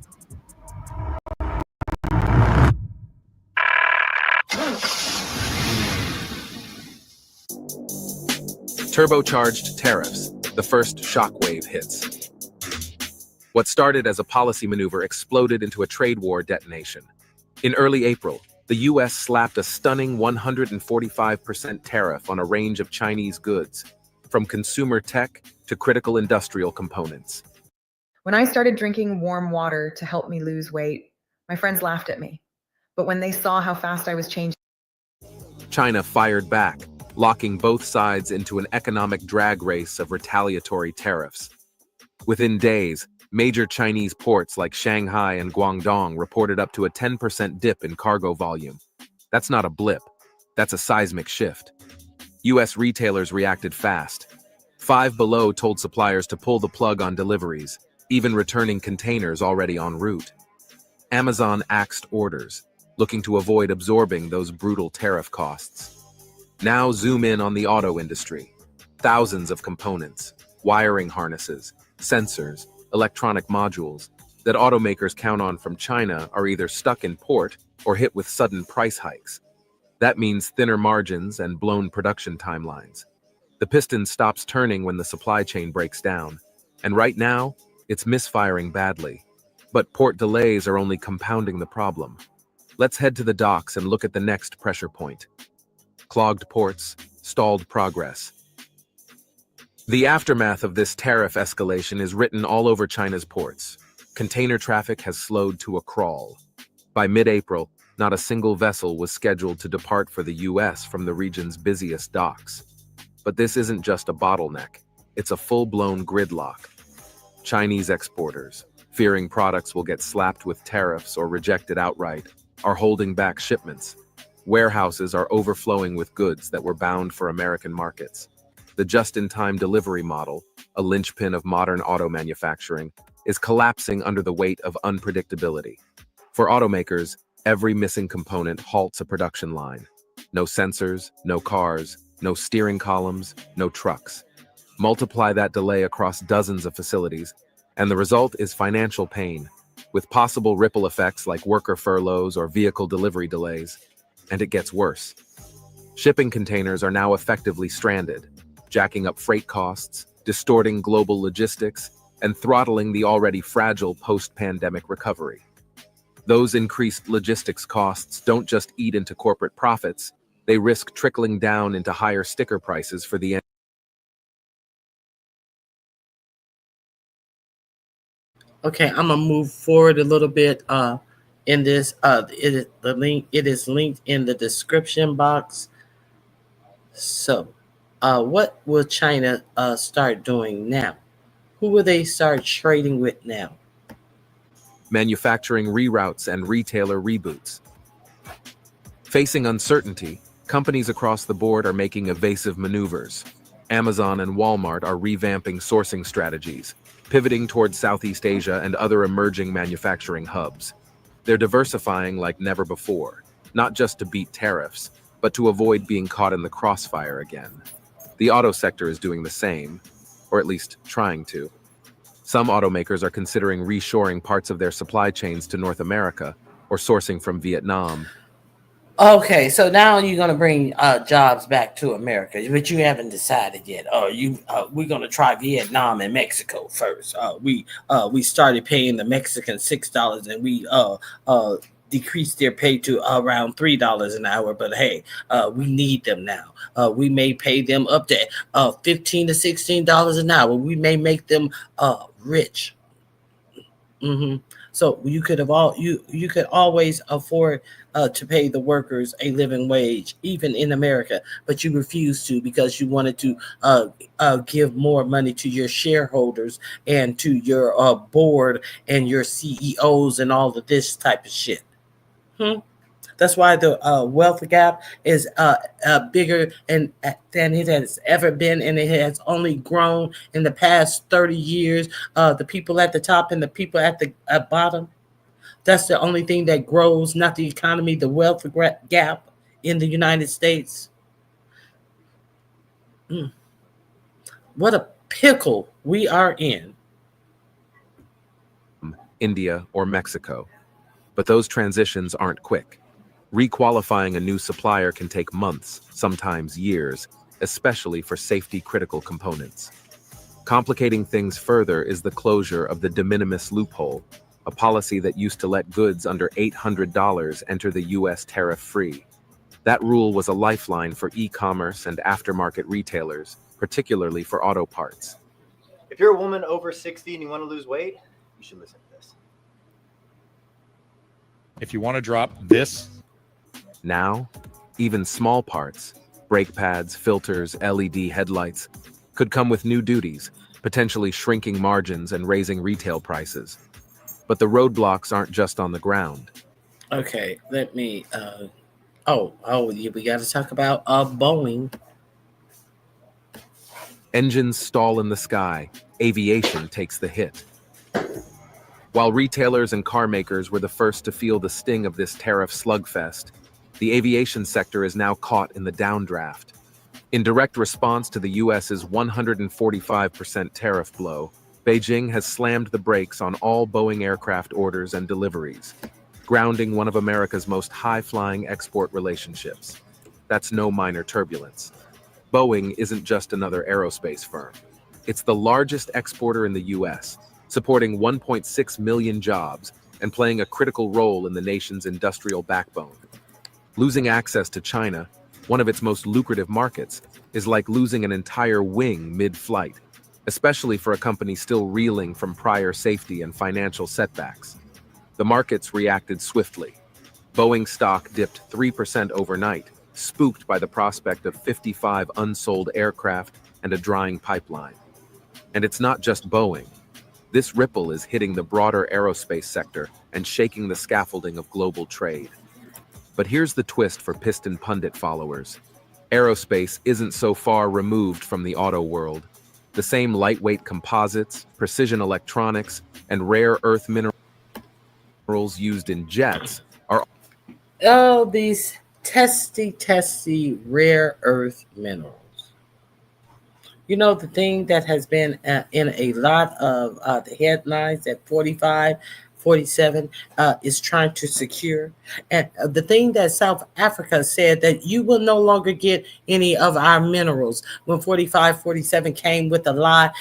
Turbocharged tariffs, the first shockwave hits. What started as a policy maneuver exploded into a trade war detonation. In early April, the U.S. slapped a stunning 145% tariff on a range of Chinese goods, from consumer tech to critical industrial components. When I started drinking warm water to help me lose weight, my friends laughed at me. But when they saw how fast I was changing, China fired back, locking both sides into an economic drag race of retaliatory tariffs. Within days, Major Chinese ports like Shanghai and Guangdong reported up to a 10% dip in cargo volume. That's not a blip, that's a seismic shift. US retailers reacted fast. Five Below told suppliers to pull the plug on deliveries, even returning containers already en route. Amazon axed orders, looking to avoid absorbing those brutal tariff costs. Now zoom in on the auto industry. Thousands of components, wiring harnesses, sensors, electronic modules that automakers count on from China are either stuck in port or hit with sudden price hikes. That means thinner margins and blown production timelines. The piston stops turning when the supply chain breaks down, and right now, it's misfiring badly. But port delays are only compounding the problem. Let's head to the docks and look at the next pressure point. Clogged ports, stalled progress. The aftermath of this tariff escalation is written all over China's ports. Container traffic has slowed to a crawl. By mid-April, not a single vessel was scheduled to depart for the US from the region's busiest docks. But this isn't just a bottleneck, it's a full-blown gridlock. Chinese exporters, fearing products will get slapped with tariffs or rejected outright, are holding back shipments. Warehouses are overflowing with goods that were bound for American markets. The just-in-time delivery model, a linchpin of modern auto manufacturing, is collapsing under the weight of unpredictability. For automakers, every missing component halts a production line. No sensors, no cars, no steering columns, no trucks. Multiply that delay across dozens of facilities, and the result is financial pain, with possible ripple effects like worker furloughs or vehicle delivery delays. And it gets worse. Shipping containers are now effectively stranded, jacking up freight costs, distorting global logistics, and throttling the already fragile post-pandemic recovery. Those increased logistics costs don't just eat into corporate profits, they risk trickling down into higher sticker prices for the end. Okay, I'm gonna move forward a little bit in this. It is linked in the description box. So, what will China start doing now? Who will they start trading with now? Manufacturing reroutes and retailer reboots. Facing uncertainty, companies across the board are making evasive maneuvers. Amazon and Walmart are revamping sourcing strategies, pivoting towards Southeast Asia and other emerging manufacturing hubs. They're diversifying like never before, not just to beat tariffs, but to avoid being caught in the crossfire again. The auto sector is doing the same, or at least trying to. Some automakers are considering reshoring parts of their supply chains to North America or sourcing from Vietnam. Okay, so now you're gonna bring jobs back to America, but you haven't decided yet. We're gonna try Vietnam and Mexico first. We started paying the Mexicans $6, and we decreased their pay to around $3 an hour. But hey, we need them now. We may pay them up to $15 to $16 an hour. We may make them rich. So you could always afford to pay the workers a living wage, even in America, but you refused to because you wanted to give more money to your shareholders and to your board and your CEOs and all of this type of shit. That's why the wealth gap is bigger than it has ever been, and it has only grown in the past 30 years. The people at the top and the people at the bottom. That's the only thing that grows, not the economy, the wealth gap in the United States. What a pickle we are in. India or Mexico. But those transitions aren't quick. Requalifying a new supplier can take months, sometimes years, especially for safety-critical components. Complicating things further is the closure of the de minimis loophole, a policy that used to let goods under $800 enter the U.S. tariff-free. That rule was a lifeline for e-commerce and aftermarket retailers, particularly for auto parts. If you're a woman over 60 and you want to lose weight, you should listen to this. If you want to drop this. Now, even small parts, brake pads, filters, LED headlights, could come with new duties, potentially shrinking margins and raising retail prices. But the roadblocks aren't just on the ground. Okay, let me. We got to talk about Boeing. Engines stall in the sky, aviation takes the hit. While retailers and car makers were the first to feel the sting of this tariff slugfest, the aviation sector is now caught in the downdraft. In direct response to the US's 145% tariff blow, Beijing has slammed the brakes on all Boeing aircraft orders and deliveries, grounding one of America's most high-flying export relationships. That's no minor turbulence. Boeing isn't just another aerospace firm. It's the largest exporter in the US, supporting 1.6 million jobs and playing a critical role in the nation's industrial backbone. Losing access to China, one of its most lucrative markets, is like losing an entire wing mid-flight, especially for a company still reeling from prior safety and financial setbacks. The markets reacted swiftly. Boeing stock dipped 3% overnight, spooked by the prospect of 55 unsold aircraft and a drying pipeline. And it's not just Boeing. This ripple is hitting the broader aerospace sector and shaking the scaffolding of global trade. But here's the twist for Piston Pundit followers. Aerospace isn't so far removed from the auto world. The same lightweight composites, precision electronics, and rare earth minerals used in jets are these testy rare earth minerals. You know, the thing that has been in a lot of the headlines that 45, 47 is trying to secure. And the thing that South Africa said that you will no longer get any of our minerals when 45, 47 came with a lie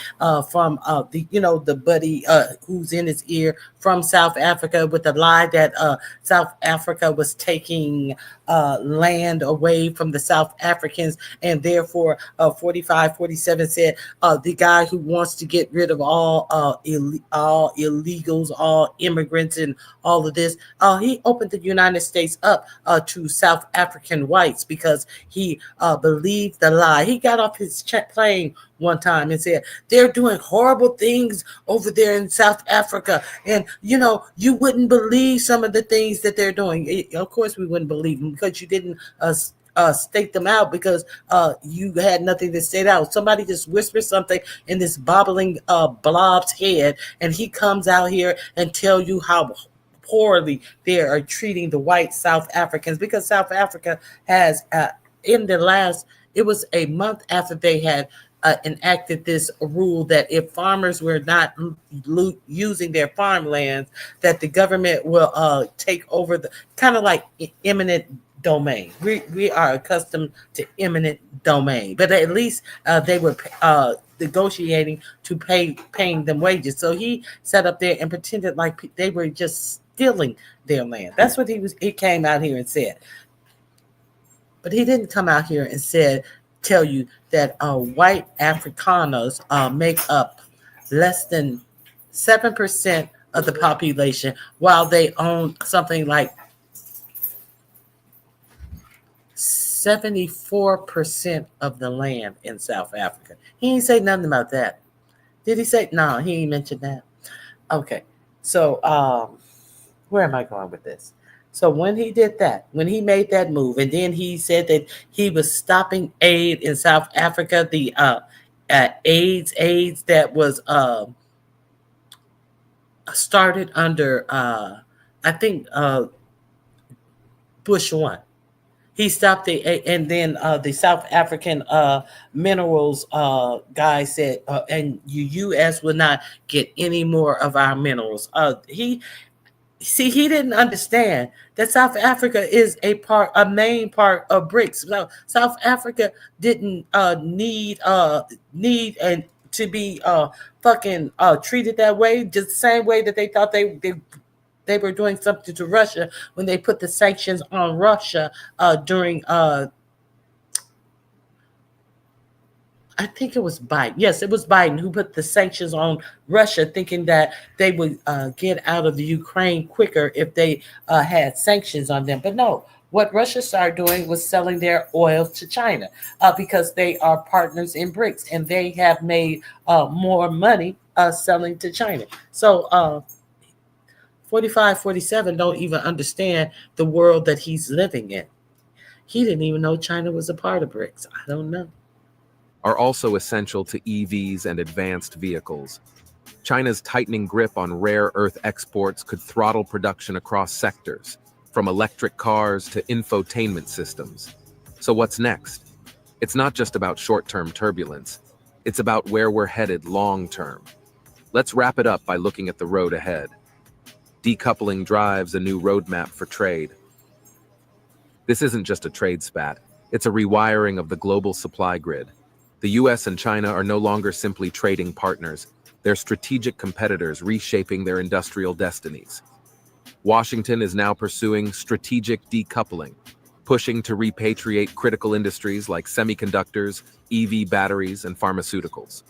from the buddy who's in his ear from South Africa with the lie that South Africa was taking land away from the South Africans, and therefore 45, 47 said the guy who wants to get rid of all illegals, all immigrants, and all of this, he opened the United States up to South African whites because he believed the lie. He got off his plane one time and said, they're doing horrible things over there in South Africa. And, you wouldn't believe some of the things that they're doing. Of course, we wouldn't believe them because you didn't state them out because you had nothing to state out. Somebody just whispers something in this bobbling blob's head, and he comes out here and tell you how poorly they are treating the white South Africans, because South Africa has it was a month after they had enacted this rule that if farmers were not using their farmlands, that the government will take over the kind of like eminent domain. We are accustomed to eminent domain, but at least they were negotiating to paying them wages. So he sat up there and pretended like they were just stealing their land. That's what he came out here and said. But he didn't come out here and tell you that white Afrikaners make up less than 7% of the population, while they own something like 74% of the land in South Africa. He didn't say nothing about that. Did he say? No, he didn't mention that. Okay, so where am I going with this? So when he did that, when he made that move, and then he said that he was stopping aid in South Africa, the AIDS that was started under, I think, Bush 1. He stopped and then the South African minerals guy said, and the U.S. will not get any more of our minerals. He didn't understand that South Africa is a main part of BRICS. No, South Africa didn't need and to be fucking treated that way, just the same way that they thought they were doing something to Russia when they put the sanctions on Russia during I think it was Biden. Yes, it was Biden who put the sanctions on Russia, thinking that they would get out of the Ukraine quicker if they had sanctions on them. But no, What Russia started doing was selling their oil to China because they are partners in BRICS and they have made more money selling to China. So 45, 47 don't even understand the world that he's living in. He didn't even know China was a part of BRICS. I don't know. Are also essential to EVs and advanced vehicles. China's tightening grip on rare earth exports could throttle production across sectors, from electric cars to infotainment systems. So what's next? It's not just about short-term turbulence. It's about where we're headed long-term. Let's wrap it up by looking at the road ahead. Decoupling drives a new roadmap for trade. This isn't just a trade spat. It's a rewiring of the global supply grid. The US and China are no longer simply trading partners. They're strategic competitors reshaping their industrial destinies. Washington is now pursuing strategic decoupling, pushing to repatriate critical industries like semiconductors, EV batteries, and pharmaceuticals.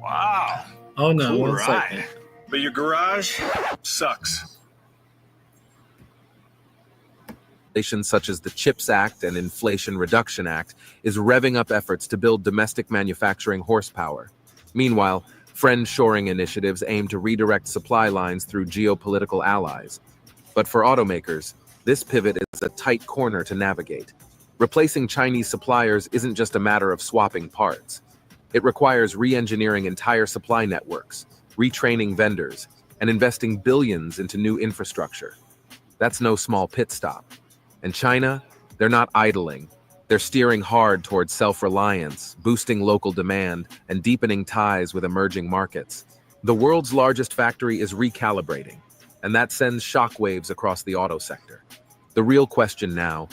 Wow. Oh no, Cool one ride. second. But your garage sucks. Legislation such as the CHIPS Act and Inflation Reduction Act is revving up efforts to build domestic manufacturing horsepower. Meanwhile, friend-shoring initiatives aim to redirect supply lines through geopolitical allies. But for automakers, this pivot is a tight corner to navigate. Replacing Chinese suppliers isn't just a matter of swapping parts. It requires re-engineering entire supply networks, retraining vendors, and investing billions into new infrastructure. That's no small pit stop. And China, they're not idling. They're steering hard towards self-reliance, boosting local demand, and deepening ties with emerging markets. The world's largest factory is recalibrating, and that sends shockwaves across the auto sector. The real question now,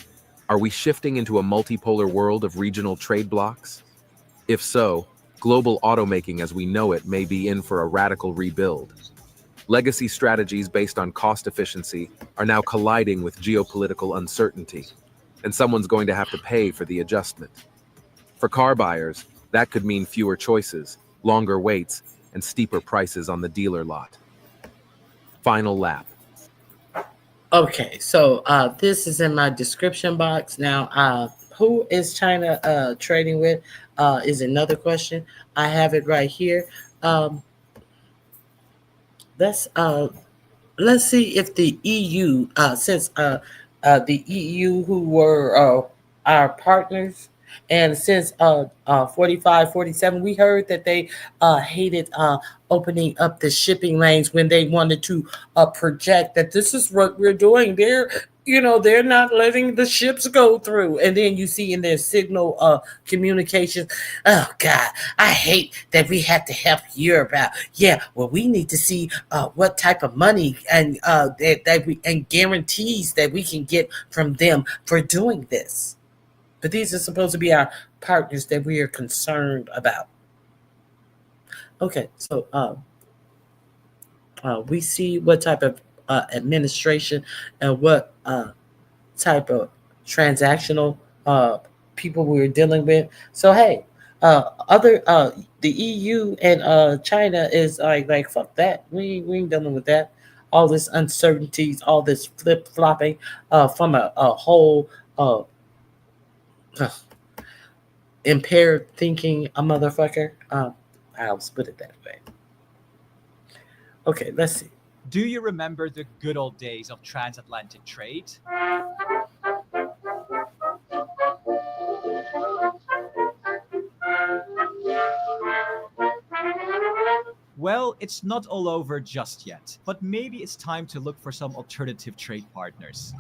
are we shifting into a multipolar world of regional trade blocs? If so, global automaking as we know it may be in for a radical rebuild. Legacy strategies based on cost efficiency are now colliding with geopolitical uncertainty, and someone's going to have to pay for the adjustment. For car buyers, that could mean fewer choices, longer waits, and steeper prices on the dealer lot. Final lap. Okay, so this is in my description box. Now, who is China trading with is another question. I have it right here. Let's see if the EU, since the EU who were our partners, and since 45, 47, we heard that they hated opening up the shipping lanes when they wanted to project that this is what we're doing. They're not letting the ships go through. And then you see in their signal communication, oh God, I hate that we have to help Europe out. Yeah, well, we need to see what type of money and and guarantees that we can get from them for doing this. But these are supposed to be our partners that we are concerned about. Okay, so we see what type of administration and what type of transactional people we were dealing with. So hey, the EU and China is like fuck that. We ain't dealing with that. All this uncertainties, all this flip flopping from a whole impaired thinking a motherfucker. I'll put it that way. Okay, let's see. Do you remember the good old days of transatlantic trade? Well, it's not all over just yet, but maybe it's time to look for some alternative trade partners.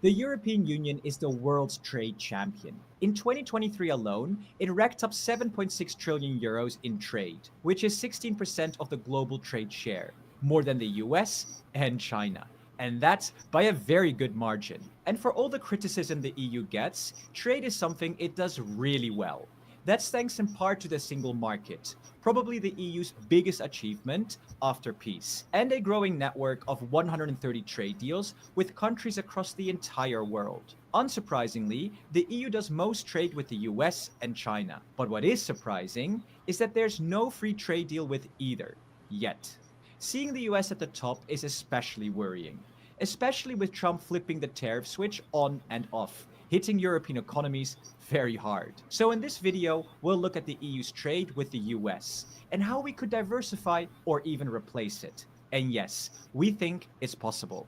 The European Union is the world's trade champion. In 2023 alone, it racked up 7.6 trillion euros in trade, which is 16% of the global trade share, more than the US and China. And that's by a very good margin. And for all the criticism the EU gets, trade is something it does really well. That's thanks in part to the single market, probably the EU's biggest achievement after peace, and a growing network of 130 trade deals with countries across the entire world. Unsurprisingly, the EU does most trade with the US and China. But what is surprising is that there's no free trade deal with either, yet. Seeing the US at the top is especially worrying, especially with Trump flipping the tariff switch on and off, hitting European economies very hard. So in this video, we'll look at the EU's trade with the US and how we could diversify or even replace it. And yes, we think it's possible.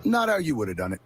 Not how you would have done it.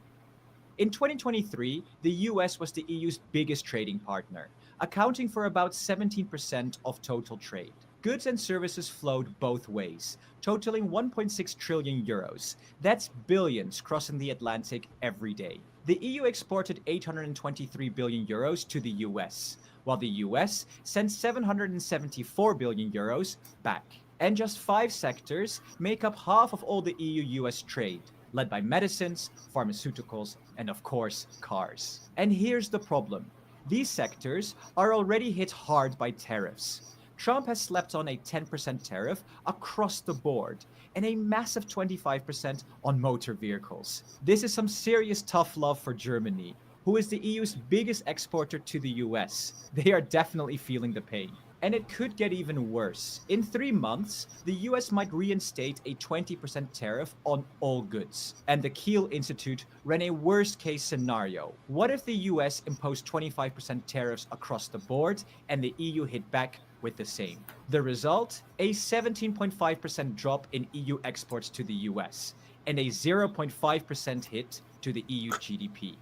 In 2023, the US was the EU's biggest trading partner, accounting for about 17% of total trade. Goods and services flowed both ways, totaling 1.6 trillion euros. That's billions crossing the Atlantic every day. The EU exported 823 billion euros to the US, while the US sent 774 billion euros back. And just 5 sectors make up half of all the EU-US trade, led by medicines, pharmaceuticals, and of course, cars. And here's the problem. These sectors are already hit hard by tariffs. Trump has slapped on a 10% tariff across the board and a massive 25% on motor vehicles. This is some serious tough love for Germany, who is the EU's biggest exporter to the US. They are definitely feeling the pain. And it could get even worse. In 3 months, the US might reinstate a 20% tariff on all goods. And the Kiel Institute ran a worst-case scenario. What if the US imposed 25% tariffs across the board and the EU hit back with the same? The result? A 17.5% drop in EU exports to the US and a 0.5% hit to the EU GDP.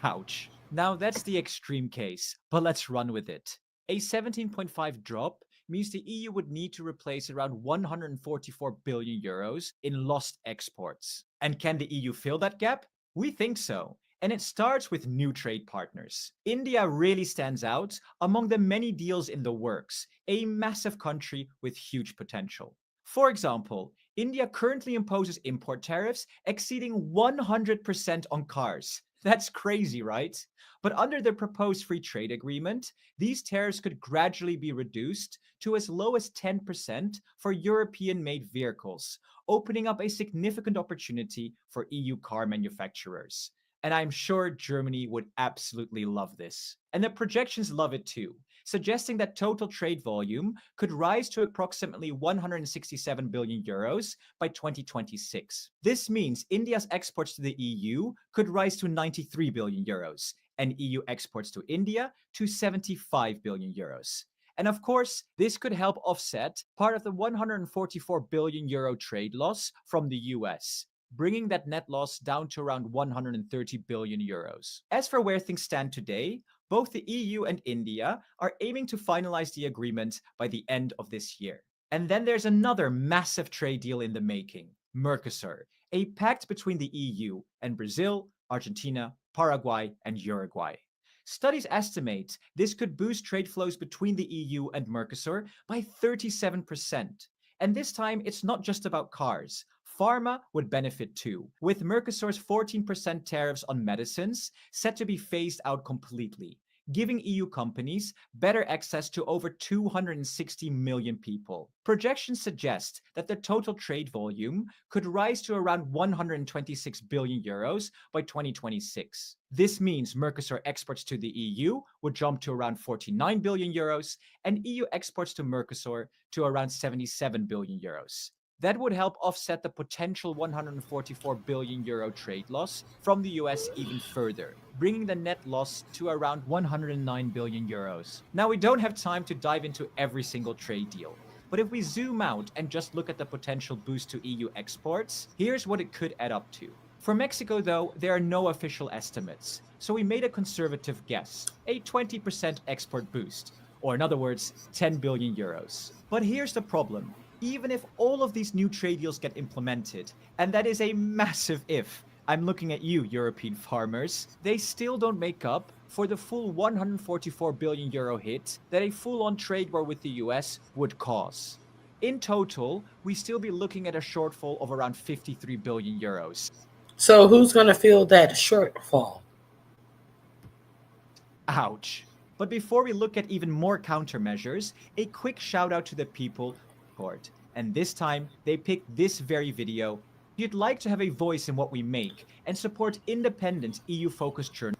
Ouch. Now that's the extreme case, but let's run with it. A 17.5 drop means the EU would need to replace around 144 billion euros in lost exports. And can the EU fill that gap? We think so. And it starts with new trade partners. India really stands out among the many deals in the works, a massive country with huge potential. For example, India currently imposes import tariffs exceeding 100% on cars. That's crazy, right? But under the proposed free trade agreement, these tariffs could gradually be reduced to as low as 10% for European-made vehicles, opening up a significant opportunity for EU car manufacturers. And I'm sure Germany would absolutely love this. And the projections love it too, suggesting that total trade volume could rise to approximately 167 billion euros by 2026. This means India's exports to the EU could rise to 93 billion euros, and EU exports to India to 75 billion euros. And of course, this could help offset part of the 144 billion euro trade loss from the US, bringing that net loss down to around 130 billion euros. As for where things stand today, both the EU and India are aiming to finalize the agreement by the end of this year. And then there's another massive trade deal in the making, Mercosur, a pact between the EU and Brazil, Argentina, Paraguay, and Uruguay. Studies estimate this could boost trade flows between the EU and Mercosur by 37%. And this time, it's not just about cars. Pharma would benefit too, with Mercosur's 14% tariffs on medicines set to be phased out completely, giving EU companies better access to over 260 million people. Projections suggest that the total trade volume could rise to around 126 billion euros by 2026. This means Mercosur exports to the EU would jump to around 49 billion euros and EU exports to Mercosur to around 77 billion euros. That would help offset the potential 144 billion euro trade loss from the US even further, bringing the net loss to around 109 billion euros. Now, we don't have time to dive into every single trade deal, but if we zoom out and just look at the potential boost to EU exports, here's what it could add up to. For Mexico, though, there are no official estimates, so we made a conservative guess, a 20% export boost, or in other words, 10 billion euros. But here's the problem. Even if all of these new trade deals get implemented, and that is a massive if, I'm looking at you, European farmers, they still don't make up for the full 144 billion euro hit that a full-on trade war with the US would cause. In total, we still be looking at a shortfall of around 53 billion euros. So who's going to fill that shortfall? Ouch. But before we look at even more countermeasures, a quick shout out to the people court. And this time, they picked this very video. If you'd like to have a voice in what we make and support independent EU-focused journalism.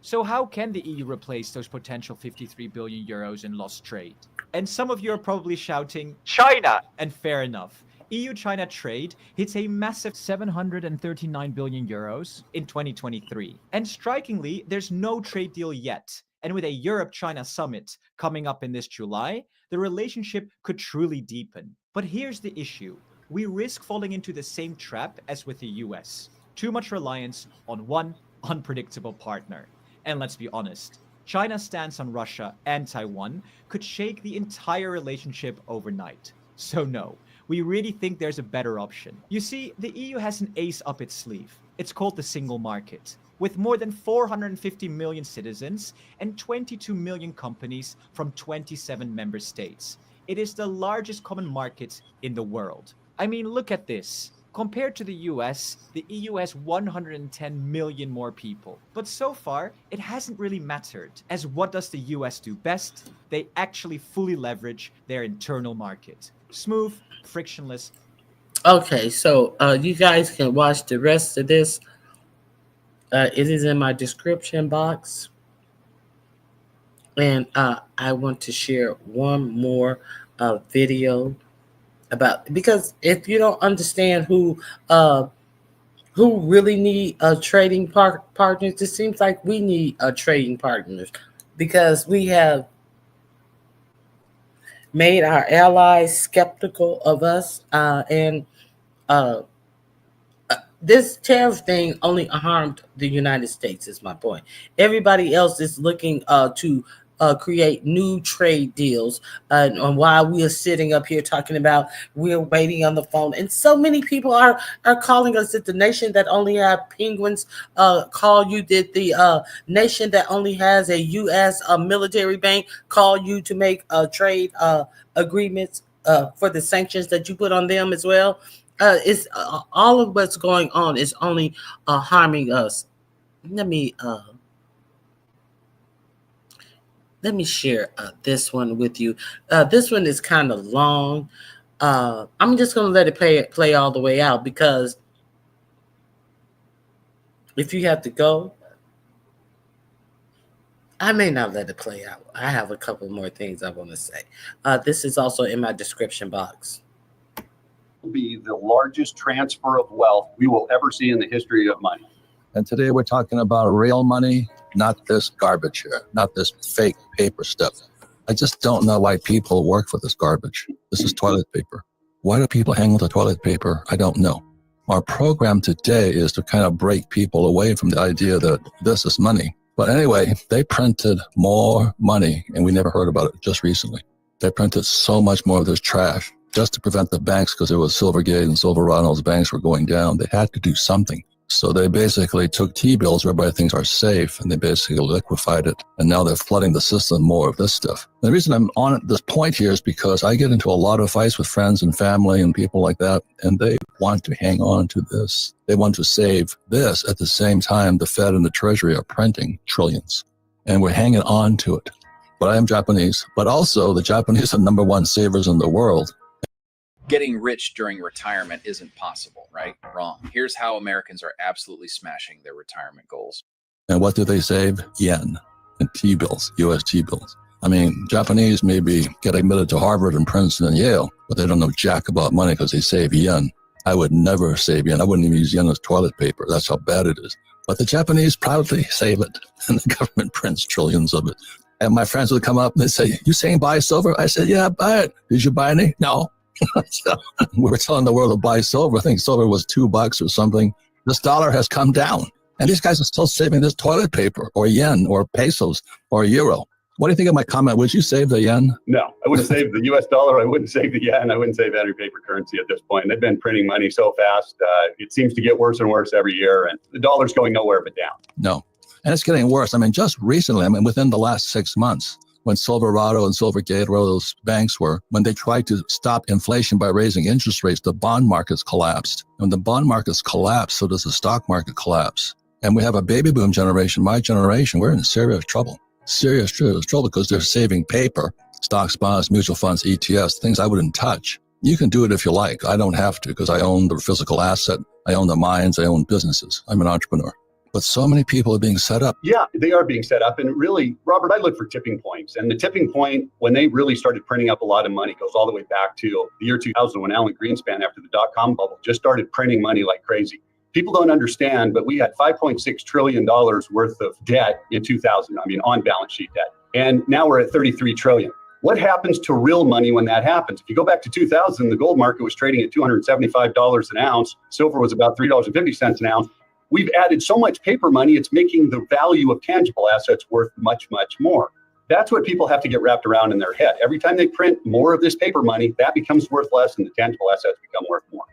So how can the EU replace those potential 53 billion euros in lost trade? And some of you are probably shouting, China! And fair enough. EU-China trade hits a massive 739 billion euros in 2023. And strikingly, there's no trade deal yet. And with a Europe-China summit coming up in this July, the relationship could truly deepen. But here's the issue. We risk falling into the same trap as with the US. Too much reliance on one unpredictable partner. And let's be honest, China's stance on Russia and Taiwan could shake the entire relationship overnight. So no, we really think there's a better option. You see, the EU has an ace up its sleeve. It's called the single market. With more than 450 million citizens and 22 million companies from 27 member states, it is the largest common market in the world. I mean, look at this. Compared to the US, the EU has 110 million more people. But so far, it hasn't really mattered, as what does the US do best? They actually fully leverage their internal market. Smooth, frictionless. Okay, so you guys can watch the rest of this. It is in my description box. And I want to share one more video about, because if you don't understand who really need trading partners, it seems like we need trading partners, because we have made our allies skeptical of us, and this tariff thing only harmed the United States, is my point. Everybody else is looking to create new trade deals, and while we are sitting up here talking about we're waiting on the phone, and so many people are calling us. Did the nation that only have penguins call you? Did the nation that only has a U.S. military bank call you to make trade agreements for the sanctions that you put on them as well? It's all of what's going on is only harming us. Let me share this one with you. This one is kind of long. I'm just going to let it play all the way out, because if you have to go, I may not let it play out. I have a couple more things I want to say. This is also in my description box. Be the largest transfer of wealth we will ever see in the history of money. And today we're talking about real money, not this garbage here, not this fake paper stuff. I just don't know why people work for this garbage. This is toilet paper. Why do people hang on to toilet paper? I don't know. Our program today is to kind of break people away from the idea that this is money. But anyway, they printed more money, and we never heard about it just recently. They printed so much more of this trash just to prevent the banks, because it was Silvergate and Silverado's banks were going down. They had to do something. So they basically took T-bills where everybody thinks are safe, and they basically liquefied it. And now they're flooding the system more of this stuff. The reason I'm on this point here is because I get into a lot of fights with friends and family and people like that, and they want to hang on to this. They want to save this. At the same time, the Fed and the Treasury are printing trillions, and we're hanging on to it. But I am Japanese, but also the Japanese are #1 savers in the world. Getting rich during retirement isn't possible, right? Wrong. Here's how Americans are absolutely smashing their retirement goals. And what do they save? Yen and T-bills, US T-bills. I mean, Japanese maybe get admitted to Harvard and Princeton and Yale, but they don't know jack about money because they save yen. I would never save yen. I wouldn't even use yen as toilet paper. That's how bad it is. But the Japanese proudly save it, and the government prints trillions of it. And my friends would come up and they'd say, "You saying buy silver?" I said, "Yeah, buy it." "Did you buy any?" "No." So we were telling the world to buy silver. I think silver was $2 or something. This dollar has come down, and these guys are still saving this toilet paper or yen or pesos or euro. What do you think of my comment? Would you save the yen? No, I wouldn't save the US dollar. I wouldn't save the yen. I wouldn't save any paper currency at this point. They've been printing money so fast. It seems to get worse and worse every year, and the dollar's going nowhere but down. No, and it's getting worse. I mean, just recently, within the last 6 months, when Silverado and Silvergate, where those banks were, when they tried to stop inflation by raising interest rates, the bond markets collapsed. When the bond markets collapse, so does the stock market collapse. And we have a baby boom generation, my generation, we're in serious trouble. Serious trouble because they're saving paper, stocks, bonds, mutual funds, ETFs, things I wouldn't touch. You can do it if you like. I don't have to because I own the physical asset. I own the mines. I own businesses. I'm an entrepreneur. But so many people are being set up. Yeah, they are being set up. And really, Robert, I look for tipping points. And the tipping point, when they really started printing up a lot of money, goes all the way back to the year 2000 when Alan Greenspan, after the dot-com bubble, just started printing money like crazy. People don't understand, but we had $5.6 trillion worth of debt in 2000, on balance sheet debt. And now we're at 33 trillion. What happens to real money when that happens? If you go back to 2000, the gold market was trading at $275 an ounce. Silver was about $3.50 an ounce. We've added so much paper money, it's making the value of tangible assets worth much, much more. That's what people have to get wrapped around in their head. Every time they print more of this paper money, that becomes worth less and the tangible assets become worth more.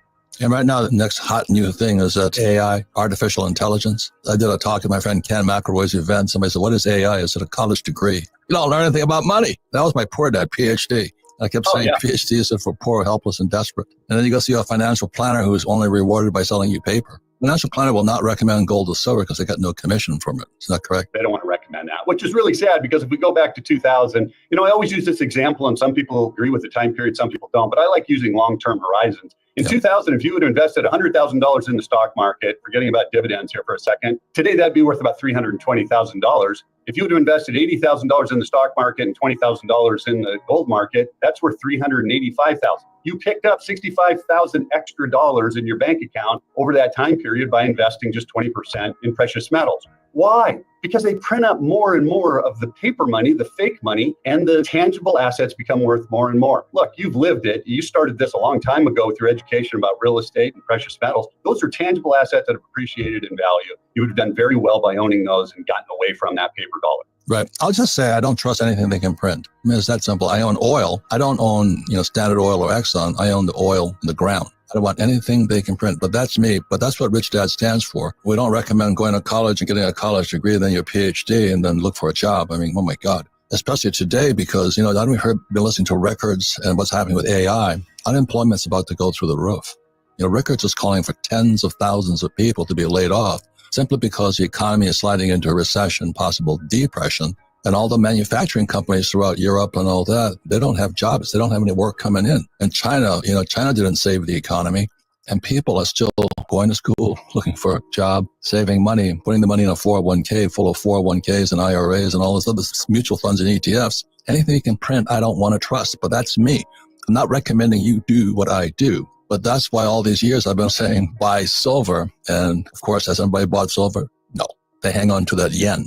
And right now, the next hot new thing is that AI, artificial intelligence. I did a talk at my friend Ken McElroy's event. Somebody said, what is AI? I said, a college degree. You don't learn anything about money. That was my poor dad, PhD. I kept saying PhD is for poor, helpless, and desperate. And then you go see a financial planner who's only rewarded by selling you paper. Financial planner will not recommend gold or silver because they got no commission from it. Is that correct? They don't want to recommend that, which is really sad because if we go back to 2000, I always use this example and some people agree with the time period, some people don't, but I like using long-term horizons. In 2000, if you would have invested $100,000 in the stock market, forgetting about dividends here for a second, today that'd be worth about $320,000. If you would have invested $80,000 in the stock market and $20,000 in the gold market, that's worth $385,000. You picked up $65,000 extra dollars in your bank account over that time period by investing just 20% in precious metals. Why? Because they print up more and more of the paper money, the fake money, and the tangible assets become worth more and more. Look, you've lived it. You started this a long time ago with your education about real estate and precious metals. Those are tangible assets that have appreciated in value. You would have done very well by owning those and gotten away from that paper dollar. Right. I'll just say I don't trust anything they can print. It's that simple. I own oil. I don't own, Standard Oil or Exxon. I own the oil in the ground. I don't want anything they can print, but that's me. But that's what Rich Dad stands for. We don't recommend going to college and getting a college degree, then your PhD, and then look for a job. Oh my God. Especially today, because, I've been listening to records and what's happening with AI. Unemployment's about to go through the roof. Records is calling for tens of thousands of people to be laid off simply because the economy is sliding into a recession, possible depression. And all the manufacturing companies throughout Europe and all that, they don't have jobs. They don't have any work coming in. And China, China didn't save the economy. And people are still going to school, looking for a job, saving money, putting the money in a 401k full of 401ks and IRAs and all this other mutual funds and ETFs. Anything you can print, I don't want to trust. But that's me. I'm not recommending you do what I do. But that's why all these years I've been saying buy silver. And of course, has anybody bought silver? No. They hang on to that yen.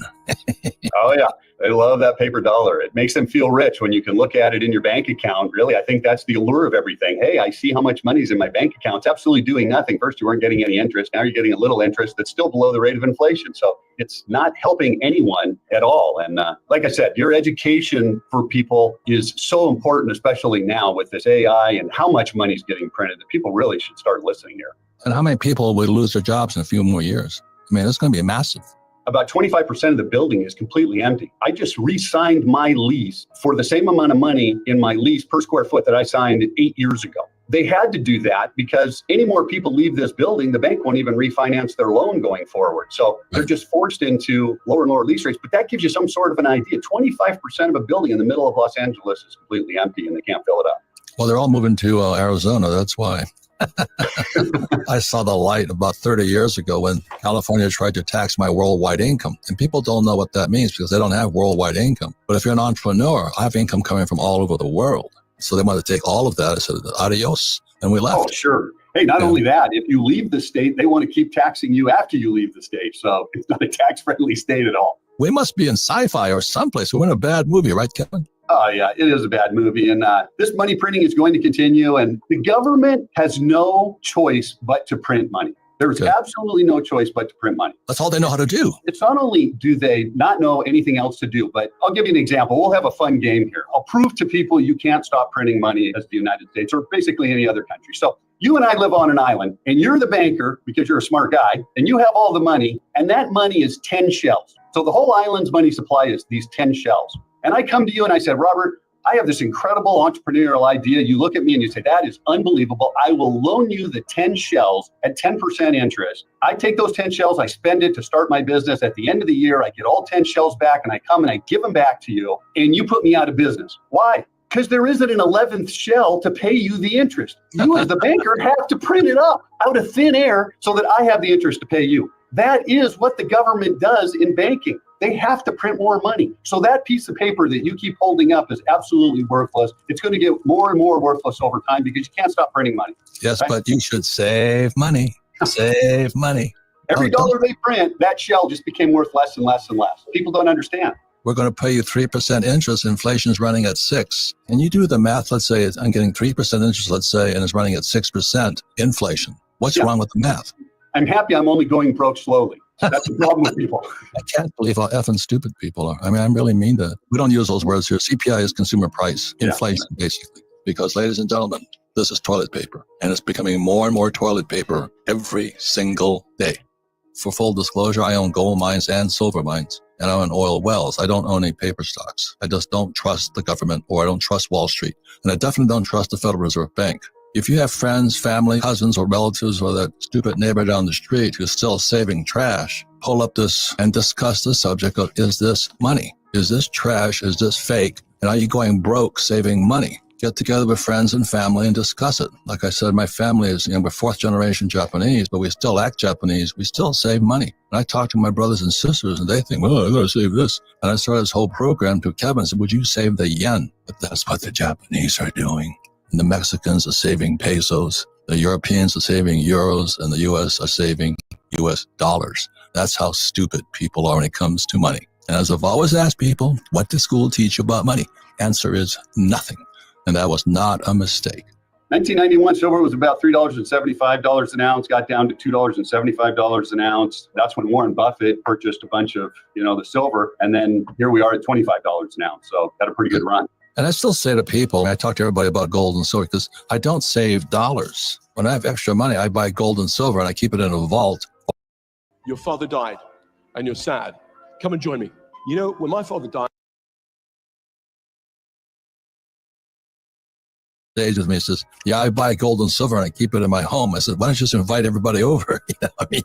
Oh, yeah. They love that paper dollar. It makes them feel rich when you can look at it in your bank account. Really, I think that's the allure of everything. Hey, I see how much money's in my bank account. It's absolutely doing nothing. First, you weren't getting any interest. Now you're getting a little interest that's still below the rate of inflation. So it's not helping anyone at all. And like I said, your education for people is so important, especially now with this AI and how much money's getting printed, that people really should start listening here. And how many people will lose their jobs in a few more years? It's going to be massive. About 25% of the building is completely empty. I just re-signed my lease for the same amount of money in my lease per square foot that I signed 8 years ago. They had to do that because any more people leave this building, the bank won't even refinance their loan going forward. So they're just forced into lower and lower lease rates. But that gives you some sort of an idea. 25% of a building in the middle of Los Angeles is completely empty and they can't fill it up. Well, they're all moving to Arizona. That's why. I saw the light about 30 years ago when California tried to tax my worldwide income. And people don't know what that means because they don't have worldwide income. But if you're an entrepreneur, I have income coming from all over the world. So they want to take all of that. I said, adios. And we left. Oh, sure. Hey, not only that, if you leave the state, they want to keep taxing you after you leave the state. So it's not a tax-friendly state at all. We must be in sci-fi or someplace. We're in a bad movie, right, Kevin? Oh, yeah, it is a bad movie. And this money printing is going to continue. And the government has no choice but to print money. There's absolutely no choice but to print money. That's all they know how to do. It's not only do they not know anything else to do, but I'll give you an example. We'll have a fun game here. I'll prove to people you can't stop printing money as the United States or basically any other country. So you and I live on an island and you're the banker because you're a smart guy and you have all the money and that money is 10 shells. So the whole island's money supply is these 10 shells. And I come to you and I said, Robert, I have this incredible entrepreneurial idea. You look at me and you say, that is unbelievable. I will loan you the 10 shells at 10% interest. I take those 10 shells, I spend it to start my business. At the end of the year, I get all 10 shells back and I come and I give them back to you and you put me out of business. Why? Because there isn't an 11th shell to pay you the interest. You as the banker have to print it up out of thin air so that I have the interest to pay you. That is what the government does in banking. They have to print more money. So that piece of paper that you keep holding up is absolutely worthless. It's going to get more and more worthless over time because you can't stop printing money. Yes, right? But you should save money. Save money. Every dollar they print, that shell just became worth less and less and less. People don't understand. We're going to pay you 3% interest. Inflation is running at 6%. And you do the math. Let's say I'm getting 3% interest, let's say, and it's running at 6% inflation. What's wrong with the math? I'm happy I'm only going broke slowly. That's the problem with people. I can't believe how effing stupid people are. I mean, I really mean that. We don't use those words here. CPI is consumer price inflation, basically. Because, ladies and gentlemen, this is toilet paper. And it's becoming more and more toilet paper every single day. For full disclosure, I own gold mines and silver mines. And I own oil wells. I don't own any paper stocks. I just don't trust the government, or I don't trust Wall Street. And I definitely don't trust the Federal Reserve Bank. If you have friends, family, cousins, or relatives, or that stupid neighbor down the street who's still saving trash, pull up this and discuss the subject of, is this money? Is this trash? Is this fake? And are you going broke saving money? Get together with friends and family and discuss it. Like I said, my family is, we're fourth generation Japanese, but we still act Japanese. We still save money. And I talk to my brothers and sisters and they think, well, I gotta save this. And I started this whole program to Kevin and said, would you save the yen? But that's what the Japanese are doing. And the Mexicans are saving pesos. The Europeans are saving euros, and the U.S. are saving U.S. dollars. That's how stupid people are when it comes to money. And as I've always asked people, what does school teach you about money? Answer is nothing. And that was not a mistake. 1991, silver was about $3.75 an ounce, got down to $2.75 an ounce. That's when Warren Buffett purchased a bunch of, the silver. And then here we are at $25 an ounce. So got a pretty good run. And I still say to people, I talk to everybody about gold and silver because I don't save dollars. When I have extra money, I buy gold and silver and I keep it in a vault. Your father died and you're sad. Come and join me. When my father died, Days with me, he says, yeah, I buy gold and silver and I keep it in my home. I said, why don't you just invite everybody over?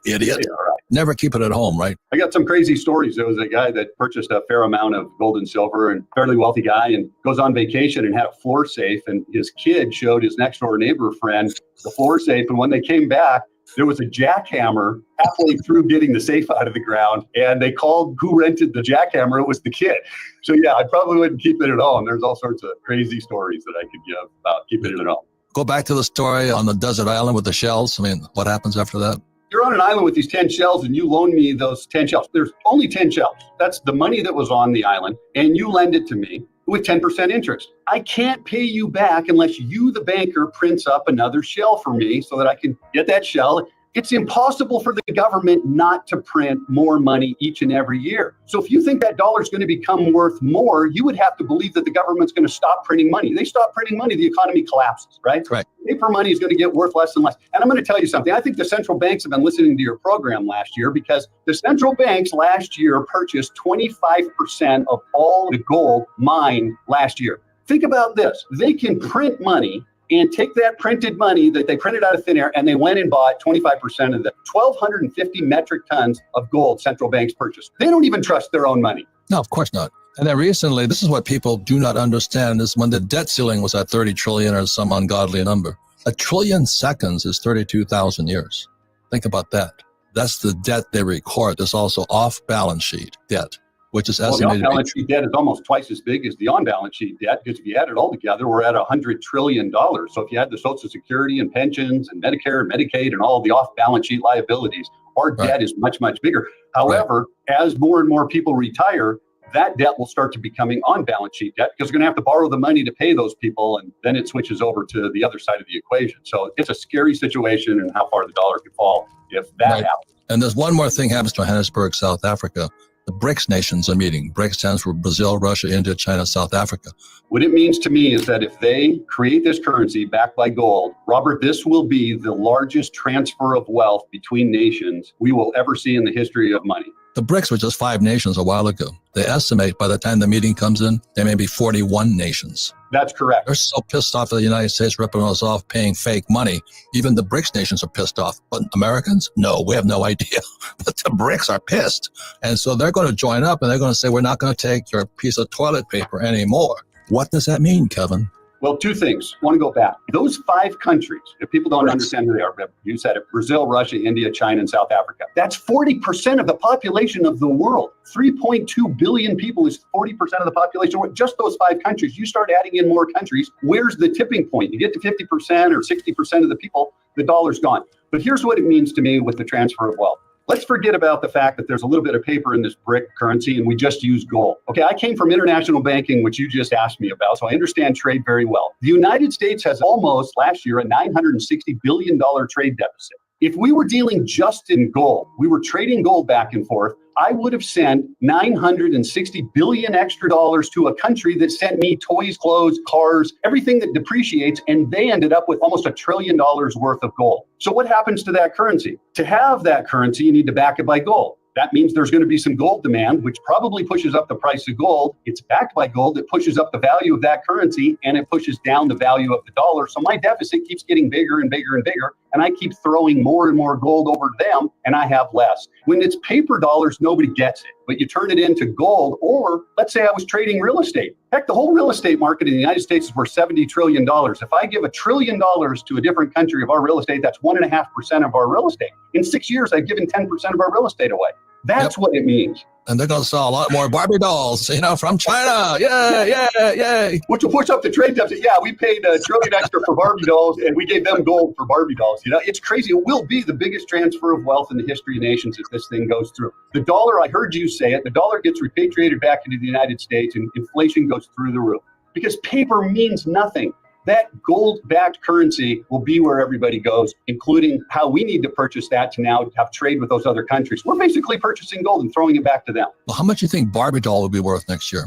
Idiot. Yeah, right. Never keep it at home, right? I got some crazy stories. There was a guy that purchased a fair amount of gold and silver, and fairly wealthy guy, and goes on vacation and had a floor safe. And his kid showed his next door neighbor friend the floor safe. And when they came back, there was a jackhammer halfway through getting the safe out of the ground. And they called who rented the jackhammer. It was the kid. So yeah, I probably wouldn't keep it at home. There's all sorts of crazy stories that I could give about keeping it at home. Go back to the story on the desert island with the shells. I mean, what happens after that? You're on an island with these 10 shells and you loan me those 10 shells. There's only 10 shells. That's the money that was on the island. And you lend it to me with 10% interest. I can't pay you back unless you, the banker, prints up another shell for me so that I can get that shell. It's impossible for the government not to print more money each and every year. So if you think that dollar is going to become worth more, you would have to believe that the government's going to stop printing money. They stop printing money, the economy collapses, right? Right. Paper money is going to get worth less and less. And I'm going to tell you something. I think the central banks have been listening to your program last year because the central banks last year purchased 25% of all the gold mined last year. Think about this. They can print money and take that printed money that they printed out of thin air, and they went and bought 25% of the 1,250 metric tons of gold central banks purchased. They don't even trust their own money. No, of course not. And then recently, this is what people do not understand, is when the debt ceiling was at 30 trillion or some ungodly number. 1 trillion seconds is 32,000 years. Think about that. That's the debt they record. There's also off-balance sheet debt, which is estimated. The off-balance sheet debt is almost twice as big as the on-balance sheet debt, because if you add it all together, we're at $100 trillion. So if you add the Social Security and pensions and Medicare and Medicaid and all the off-balance sheet liabilities, our debt is much, much bigger. However, as more and more people retire, that debt will start to becoming on-balance sheet debt because we're going to have to borrow the money to pay those people, and then it switches over to the other side of the equation. So it's a scary situation and how far the dollar could fall if that happens. And there's one more thing happens to Johannesburg, South Africa. The BRICS nations are meeting. BRICS stands for Brazil, Russia, India, China, South Africa. What it means to me is that if they create this currency backed by gold, Robert, this will be the largest transfer of wealth between nations we will ever see in the history of money. The BRICS were just 5 nations a while ago. They estimate by the time the meeting comes in, there may be 41 nations. That's correct. They're so pissed off at the United States ripping us off paying fake money. Even the BRICS nations are pissed off. But Americans? No, we have no idea. But the BRICS are pissed. And so they're going to join up and they're going to say, we're not going to take your piece of toilet paper anymore. What does that mean, Kevin? Well, 2 things. I want to go back. Those 5 countries, if people don't understand who they are, you said it, Brazil, Russia, India, China, and South Africa. That's 40% of the population of the world. 3.2 billion people is 40% of the population. Just those 5 countries. You start adding in more countries, where's the tipping point? You get to 50% or 60% of the people, the dollar's gone. But here's what it means to me with the transfer of wealth. Let's forget about the fact that there's a little bit of paper in this BRIC currency and we just use gold. Okay, I came from international banking, which you just asked me about, so I understand trade very well. The United States has almost, last year, a $960 billion trade deficit. If we were dealing just in gold, we were trading gold back and forth, I would have sent $960 billion extra dollars to a country that sent me toys, clothes, cars, everything that depreciates, and they ended up with almost $1 trillion worth of gold. So what happens to that currency? To have that currency, you need to back it by gold. That means there's going to be some gold demand, which probably pushes up the price of gold. It's backed by gold. It pushes up the value of that currency, and it pushes down the value of the dollar. So my deficit keeps getting bigger and bigger and bigger, and I keep throwing more and more gold over to them, and I have less. When it's paper dollars, nobody gets it. But you turn it into gold, or let's say I was trading real estate. Heck, the whole real estate market in the United States is worth $70 trillion. If I give $1 trillion to a different country of our real estate, that's 1.5% of our real estate. In 6 years, I've given 10% of our real estate away. That's what it means. And they're going to sell a lot more Barbie dolls, from China. Yay. Which will push up the trade deficit. Yeah, we paid $1 trillion extra for Barbie dolls, and we gave them gold for Barbie dolls. It's crazy. It will be the biggest transfer of wealth in the history of nations if this thing goes through. The dollar, I heard you say it, the dollar gets repatriated back into the United States, and inflation goes through the roof. Because paper means nothing. That gold-backed currency will be where everybody goes, including how we need to purchase that to now have trade with those other countries. We're basically purchasing gold and throwing it back to them. Well, how much do you think Barbie doll will be worth next year?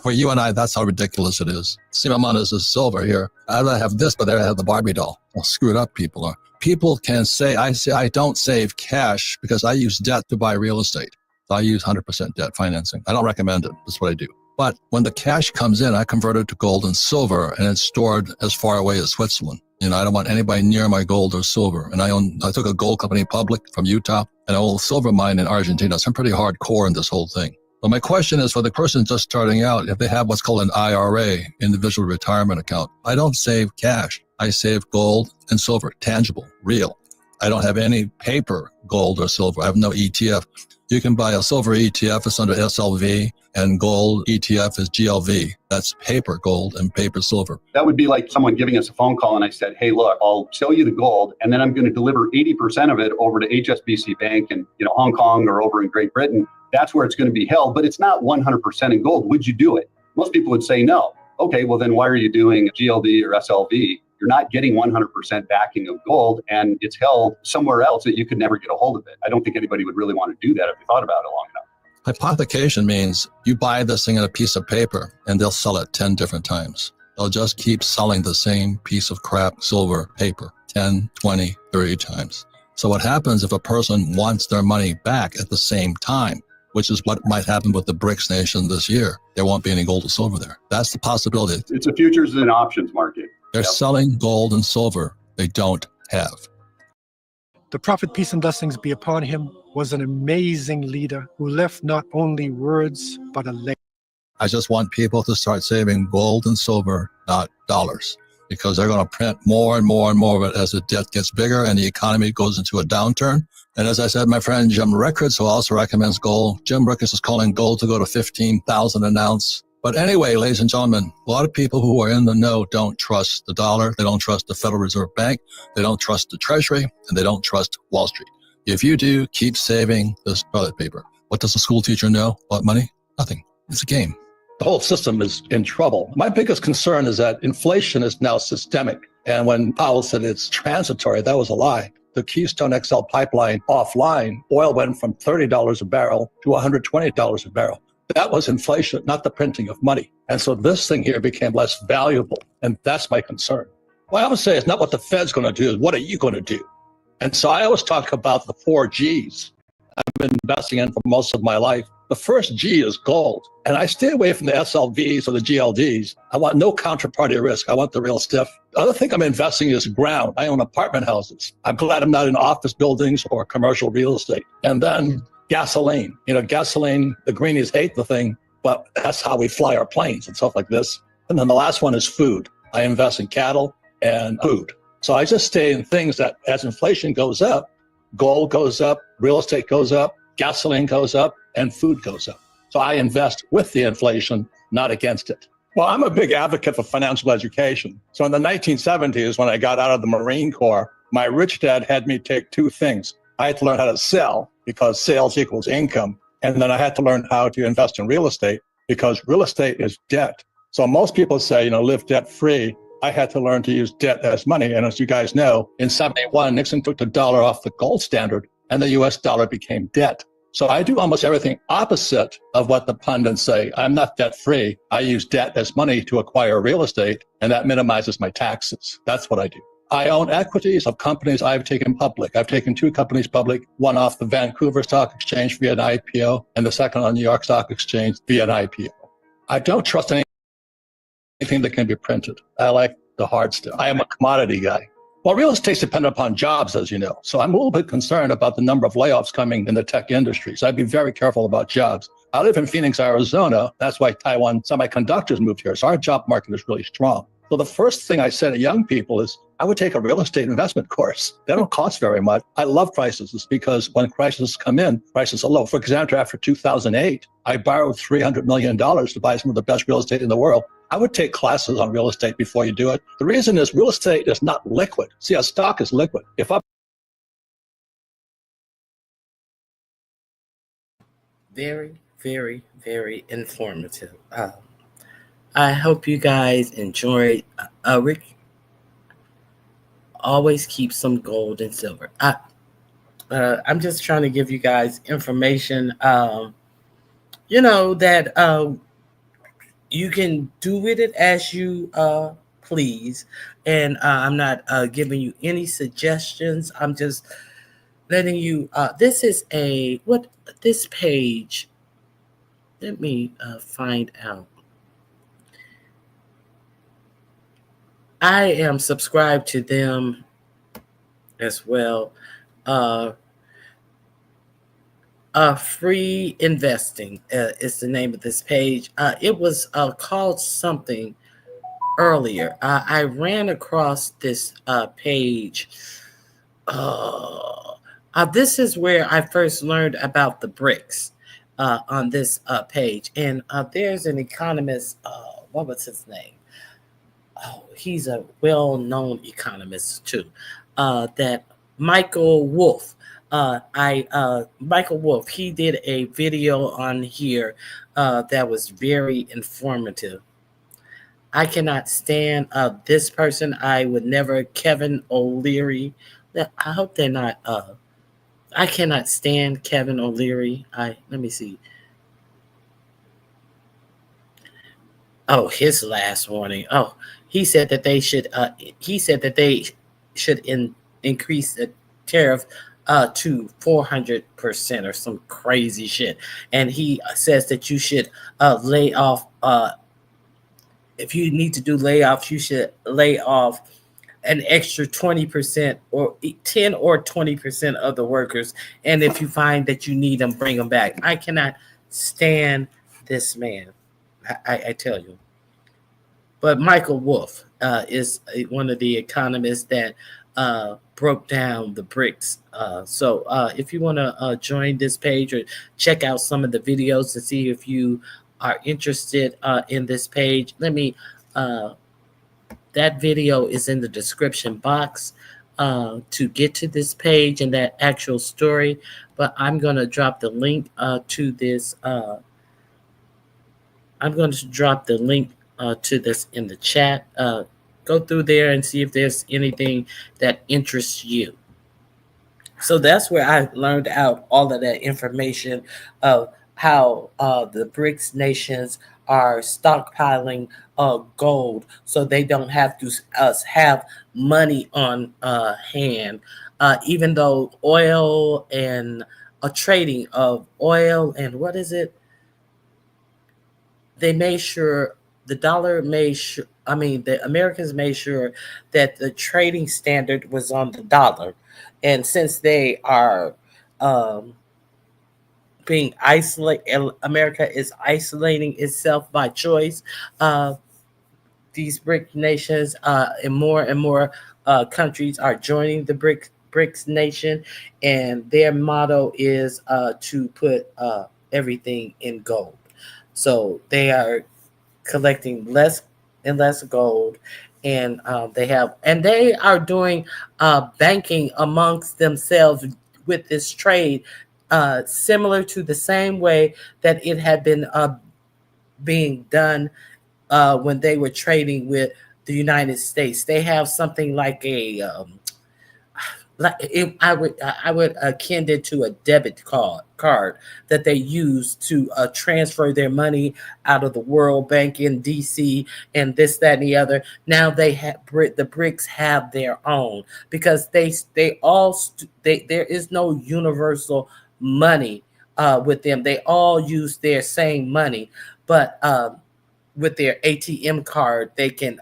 For you and I, that's how ridiculous it is. Same amount as the silver here. I'd rather have this, but I'd rather have the Barbie doll. Well, screwed up people are. People can say, I don't save cash because I use debt to buy real estate. So I use 100% debt financing. I don't recommend it. That's what I do. But when the cash comes in, I convert it to gold and silver, and it's stored as far away as Switzerland. I don't want anybody near my gold or silver. And I took a gold company public from Utah and an old silver mine in Argentina. So I'm pretty hardcore in this whole thing. But my question is for the person just starting out, if they have what's called an IRA, individual retirement account, I don't save cash. I save gold and silver, tangible, real. I don't have any paper gold or silver. I have no ETF. You can buy a silver ETF, it's under SLV, and gold ETF is GLV. That's paper gold and paper silver. That would be like someone giving us a phone call and I said, hey, look, I'll sell you the gold and then I'm going to deliver 80% of it over to HSBC Bank in Hong Kong or over in Great Britain. That's where it's going to be held, but it's not 100% in gold. Would you do it? Most people would say no. Okay, well then why are you doing GLD or SLV? You're not getting 100% backing of gold, and it's held somewhere else that you could never get a hold of it. I don't think anybody would really want to do that if they thought about it long enough. Hypothecation means you buy this thing in a piece of paper, and they'll sell it 10 different times. They'll just keep selling the same piece of crap silver paper 10, 20, 30 times. So what happens if a person wants their money back at the same time, which is what might happen with the BRICS nation this year? There won't be any gold or silver there. That's the possibility. It's a futures and options market. They're selling gold and silver they don't have. The Prophet, peace and blessings be upon him, was an amazing leader who left not only words, but a legacy. I just want people to start saving gold and silver, not dollars, because they're going to print more and more and more of it as the debt gets bigger and the economy goes into a downturn. And as I said, my friend Jim Rickards, who also recommends gold, Jim Rickards is calling gold to go to 15,000 an ounce. But anyway, ladies and gentlemen, a lot of people who are in the know don't trust the dollar. They don't trust the Federal Reserve Bank. They don't trust the Treasury, and they don't trust Wall Street. If you do, keep saving this toilet paper. What does a school teacher know about money? Nothing. It's a game. The whole system is in trouble. My biggest concern is that inflation is now systemic. And when Powell said it's transitory, that was a lie. The Keystone XL pipeline offline, oil went from $30 a barrel to $120 a barrel. That was inflation, not the printing of money. And so this thing here became less valuable. And that's my concern. What I always say is not what the Fed's going to do, is what are you going to do? And so I always talk about the 4 Gs. I've been investing in for most of my life. The first G is gold. And I stay away from the SLVs or the GLDs. I want no counterparty risk. I want the real stuff. The other thing I'm investing is ground. I own apartment houses. I'm glad I'm not in office buildings or commercial real estate. And then gasoline. Gasoline, the greenies hate the thing, but that's how we fly our planes and stuff like this. And then the last one is food. I invest in cattle and food. So I just stay in things that as inflation goes up, gold goes up, real estate goes up, gasoline goes up, and food goes up. So I invest with the inflation, not against it. Well, I'm a big advocate for financial education. So in the 1970s, when I got out of the Marine Corps, my rich dad had me take two things. I had to learn how to sell because sales equals income. And then I had to learn how to invest in real estate because real estate is debt. So most people say, live debt free. I had to learn to use debt as money. And as you guys know, in 71, Nixon took the dollar off the gold standard and the US dollar became debt. So I do almost everything opposite of what the pundits say. I'm not debt free. I use debt as money to acquire real estate, and that minimizes my taxes. That's what I do. I own equities of companies I've taken public. I've taken two companies public, one off the Vancouver Stock Exchange via an IPO, and the second on New York Stock Exchange via an IPO. I don't trust anything that can be printed. I like the hard stuff. I am a commodity guy. Well, real estate's dependent upon jobs, as you know. So I'm a little bit concerned about the number of layoffs coming in the tech industry. So I'd be very careful about jobs. I live in Phoenix, Arizona. That's why Taiwan Semiconductors moved here. So our job market is really strong. So the first thing I say to young people is, I would take a real estate investment course. They don't cost very much. I love crises because when crises come in, prices are low. For example, after 2008, I borrowed $300 million to buy some of the best real estate in the world. I would take classes on real estate before you do it. The reason is real estate is not liquid. See, a stock is liquid. If I Very, very, very informative. I hope you guys enjoyed. Rick always keep some gold and silver. I'm just trying to give you guys information, that you can do with it as you please. And I'm not giving you any suggestions. I'm just letting you, this page, let me find out. I am subscribed to them as well. Free Investing is the name of this page. It was called something earlier. I ran across this page. This is where I first learned about the BRICS on this page. And there's an economist, what was his name? Oh, he's a well-known economist too. That Michael Wolff. Michael Wolff. He did a video on here that was very informative. I cannot stand this person. I would never. Kevin O'Leary. I hope they're not. I cannot stand Kevin O'Leary. Let me see. Oh, his last warning. Oh, he said that they should. Increase the tariff to 400% or some crazy shit. And he says that you should lay off. If you need to do layoffs, you should lay off an extra 20% or 10 or 20% of the workers. And if you find that you need them, bring them back. I cannot stand this man. I tell you. But Michael Wolff is one of the economists that broke down the BRICS. So if you want to join this page or check out some of the videos to see if you are interested in this page, that video is in the description box to get to this page and that actual story. But I'm going to drop the link to this. I'm going to drop the link to this in the chat. Go through there and see if there's anything that interests you. So that's where I learned out all of that information of how the BRICS nations are stockpiling gold so they don't have to have money on hand. Even though oil and a trading of oil and what is it? They made sure the dollar made sure. I mean, the Americans made sure that the trading standard was on the dollar, and since they are being isolated, America is isolating itself by choice. These BRIC nations and more countries are joining the BRICS nation, and their motto is to put everything in gold. So they are collecting less and less gold, and they are doing banking amongst themselves with this trade, similar to the same way that it had been being done when they were trading with the United States. They have something like I would akin it to a debit card that they use to transfer their money out of the World Bank in DC and this, that, and the other. Now they have the BRICS have their own, because there is no universal money with them. They all use their same money, but with their ATM card, they can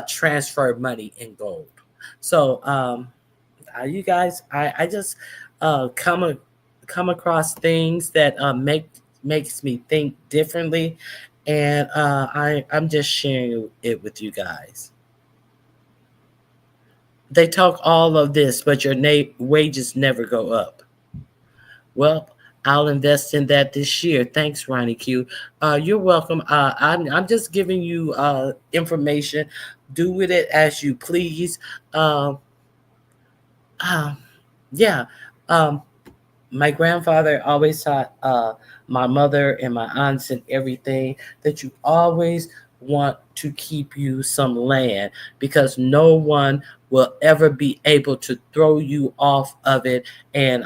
transfer money in gold. So you guys, I just come across things that makes me think differently, and I'm just sharing it with you guys. They talk all of this, but your wages never go up. Well, I'll invest in that this year. Thanks, Ronnie Q. You're welcome. I'm just giving you information. Do with it as you please. My grandfather always taught my mother and my aunts and everything that you always want to keep you some land, because no one will ever be able to throw you off of it. And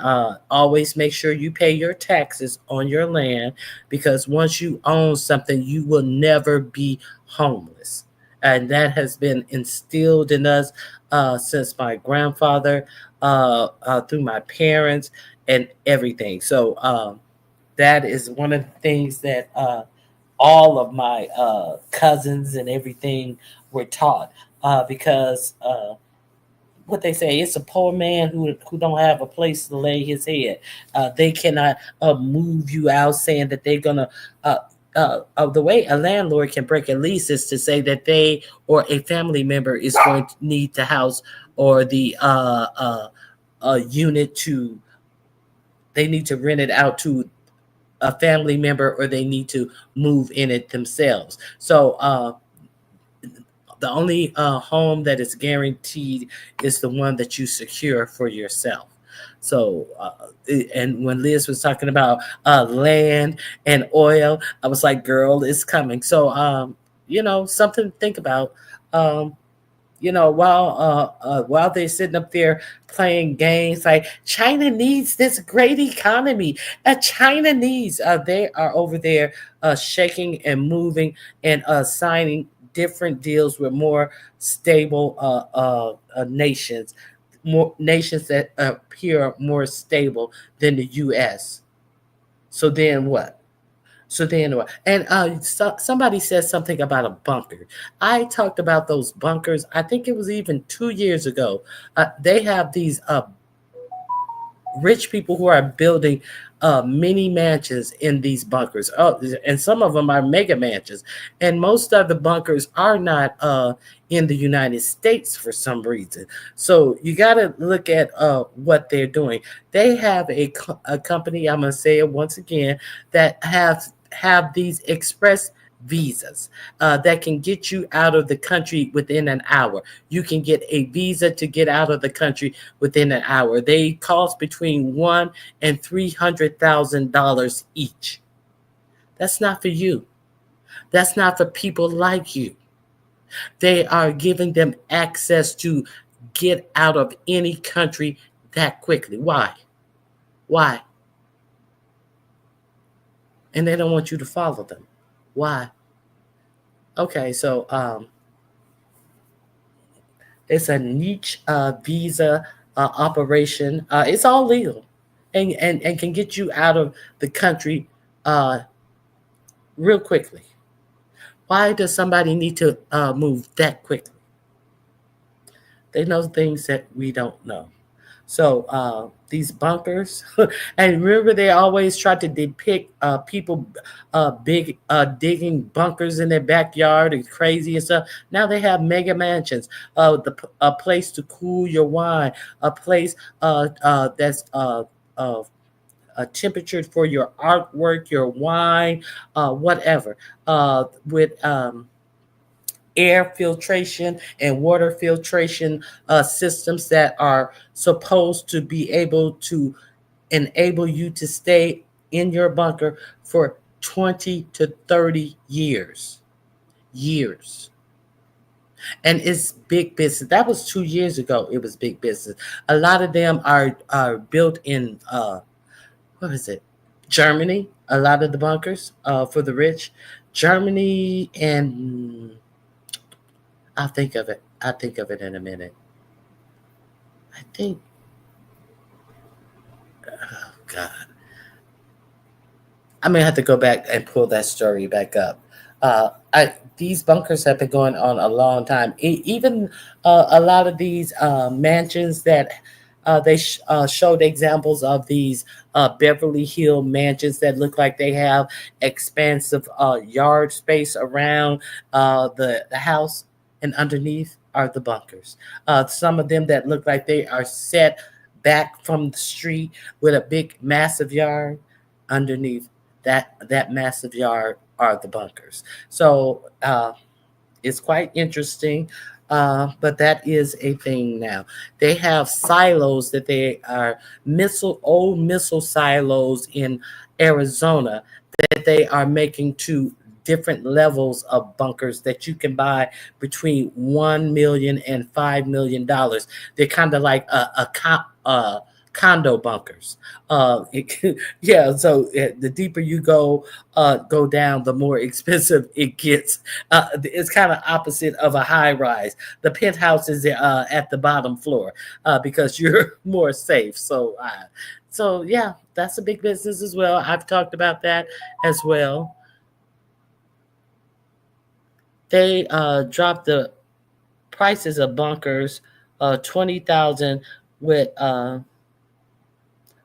always make sure you pay your taxes on your land, because once you own something, you will never be homeless. And that has been instilled in us since my grandfather, through my parents and everything. So that is one of the things that all of my cousins and everything were taught, because what they say, it's a poor man who don't have a place to lay his head. They cannot move you out, saying that they're gonna the way a landlord can break a lease is to say that they or a family member is going to need the house or the unit to, they need to rent it out to a family member, or they need to move in it themselves. So the only home that is guaranteed is the one that you secure for yourself. So, and when Liz was talking about land and oil, I was like, girl, it's coming. So, something to think about. While they're sitting up there playing games, like China needs this great economy. China needs, they are over there shaking and moving and signing different deals with more stable nations, more nations that appear more stable than the U.S. So then what? And somebody said something about a bunker. I talked about those bunkers. I think it was even 2 years ago. They have these rich people who are building mini mansions in these bunkers. And some of them are mega mansions. And most of the bunkers are not in the United States for some reason. So you got to look at what they're doing. They have a company, I'm going to say it once again, that have these express visas that can get you out of the country within an hour. You can get a visa to get out of the country within an hour. They cost between $100,000 and $300,000 each. That's not for you. That's not for people like you. They are giving them access to get out of any country that quickly. Why? And they don't want you to follow them. Why? Okay, so it's a niche visa operation. It's all legal. and can get you out of the country real quickly. Why does somebody need to move that quickly? They know things that we don't know. So these bunkers, and remember, they always try to depict people digging bunkers in their backyard and crazy and stuff. Now they have mega mansions, a place to cool your wine, a place that's a temperature for your artwork, your wine, whatever, with air filtration and water filtration systems that are supposed to be able to enable you to stay in your bunker for 20 to 30 years. And it's big business. That was 2 years ago. It was big business. A lot of them are built in what is it? Germany. A lot of the bunkers for the rich. Germany, and I'll think of it. I'll think of it in a minute. I think, oh God. I'm going to have to go back and pull that story back up. These bunkers have been going on a long time. Even a lot of these mansions that they showed examples of these Beverly Hill mansions that look like they have expansive yard space around the house, and underneath are the bunkers. Some of them that look like they are set back from the street with a big, massive yard. Underneath that massive yard are the bunkers. So it's quite interesting. But that is a thing now. They have silos that they are old missile silos in Arizona that they are making to different levels of bunkers that you can buy between $1 million and $5 million. They're kind of like condo bunkers. So the deeper you go down, the more expensive it gets. It's kind of opposite of a high rise. The penthouse is at the bottom floor because you're more safe. So yeah, that's a big business as well. I've talked about that as well. They dropped the prices of bunkers, $20,000 with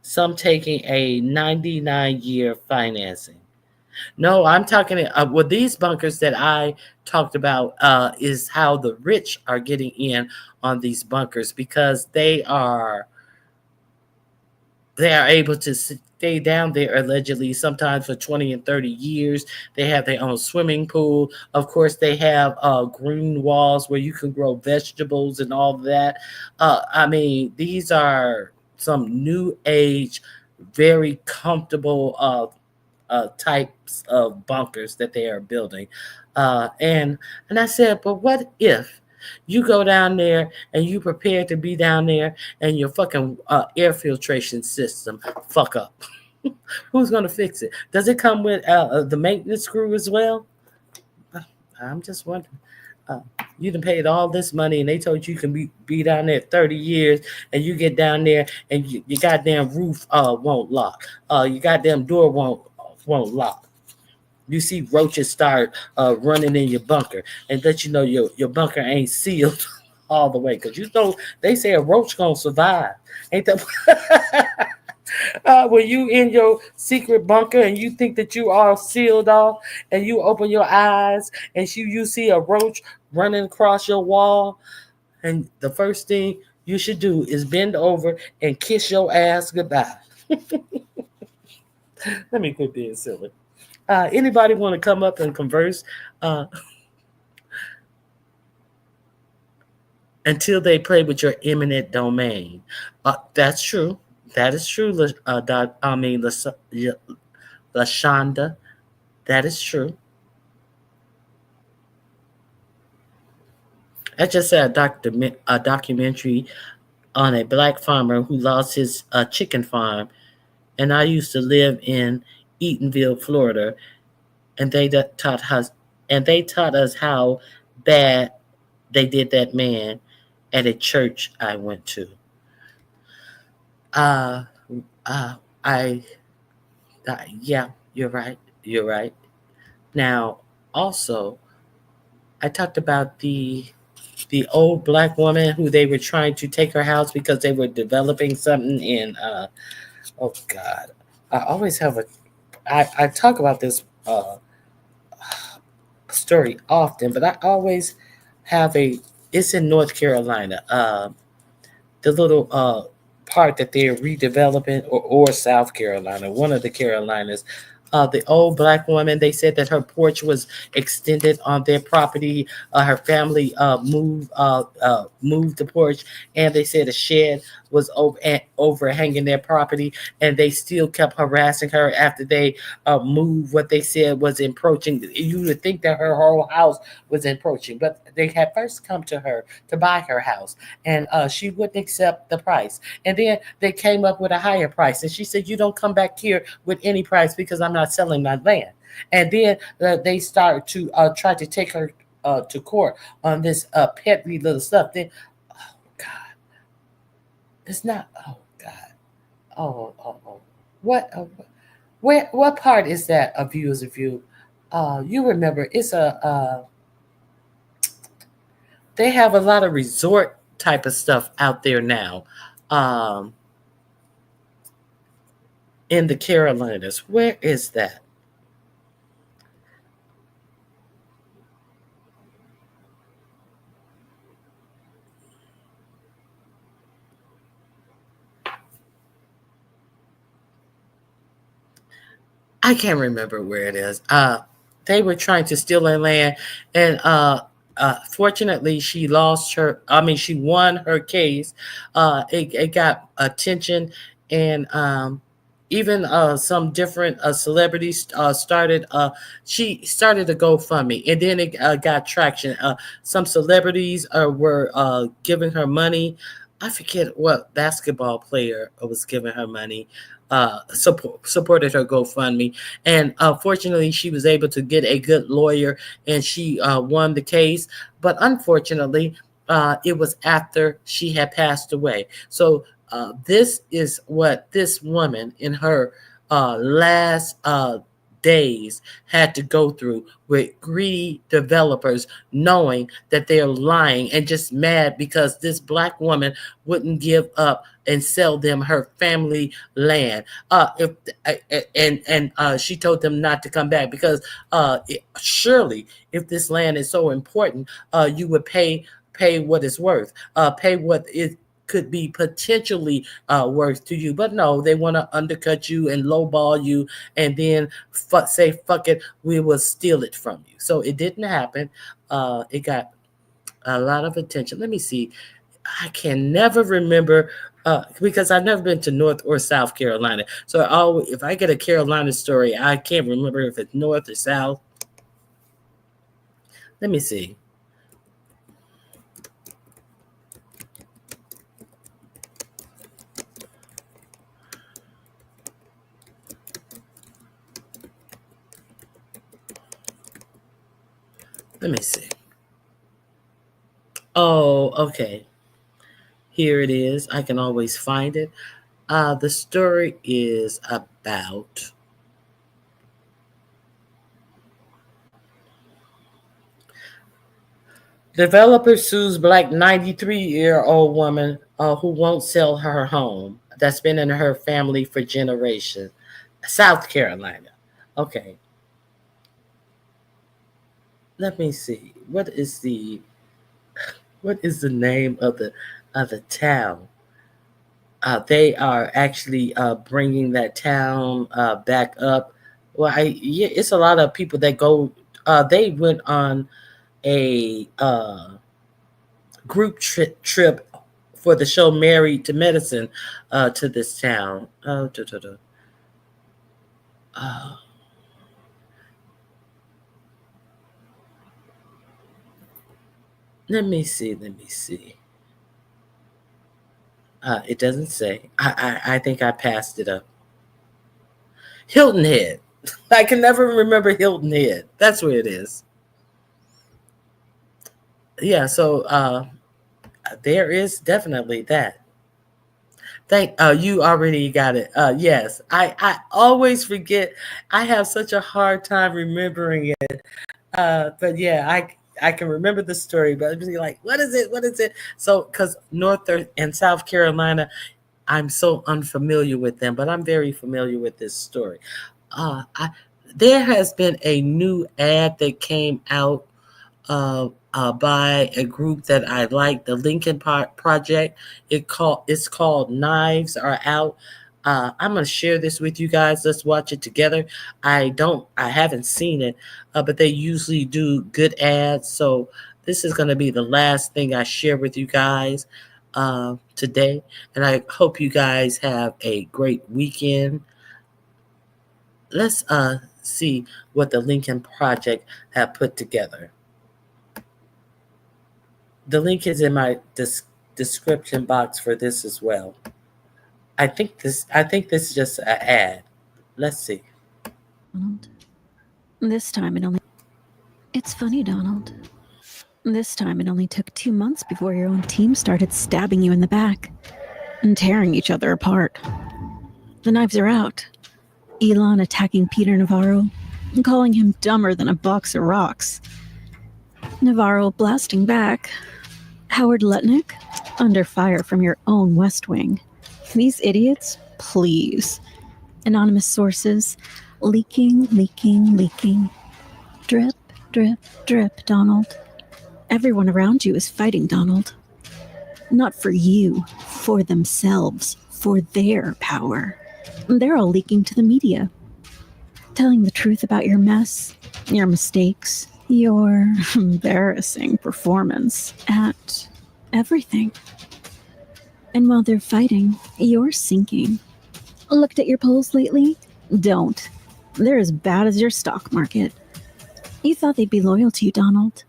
some taking a 99-year financing. No, I'm talking with these bunkers that I talked about is how the rich are getting in on these bunkers because they are able to stay down there allegedly sometimes for 20 and 30 years. They have their own swimming pool. Of course, they have green walls where you can grow vegetables and all of that. I mean, these are some new age, very comfortable types of bunkers that they are building. And I said, but what if you go down there and you prepare to be down there and your fucking air filtration system fuck up? Who's going to fix it? Does it come with the maintenance crew as well? I'm just wondering. You done paid all this money and they told you can be down there 30 years and you get down there and your goddamn roof won't lock. Your goddamn door won't lock. You see roaches start running in your bunker and let you know your bunker ain't sealed all the way. Because you know, they say a roach gonna survive. Ain't that? When you in your secret bunker and you think that you are sealed off and you open your eyes and you see a roach running across your wall, and the first thing you should do is bend over and kiss your ass goodbye. Let me quit being silly. Anybody want to come up and converse until they play with your eminent domain? That's true. That is true, LaShonda. That is true. I just said a documentary on a black farmer who lost his chicken farm, and I used to live in Eatonville, Florida, and they taught us how bad they did that man at a church I went to. I yeah, you're right. You're right. Now, also, I talked about the old black woman who they were trying to take her house because they were developing something in oh God. I always have I talk about this story often, but I always have it's in North Carolina. The little part that they're redeveloping, or South Carolina, one of the Carolinas. The old black woman, they said that her porch was extended on their property. Her family moved the porch, and they said a shed was overhanging their property, and they still kept harassing her after they moved what they said was encroaching. You would think that her whole house was encroaching, but they had first come to her to buy her house, and she wouldn't accept the price. And then they came up with a higher price, and she said, "You don't come back here with any price because I'm not selling my land." And then they started to try to take her to court on this petty little stuff. Then, oh God, it's not. Oh God, what? What part is that? A View is a View. You remember? It's a. They have a lot of resort type of stuff out there now. In the Carolinas. Where is that? I can't remember where it is. They were trying to steal her land, and fortunately, she lost her. I mean, she won her case. It got attention, and even some different celebrities started. She started a GoFundMe, and then it got traction. Some celebrities were giving her money. I forget what basketball player was giving her money. Supported her GoFundMe, and fortunately, she was able to get a good lawyer, and she won the case. But unfortunately, it was after she had passed away. So this is what this woman in her last days had to go through with greedy developers, knowing that they're lying and just mad because this black woman wouldn't give up and sell them her family land. She told them not to come back because surely if this land is so important, you would pay what it's worth, pay what it could be potentially worth to you. But no, they want to undercut you and lowball you, and then say, fuck it, we will steal it from you. So it didn't happen. It got a lot of attention. Let me see. I can never remember because I've never been to North or South Carolina. So if I get a Carolina story, I can't remember if it's North or South. Let me see. Let me see. Oh, okay. Here it is. I can always find it. The story is about developer sues black 93-year-old woman who won't sell her home that's been in her family for generations. South Carolina. Okay. Let me see. What is the name of the town? They are actually bringing that town back up. Well, it's a lot of people that go. They went on a group trip for the show Married to Medicine to this town. Let me see. It doesn't say. I think I passed it up. Hilton Head. I can never remember Hilton Head. That's where it is. Yeah, so there is definitely that. You already got it. Yes, I always forget. I have such a hard time remembering it. But yeah, I can remember the story, but I'm just like, what is it? What is it? So, because North and South Carolina, I'm so unfamiliar with them, but I'm very familiar with this story. There has been a new ad that came out by a group that I like, the Lincoln Project. It's called Knives Are Out. I'm gonna share this with you guys. Let's watch it together. I haven't seen it, but they usually do good ads. So this is gonna be the last thing I share with you guys today, and I hope you guys have a great weekend. Let's see what the Lincoln Project have put together. The link is in my description box for this as well. I think this is just an ad. Let's see. This time it only... It's funny, Donald. This time it only took 2 months before your own team started stabbing you in the back and tearing each other apart. The knives are out. Elon attacking Peter Navarro and calling him dumber than a box of rocks. Navarro blasting back. Howard Lutnick under fire from your own West Wing. These idiots, please. Anonymous sources, leaking. Drip, drip, drip, Donald. Everyone around you is fighting, Donald. Not for you, for themselves, for their power. They're all leaking to the media. Telling the truth about your mess, your mistakes, your embarrassing performance at everything. And while they're fighting, you're sinking. Looked at your polls lately? Don't. They're as bad as your stock market. You thought they'd be loyal to you, Donald.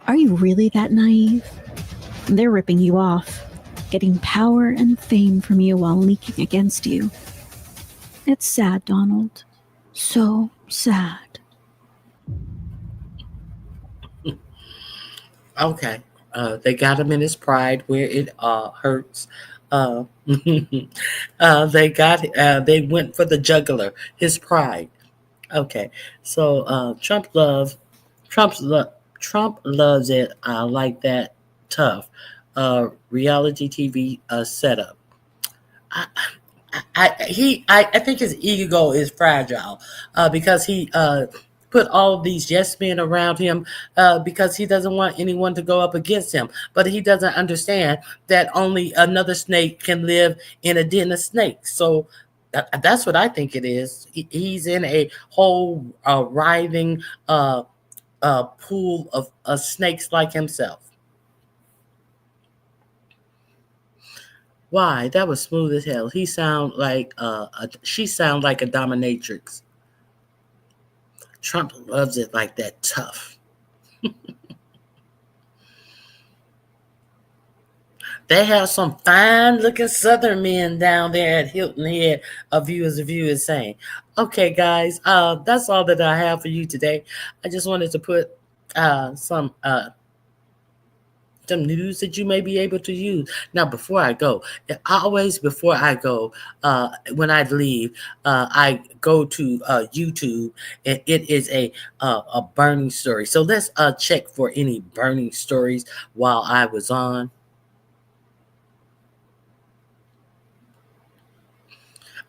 Are you really that naive? They're ripping you off, getting power and fame from you while leaking against you. It's sad, Donald. So sad. Okay. They got him in his pride where it hurts. They went for the jugular, his pride. Okay. So Trump loves it like that tough reality TV setup. I think his ego is fragile because he put all of these yes men around him because he doesn't want anyone to go up against him. But he doesn't understand that only another snake can live in a den of snakes. So that's what I think it is. He's in a whole writhing pool of snakes like himself. Why? That was smooth as hell. She sound like a dominatrix. Trump loves it like that tough. They have some fine looking Southern men down there at Hilton Head. A View is saying. Okay, guys, that's all that I have for you today. I just wanted to put some news that you may be able to use. Now, before I go, when I leave, I go to YouTube, and it is a burning story. So let's check for any burning stories while I was on.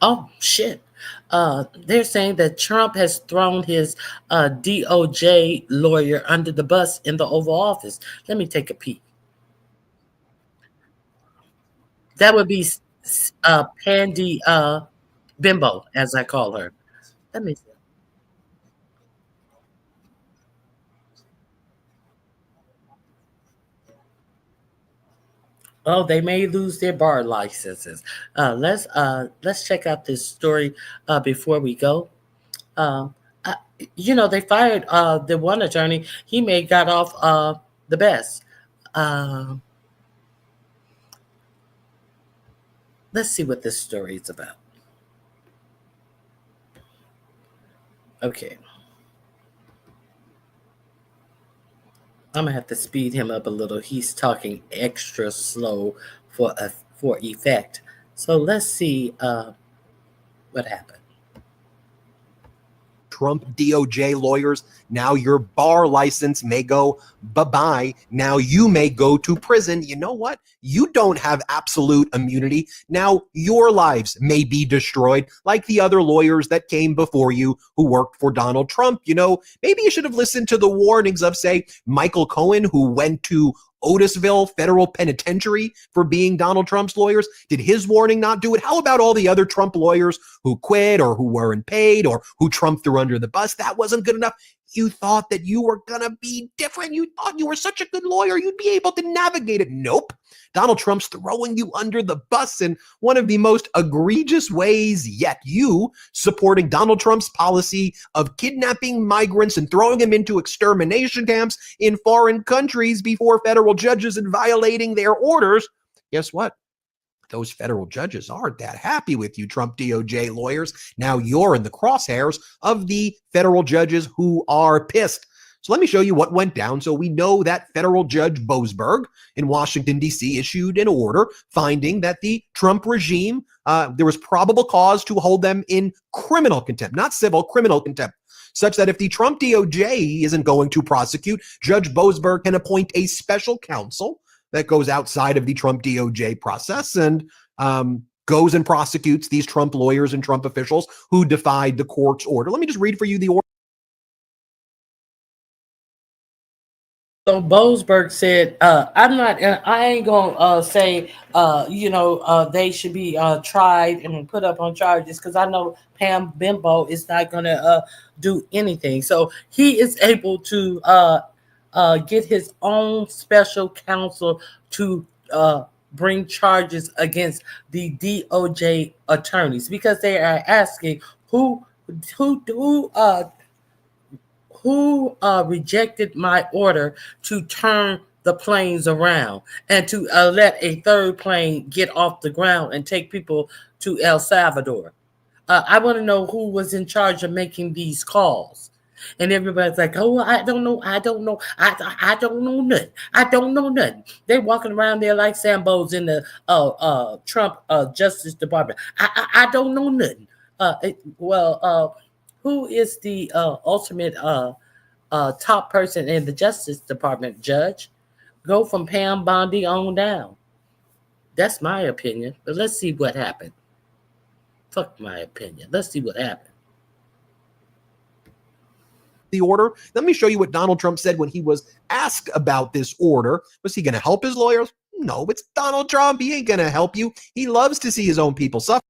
Oh, shit. They're saying that Trump has thrown his DOJ lawyer under the bus in the Oval Office. Let me take a peek. That would be Pandy Bimbo, as I call her. Let me see. Oh, they may lose their bar licenses. Let's check out this story before we go. They fired the one attorney. He may got off the best. Let's see what this story is about. Okay. I'm going to have to speed him up a little. He's talking extra slow for effect. So let's see what happened. Trump DOJ lawyers, now your bar license may go bye-bye. Now you may go to prison. You know what? You don't have absolute immunity. Now your lives may be destroyed like the other lawyers that came before you who worked for Donald Trump. You know, maybe you should have listened to the warnings of, say, Michael Cohen, who went to Otisville Federal Penitentiary for being Donald Trump's lawyers. Did his warning not do it? How about all the other Trump lawyers who quit or who weren't paid or who Trump threw under the bus? That wasn't good enough. You thought that you were going to be different. You thought you were such a good lawyer. You'd be able to navigate it. Nope. Donald Trump's throwing you under the bus in one of the most egregious ways yet. You supporting Donald Trump's policy of kidnapping migrants and throwing them into extermination camps in foreign countries before federal judges and violating their orders. Guess what? Those federal judges aren't that happy with you, Trump DOJ lawyers. Now you're in the crosshairs of the federal judges who are pissed. So let me show you what went down. So we know that federal judge Boasberg in Washington, D.C. issued an order finding that the Trump regime, there was probable cause to hold them in criminal contempt, not civil, criminal contempt, such that if the Trump DOJ isn't going to prosecute, Judge Boasberg can appoint a special counsel that goes outside of the Trump DOJ process and goes and prosecutes these Trump lawyers and Trump officials who defied the court's order. Let me just read for you the order. So Boasberg said, I ain't gonna say, they should be tried and put up on charges because I know Pam Bimbo is not gonna do anything. So he is able to get his own special counsel to bring charges against the DOJ attorneys because they are asking who rejected my order to turn the planes around and to let a third plane get off the ground and take people to El Salvador. I want to know who was in charge of making these calls. And everybody's like, oh, I don't know nothing. I don't know nothing. They're walking around there like Sambos in the Trump Justice Department. I don't know nothing. Who is the ultimate top person in the Justice Department, Judge? Go from Pam Bondi on down. That's my opinion. But let's see what happened. Fuck my opinion. Let's see what happened. The order. Let me show you what Donald Trump said when he was asked about this order. Was he going to help his lawyers? No, it's Donald Trump. He ain't going to help you. He loves to see his own people suffer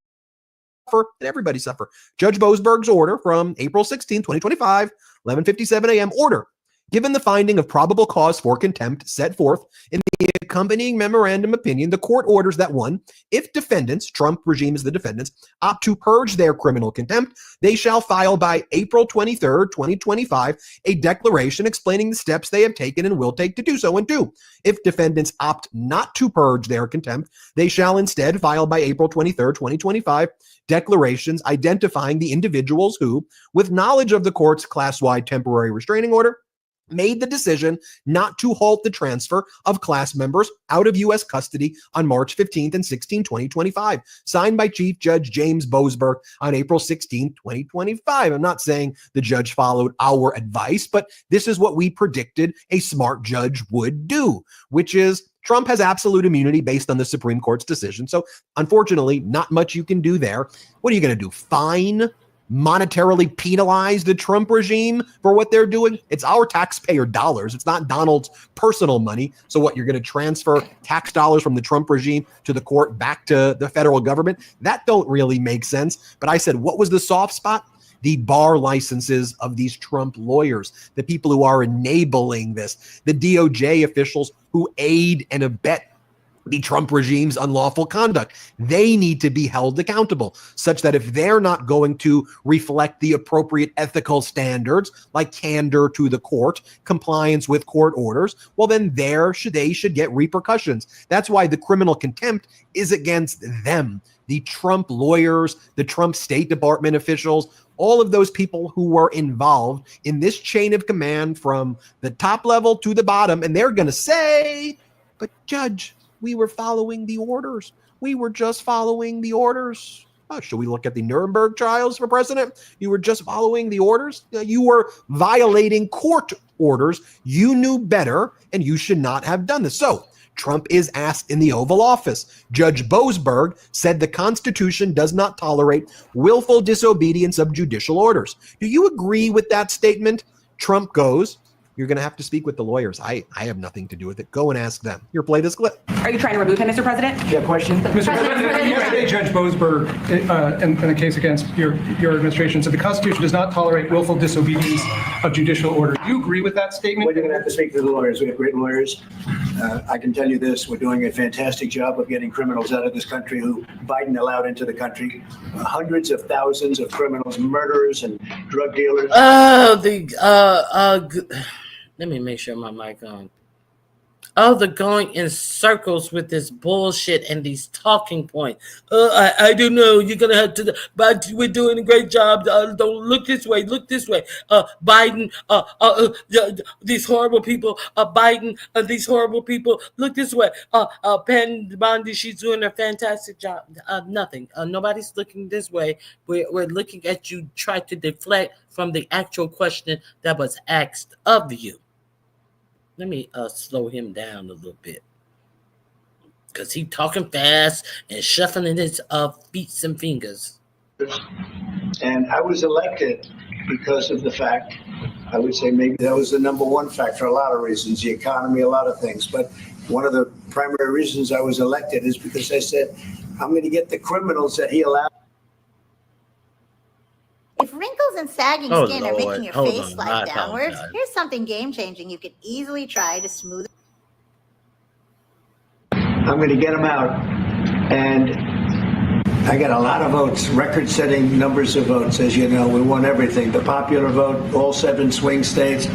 and everybody suffer. Judge Boasberg's order from April 16, 2025, 11:57 a.m. Order. Given the finding of probable cause for contempt set forth in the accompanying memorandum opinion, the court orders that 1, if defendants, Trump regime is the defendants, opt to purge their criminal contempt, they shall file by April 23rd, 2025, a declaration explaining the steps they have taken and will take to do so. And 2, if defendants opt not to purge their contempt, they shall instead file by April 23rd, 2025, declarations identifying the individuals who, with knowledge of the court's class-wide temporary restraining order, made the decision not to halt the transfer of class members out of U.S. custody on March 15th and 16, 2025, signed by Chief Judge James Boasberg on April 16, 2025. I'm not saying the judge followed our advice, but this is what we predicted a smart judge would do, which is Trump has absolute immunity based on the Supreme Court's decision. So unfortunately, not much you can do there. What are you going to do? Fine? Monetarily penalize the Trump regime for what they're doing? It's our taxpayer dollars. It's not Donald's personal money. So what, you're going to transfer tax dollars from the Trump regime to the court back to the federal government? That don't really make sense. But I said, what was the soft spot? The bar licenses of these Trump lawyers, the people who are enabling this, the DOJ officials who aid and abet the Trump regime's unlawful conduct. They need to be held accountable such that if they're not going to reflect the appropriate ethical standards like candor to the court, compliance with court orders, well, then they should get repercussions. That's why the criminal contempt is against them. The Trump lawyers, the Trump State Department officials, all of those people who were involved in this chain of command from the top level to the bottom. And they're going to say, but Judge, we were following the orders. We were just following the orders. Should we look at the Nuremberg trials for president? You were just following the orders. You were violating court orders. You knew better, and you should not have done this. So Trump is asked in the Oval Office. Judge Boasberg said the Constitution does not tolerate willful disobedience of judicial orders. Do you agree with that statement? Trump goes, you're going to have to speak with the lawyers. I have nothing to do with it. Go and ask them. Here, play this clip. Are you trying to remove him, Mr. President? Yeah, question. Mr. President, yesterday Judge Boasberg, in a case against your administration, said the Constitution does not tolerate willful disobedience of judicial order. Do you agree with that statement? We're going to have to speak to the lawyers. We have great lawyers. I can tell you this, we're doing a fantastic job of getting criminals out of this country who Biden allowed into the country. Hundreds of thousands of criminals, murderers and drug dealers. Let me make sure my mic on. Oh, they're going in circles with this bullshit and these talking points. I don't know. You're gonna have to, but we're doing a great job. Don't look this way. Look this way. Biden. These horrible people. Biden. These horrible people. Look this way. Penn Bondi. She's doing a fantastic job. Nothing. Nobody's looking this way. We're looking at you. Try to deflect from the actual question that was asked of you. Let me slow him down a little bit, because he's talking fast and shuffling his feet and fingers. And I was elected because of the fact, I would say maybe that was the number one fact for a lot of reasons, the economy, a lot of things. But one of the primary reasons I was elected is because I said, I'm going to get the criminals that he allowed. If wrinkles and sagging skin are making your face slide downwards, here's something game-changing you could easily try to smooth. I'm going to get them out. And I got a lot of votes, record-setting numbers of votes. As you know, we won everything. The popular vote, all 7 swing states,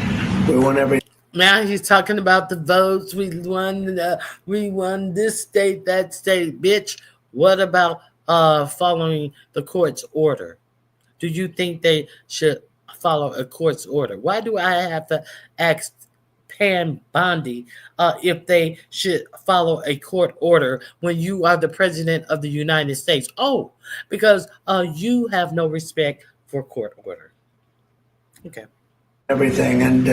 we won everything. Now he's talking about the votes. We won this state, that state. Bitch, what about following the court's order? Do you think they should follow a court's order? Why do I have to ask Pam Bondi if they should follow a court order when you are the president of the United States? Oh, because you have no respect for court order. Okay. Everything, and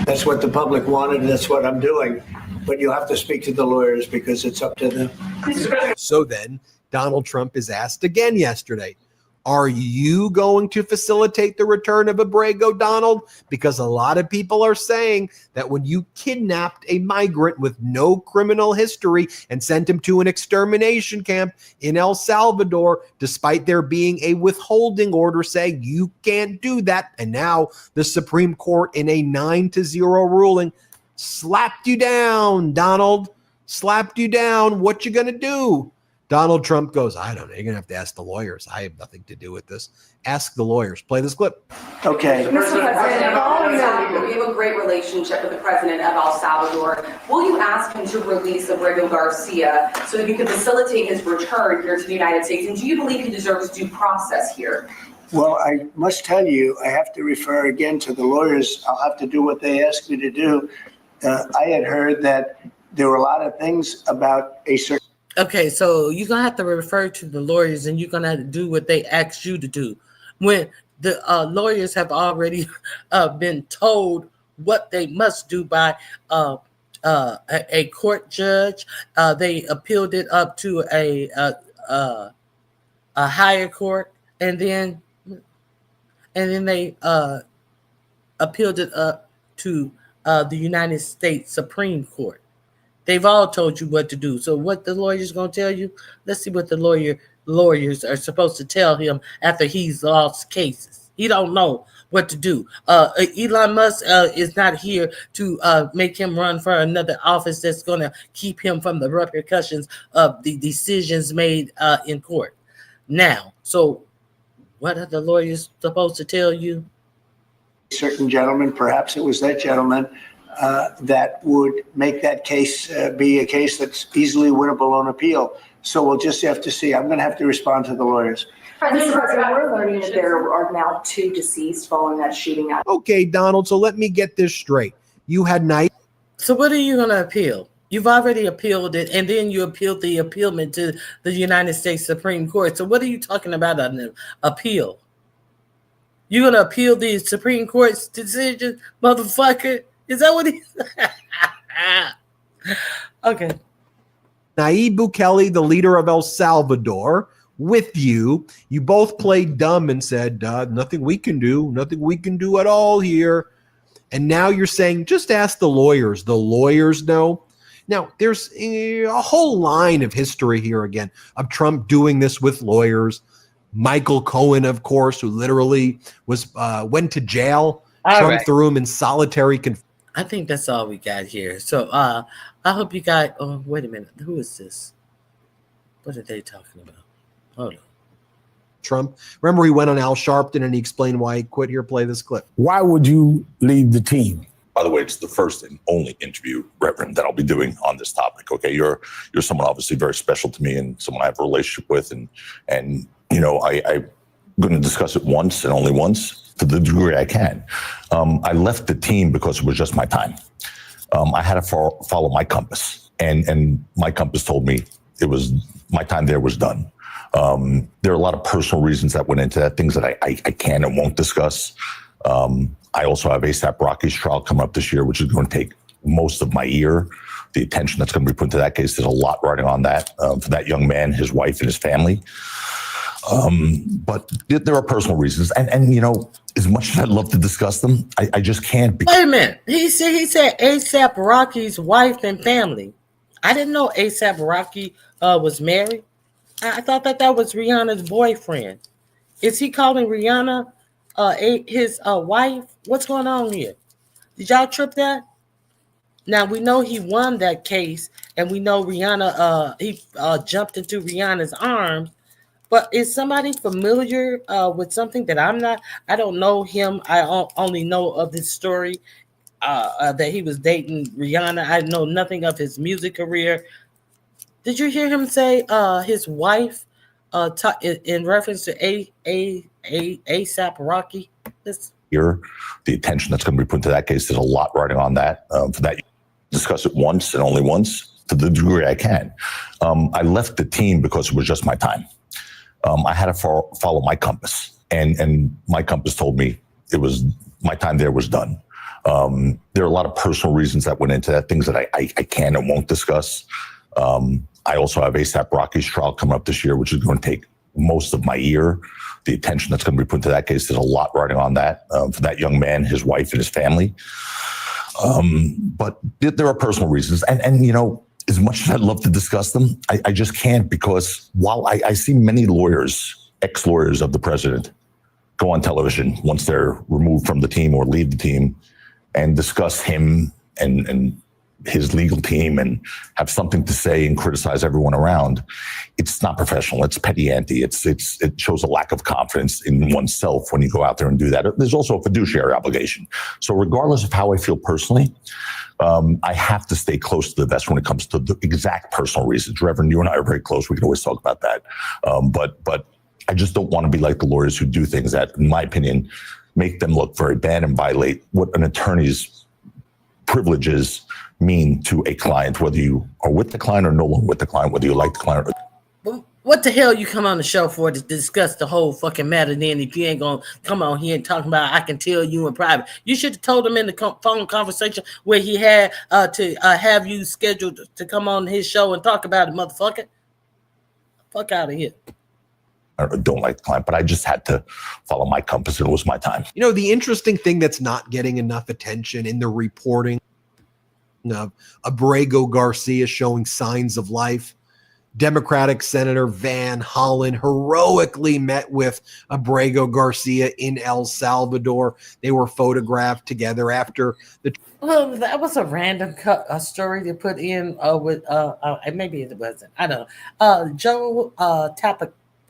that's what the public wanted. That's what I'm doing. But you have to speak to the lawyers because it's up to them. So then Donald Trump is asked again yesterday, are you going to facilitate the return of Abrego, Donald? Because a lot of people are saying that when you kidnapped a migrant with no criminal history and sent him to an extermination camp in El Salvador, despite there being a withholding order saying you can't do that, and now the Supreme Court in a 9-0 ruling slapped you down, Donald. Slapped you down. What you gonna do? Donald Trump goes, I don't know. You're going to have to ask the lawyers. I have nothing to do with this. Ask the lawyers. Play this clip. Okay. Mr. President, following that, we have a great relationship with the president of El Salvador. Will you ask him to release Abrego Garcia so that you can facilitate his return here to the United States? And do you believe he deserves due process here? Well, I must tell you, I have to refer again to the lawyers. I'll have to do what they ask me to do. I had heard that there were a lot of things about a certain. Okay, so you're going to have to refer to the lawyers and you're going to have to do what they asked you to do. When the lawyers have already been told what they must do by a court judge, they appealed it up to a higher court, and then they appealed it up to the United States Supreme Court. They've all told you what to do. So what the lawyer's going to tell you? Let's see what the lawyers are supposed to tell him after he's lost cases. He don't know what to do. Elon Musk is not here to make him run for another office that's going to keep him from the repercussions of the decisions made in court. Now, so what are the lawyers supposed to tell you? Certain gentleman, perhaps it was that gentleman, that would make that case be a case that's easily winnable on appeal. So we'll just have to see. I'm going to have to respond to the lawyers. Mr. President, we're learning that there are now 2 deceased following that shooting. Okay, Donald, so let me get this straight. You had night. So what are you going to appeal? You've already appealed it, and then you appealed the appealment to the United States Supreme Court. So what are you talking about on the appeal? You're going to appeal the Supreme Court's decision, motherfucker? Is that what he Okay. Nayib Bukele, the leader of El Salvador, with you. You both played dumb and said, nothing we can do at all here. And now you're saying, just ask the lawyers. The lawyers know. Now, there's a whole line of history here again of Trump doing this with lawyers. Michael Cohen, of course, who literally went to jail. All Trump right. threw him in solitary confinement. I think that's all we got here. So I hope you got, oh, wait a minute. Who is this? What are they talking about? Hold on. Trump. Remember, he went on Al Sharpton and he explained why he quit. Here, play this clip. Why would you leave the team? By the way, it's the first and only interview, Reverend, that I'll be doing on this topic. Okay, you're someone obviously very special to me and someone I have a relationship with, and you know I'm going to discuss it once and only once to the degree I can. I left the team because it was just my time. I had to follow my compass, and my compass told me it was my time there was done. There are a lot of personal reasons that went into that, things that I can and won't discuss. I also have ASAP Rocky's trial coming up this year, which is going to take most of my year. The attention that's going to be put into that case, there's a lot riding on that for that young man, his wife, and his family. But there are personal reasons. And you know, as much as I'd love to discuss them, I just can't. Wait a minute. He said ASAP Rocky's wife and family. I didn't know ASAP Rocky was married. I thought that was Rihanna's boyfriend. Is he calling Rihanna his wife? What's going on here? Did y'all trip that? Now we know he won that case, and we know Rihanna he jumped into Rihanna's arms. But is somebody familiar with something that I'm not? I don't know him. I only know of this story that he was dating Rihanna. I know nothing of his music career. Did you hear him say his wife in reference to ASAP Rocky? Here, the attention that's going to be put into that case, there's a lot riding on that. For that, discuss it once and only once to the degree I can. I left the team because it was just my time. I had to follow my compass, and my compass told me it was my time there was done. There are a lot of personal reasons that went into that, things that I can and won't discuss. I also have ASAP Rocky's trial coming up this year, which is going to take most of my year. The attention that's going to be put into that case, there's a lot riding on that for that young man, his wife, and his family. But there are personal reasons. And you know, as much as I'd love to discuss them, I just can't, because while I see many lawyers, ex-lawyers of the president, go on television once they're removed from the team or leave the team and discuss him and his legal team and have something to say and criticize everyone around, it's not professional. It's petty ante. It shows a lack of confidence in oneself when you go out there and do that. There's also a fiduciary obligation. So regardless of how I feel personally, I have to stay close to the vest when it comes to the exact personal reasons. Reverend, you and I are very close. We can always talk about that. But I just don't want to be like the lawyers who do things that, in my opinion, make them look very bad and violate what an attorney's privileges mean to a client, whether you are with the client or no longer with the client, whether you like the client or What the hell you come on the show for, to discuss the whole fucking matter? Then if you ain't gonna come on here and talk about, I can tell you in private. You should have told him in the phone conversation where he had to have you scheduled to come on his show and talk about it, motherfucker. Fuck out of here. I don't like the client, but I just had to follow my compass, and it was my time. You know, the interesting thing that's not getting enough attention in the reporting of Abrego Garcia showing signs of life. Democratic Senator Van Hollen heroically met with Abrego Garcia in El Salvador. They were photographed together after the... Well, that was a random story to put in with, maybe it wasn't. I don't know. Joe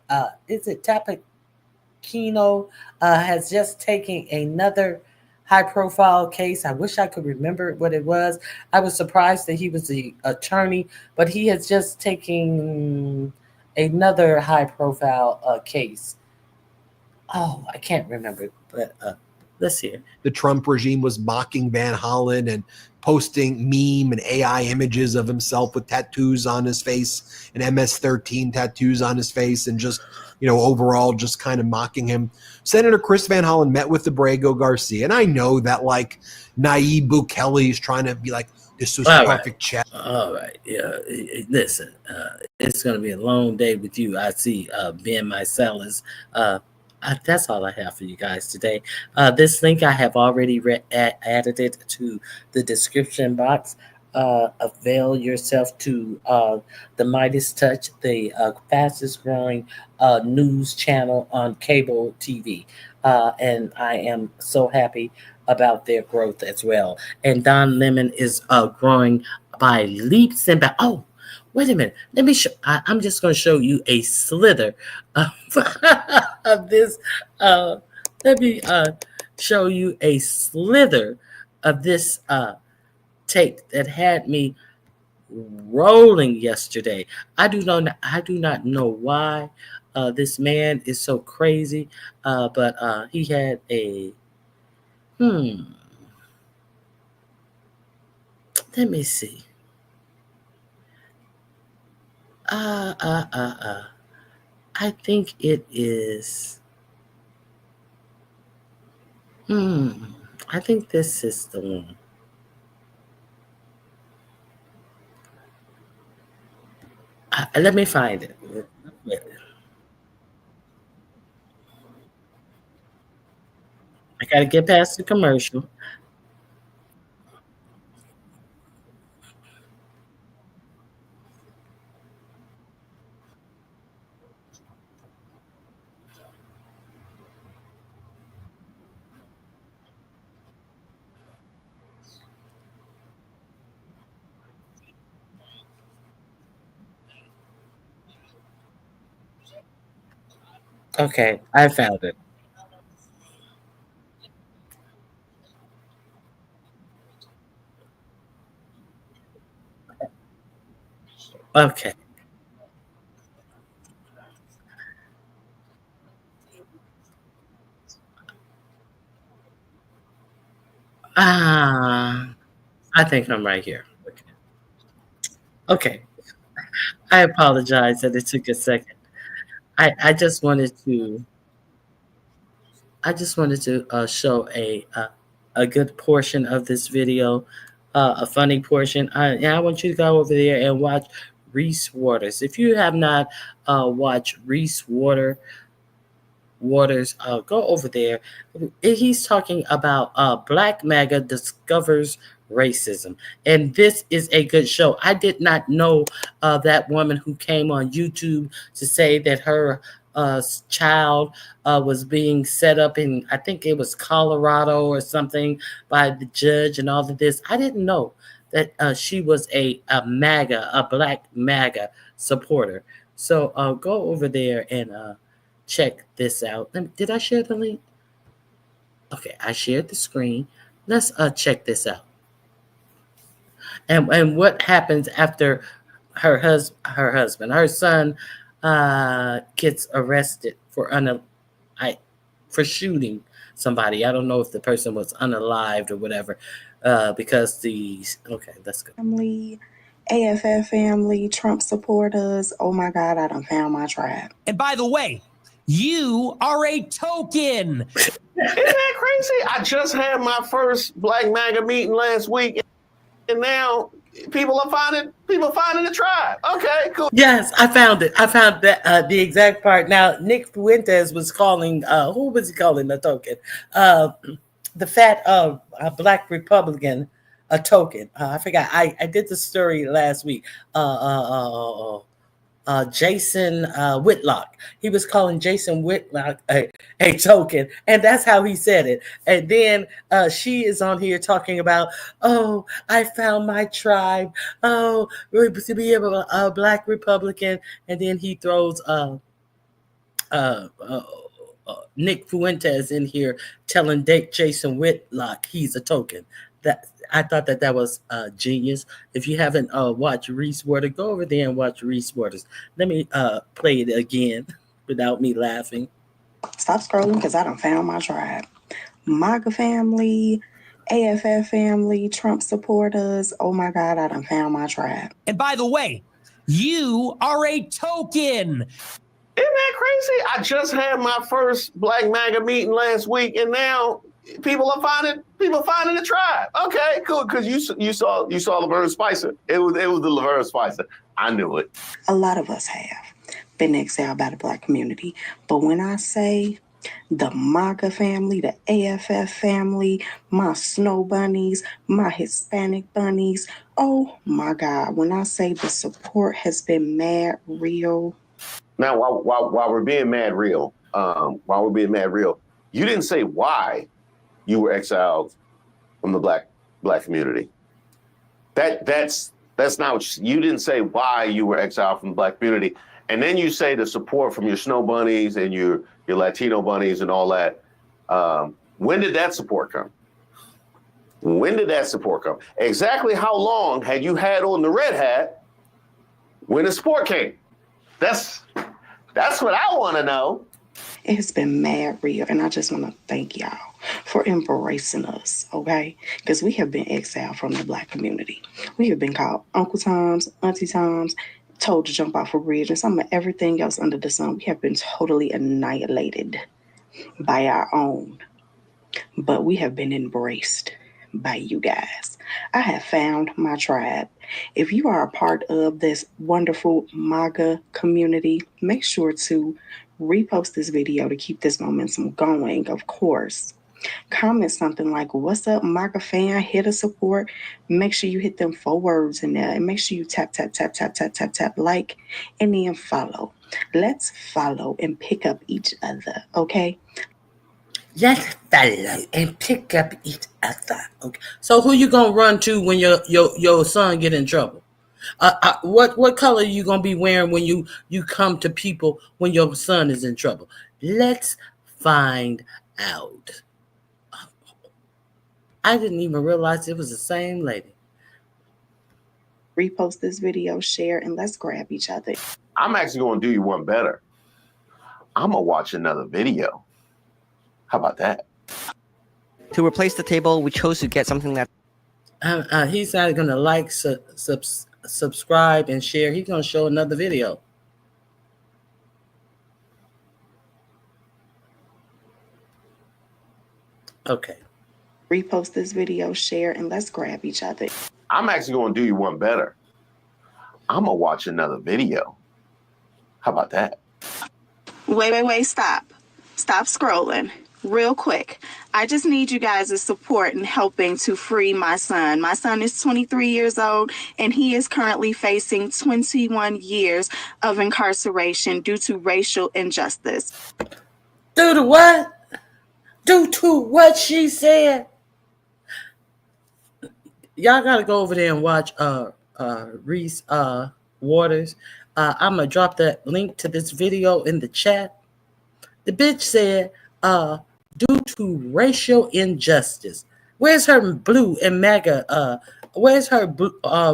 Tapachino has just taken another high-profile case. I wish I could remember what it was. I was surprised that he was the attorney, but he has just taken another high-profile case. Oh, I can't remember, but let's see. The Trump regime was mocking Van Hollen and posting meme and AI images of himself with tattoos on his face and MS-13 tattoos on his face, and just, overall just kind of mocking him. Senator Chris Van Hollen met with Abrego Garcia, and I know that like Nayib Bukele is trying to be like, this was perfect chat. All right. Yeah. Listen, it's going to be a long day with you. I see Ben Mycelis. That's all I have for you guys today. This link, I have already added it to the description box. Avail yourself to the Midas Touch, the fastest growing news channel on cable TV. And I am so happy about their growth as well. And Don Lemon is growing by leaps and bounds. Oh, wait a minute. Let me show. I'm just going to show you a slither of this. Let me show you a slither of this tape that had me rolling yesterday. I do not know why this man is so crazy, but he had a let me see. I think it is. I think this is the one. Let me find it. I got to get past the commercial. Okay, I found it. Okay. I think I'm right here. Okay. I apologize that it took a second. I just wanted to show a good portion of this video, a funny portion. I want you to go over there and watch Reese Waters. If you have not watched Reese Waters, go over there. He's talking about Black MAGA discovers racism, and this is a good show. I did not know that woman who came on YouTube to say that her child was being set up in, I think it was Colorado or something, by the judge and all of this. I didn't know that she was a MAGA, a Black MAGA supporter. So go over there and check this out. Did I share the link? Okay, I shared the screen. Let's check this out. And what happens after her son gets arrested for shooting somebody. I don't know if the person was unalived or whatever, because let's go. Family, AFF family, Trump supporters. Oh my God, I done found my tribe. And by the way, you are a token. Isn't that crazy? I just had my first Black MAGA meeting last week, and now people finding the tribe. Okay, cool. Yes, I found it. I found that the exact part. Now, Nick Fuentes was calling. Who was he calling a token? The fat Black Republican a token. I forgot. I did the story last week. Jason Whitlock. He was calling Jason Whitlock a token, and that's how he said it. And then she is on here talking about, oh, I found my tribe. Oh, to be a Black Republican, and then he throws Nick Fuentes in here telling Jason Whitlock he's a token. I thought that was genius. If you haven't watched Reese Waters, go over there and watch Reese Waters. Let me play it again without me laughing. Stop scrolling because I done found my tribe. MAGA family, AFF family, Trump supporters, oh my God, I done found my tribe. And by the way, you are a token. Isn't that crazy? I just had my first Black MAGA meeting last week, and now people finding the tribe. Okay, cool. Because you saw Laverne Spicer. It was the Laverne Spicer. I knew it. A lot of us have been exiled by the Black community, but when I say the MAGA family, the AFF family, my snow bunnies, my Hispanic bunnies, oh my God! When I say the support has been mad real. Now, while we're being mad real, you didn't say why you were exiled from the black community. That's not what you didn't say why you were exiled from the Black community, and then you say the support from your snow bunnies and your Latino bunnies and all that. When did that support come? Exactly how long had you had on the red hat when the support came? That's what I want to know. It has been mad real, and I just want to thank y'all for embracing us, okay? Because we have been exiled from the Black community. We have been called Uncle Toms, Auntie Toms, told to jump off a bridge, and some of everything else under the sun. We have been totally annihilated by our own, but we have been embraced by you guys. I have found my tribe. If you are a part of this wonderful MAGA community, make sure to repost this video to keep this momentum going, of course. Comment something like, what's up, MAGA fan, hit a support. Make sure you hit them 4 words in there, and make sure you tap, like, and then follow. Let's follow and pick up each other, okay? Let's follow and pick up each other. Okay. So who you gonna run to when your son get in trouble? What color you gonna be wearing when you come to people when your son is in trouble? Let's find out. I didn't even realize it was the same lady. Repost this video, share, and let's grab each other. I'm actually going to do you one better. I'm going to watch another video. How about that? To replace the table, we chose to get something that... He's not going to like, subscribe, and share. He's going to show another video. Okay. Repost this video, share, and let's grab each other. I'm actually going to do you one better. I'm going to watch another video. How about that? Wait, stop. Stop scrolling. Real quick. I just need you guys' support in helping to free my son. My son is 23 years old, and he is currently facing 21 years of incarceration due to racial injustice. Due to what? Due to what she said? Y'all gotta go over there and watch Reese Waters. I'm gonna drop that link to this video in the chat. The bitch said, due to racial injustice. Where's her blue and MAGA? Where's her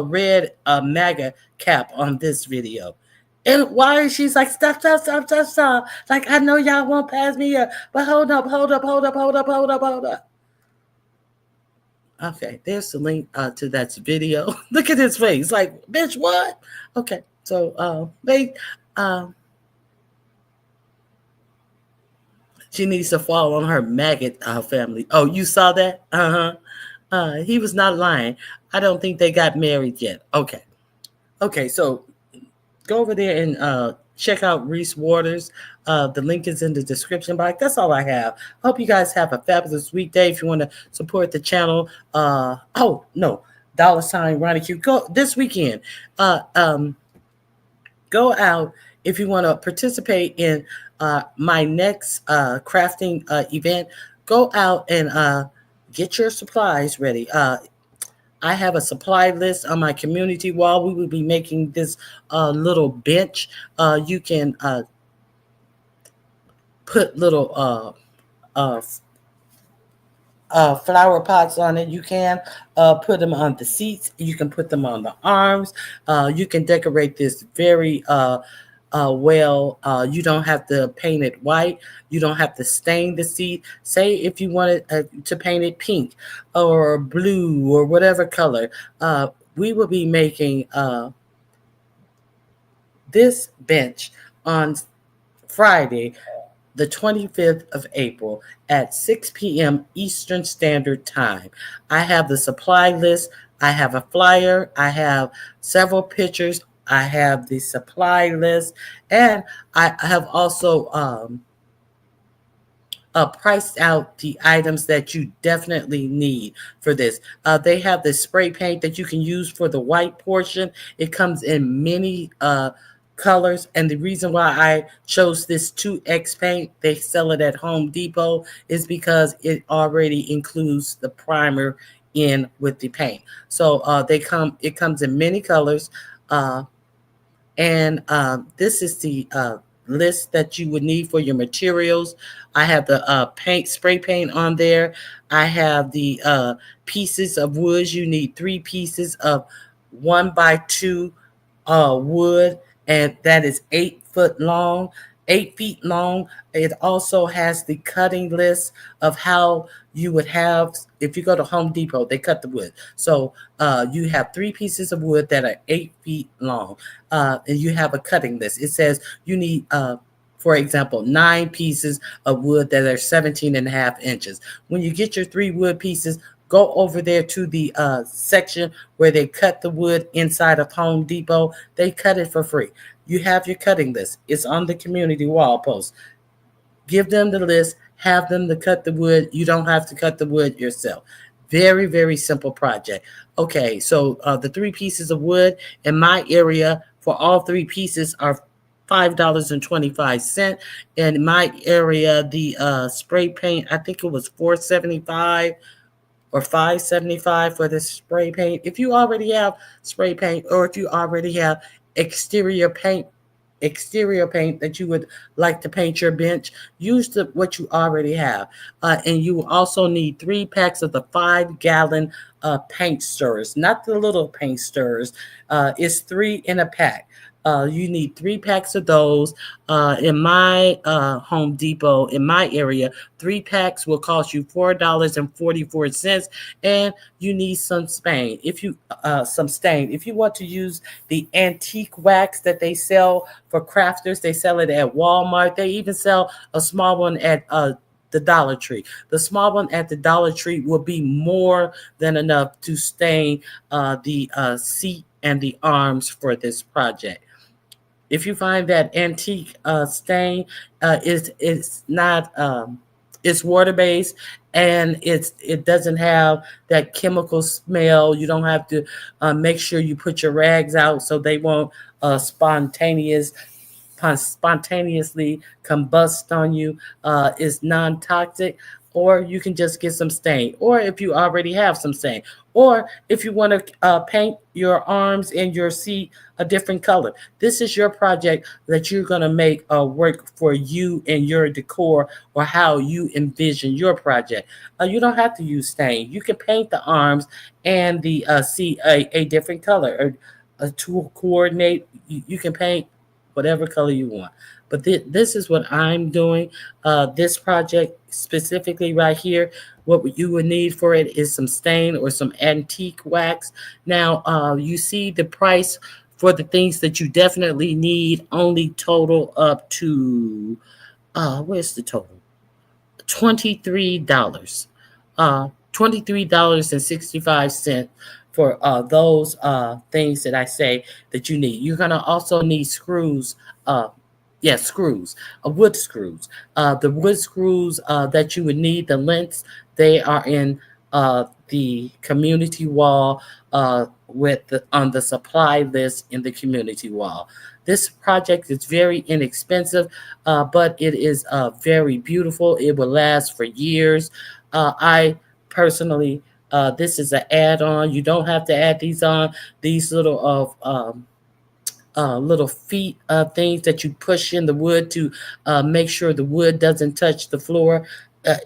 red MAGA cap on this video? And why is she's like, stop. Like, I know y'all won't pass me up, but hold up. Okay, there's the link to that video. Look at his face. Like, bitch, what? Okay, so she needs to fall on her maggot family. Oh, you saw that? He was not lying. I don't think they got married yet. Okay, so go over there and check out Reese Waters. The link is in the description box. That's all I have. Hope you guys have a fabulous weekday. If you want to support the channel, $sign Ronnie Q. Go this weekend. Go out if you want to participate in my next crafting event. Go out and get your supplies ready. I have a supply list on my community wall. We will be making this little bench. You can put little flower pots on it. You can put them on the seats. You can put them on the arms. You can decorate this very You don't have to paint it white. You don't have to stain the seat. Say if you wanted to paint it pink or blue or whatever color, we will be making this bench on Friday, the 25th of April at 6 p.m. Eastern Standard Time. I have the supply list. I have a flyer. I have several pictures. I have the supply list. And I have also priced out the items that you definitely need for this. They have the spray paint that you can use for the white portion. It comes in many colors, and the reason why I chose this 2X paint, they sell it at Home Depot, is because it already includes the primer in with the paint. So it comes in many colors, and this is the list that you would need for your materials. I have the spray paint on there. I have the pieces of wood. You need 3 pieces of 1x2 wood, and that is 8 feet long. It also has the cutting list of how you would have, if you go to Home Depot, they cut the wood. So you have 3 pieces of wood that are 8 feet long, and you have a cutting list. It says you need, for example, 9 pieces of wood that are 17.5 inches. When you get your 3 wood pieces, go over there to the section where they cut the wood inside of Home Depot. They cut it for free. You have your cutting list. It's on the community wall post. Give them the list. Have them to cut the wood. You don't have to cut the wood yourself. Very, very simple project. Okay, so the 3 pieces of wood in my area for all 3 pieces are $5.25. In my area, the spray paint, I think it was $4.75 or $5.75 for the spray paint. If you already have spray paint, or if you already have exterior paint that you would like to paint your bench, use what you already have. And you will also need 3 packs of the 5-gallon paint stirrers, not the little paint stirrers. It's 3 in a pack. You need 3 packs of those. In my Home Depot, in my area, 3 packs will cost you $4.44, and you need some stain. If you want to use the antique wax that they sell for crafters, they sell it at Walmart. They even sell a small one at the Dollar Tree. The small one at the Dollar Tree will be more than enough to stain the seat and the arms for this project. If you find that antique stain, it's water-based, and it doesn't have that chemical smell. You don't have to make sure you put your rags out so they won't spontaneously combust on you. Is non-toxic. Or you can just get some stain, or if you already have some stain, or if you want to paint your arms and your seat a different color. This is your project that you're going to make work for you and your decor, or how you envision your project. You don't have to use stain. You can paint the arms and the seat a different color, or to coordinate. You can paint whatever color you want. But this is what I'm doing. This project specifically right here, what you would need for it is some stain or some antique wax. Now, you see the price for the things that you definitely need only total up to, where's the total? $23. $23.65 for those things that I say that you need. You're going to also need screws. Screws, wood screws. The wood screws that you would need, the lengths, they are in the community wall on the supply list in the community wall. This project is very inexpensive, but it is very beautiful. It will last for years. I personally, this is an add-on. You don't have to add these on. These little little feet things that you push in the wood to make sure the wood doesn't touch the floor.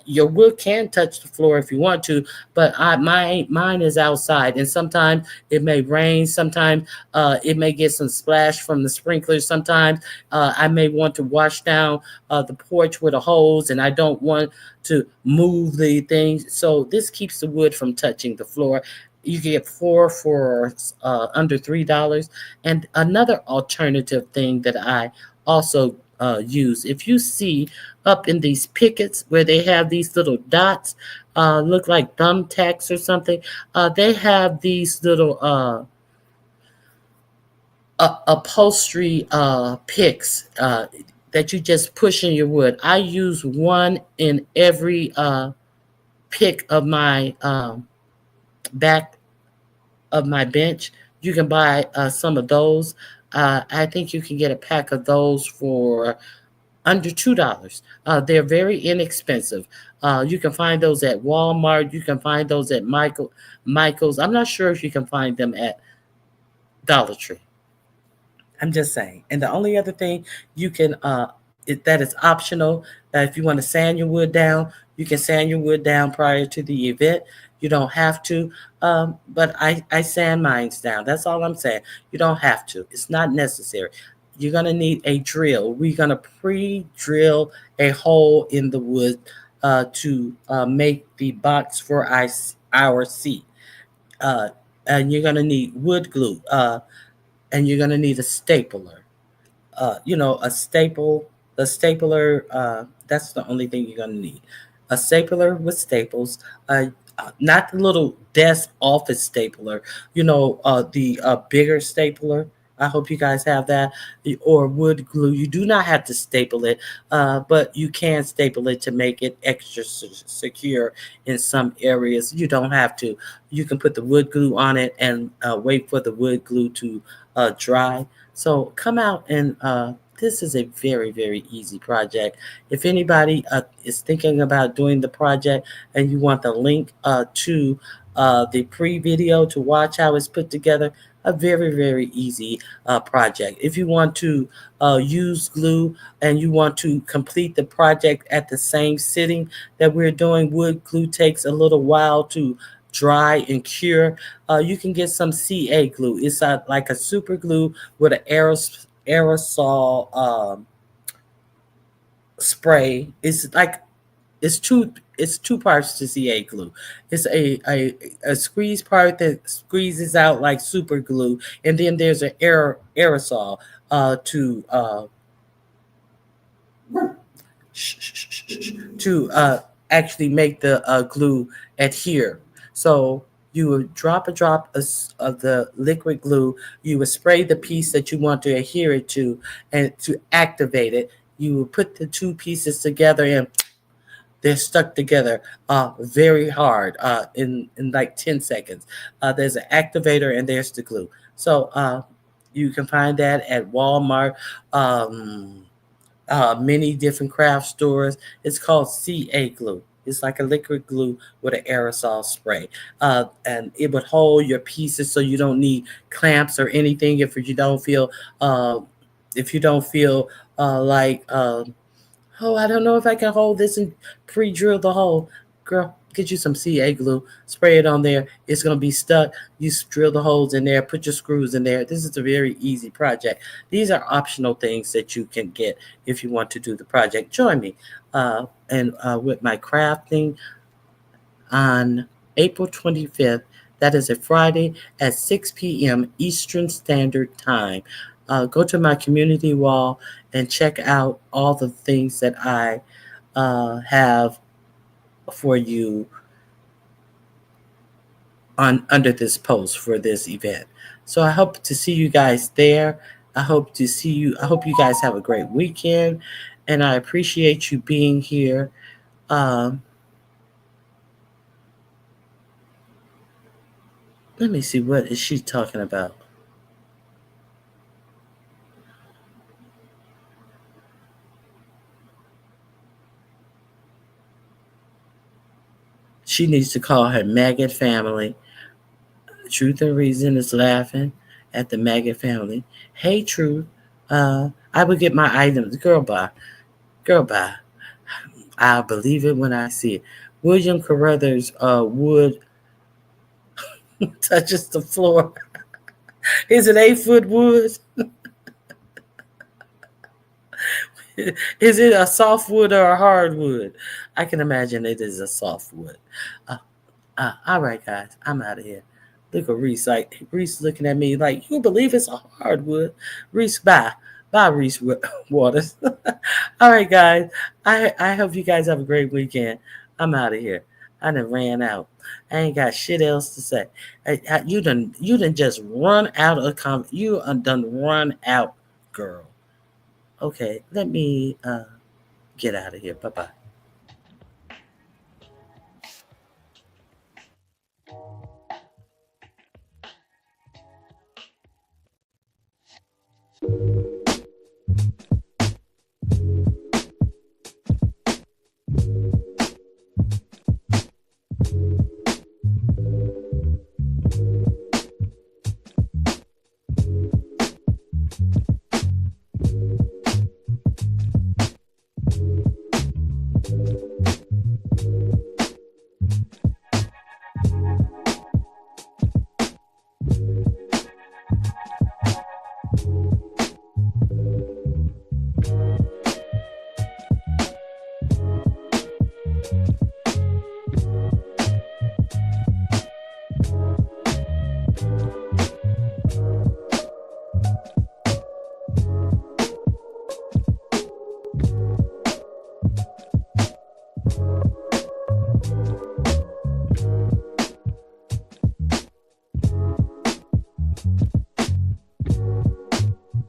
your wood can touch the floor if you want to, but mine is outside, and sometimes it may rain. Sometimes it may get some splash from the sprinklers. Sometimes I may want to wash down the porch with a hose, and I don't want to move the thing. So this keeps the wood from touching the floor. You can get 4 for under $3. And another alternative thing that I also use, if you see up in these pickets where they have these little dots, look like thumbtacks or something, they have these little upholstery picks that you just push in your wood. I use one in every pick of my back of my bench. You can buy some of those. I think you can get a pack of those for under $2. They're very inexpensive. You can find those at Walmart. You can find those at Michael's. I'm not sure if you can find them at Dollar Tree. I'm just saying. And the only other thing you can that is optional, if you want to sand your wood down, you can sand your wood down prior to the event. You don't have to, but I sand mine down. That's all I'm saying. You don't have to. It's not necessary. You're going to need a drill. We're going to pre-drill a hole in the wood to make the box for our seat. And you're going to need wood glue. And you're going to need a stapler. A stapler, that's the only thing you're going to need. A stapler with staples, not the little desk office stapler, the bigger stapler. I hope you guys have that, or wood glue. You do not have to staple it, but you can staple it to make it extra secure in some areas. You don't have to. You can put the wood glue on it and wait for the wood glue to dry. So come out and this is a very, very easy project. If anybody is thinking about doing the project and you want the link to the pre-video to watch how it's put together, a very, very easy project. If you want to use glue and you want to complete the project at the same sitting that we're doing, wood glue takes a little while to dry and cure. You can get some CA glue. It's like a super glue with an aerosol spray. It's two parts to CA glue. It's a squeeze part that squeezes out like super glue, and then there's an aerosol to actually make the glue adhere. So you would drop a drop of the liquid glue. You would spray the piece that you want to adhere it to, and to activate it, you would put the two pieces together and they're stuck together very hard in like 10 seconds. There's an activator and there's the glue. So you can find that at Walmart, many different craft stores. It's called CA glue. It's like a liquid glue with an aerosol spray. And it would hold your pieces so you don't need clamps or anything if you don't feel like oh, I don't know if I can hold this and pre-drill the hole. Girl, get you some CA glue, spray it on there. It's going to be stuck. You drill the holes in there, put your screws in there. This is a very easy project. These are optional things that you can get if you want to do the project. Join me with my crafting on April 25th. That is a Friday at 6 p.m. Eastern Standard Time. Go to my community wall and check out all the things that I have for you under this post for this event. So I hope to see you guys there. I hope you guys have a great weekend, and I appreciate you being here. Let me see, what is she talking about? She needs to call her maggot family. Truth and Reason is laughing at the maggot family. Hey, Truth. I would get my items. Girl, bye. I'll believe it when I see it. William Carruthers wood touches the floor. Is it 8-foot wood? Is it a soft wood or a hard wood? I can imagine it is a soft wood. All right, guys, I'm out of here. Look at Reese. Like Reese looking at me like, you believe it's a hardwood? Reese, bye. Bye, Reese Waters. All right, guys. I hope you guys have a great weekend. I'm out of here. I done ran out. I ain't got shit else to say. You done just run out of you done run out, girl. Okay, let me get out of here. Bye-bye.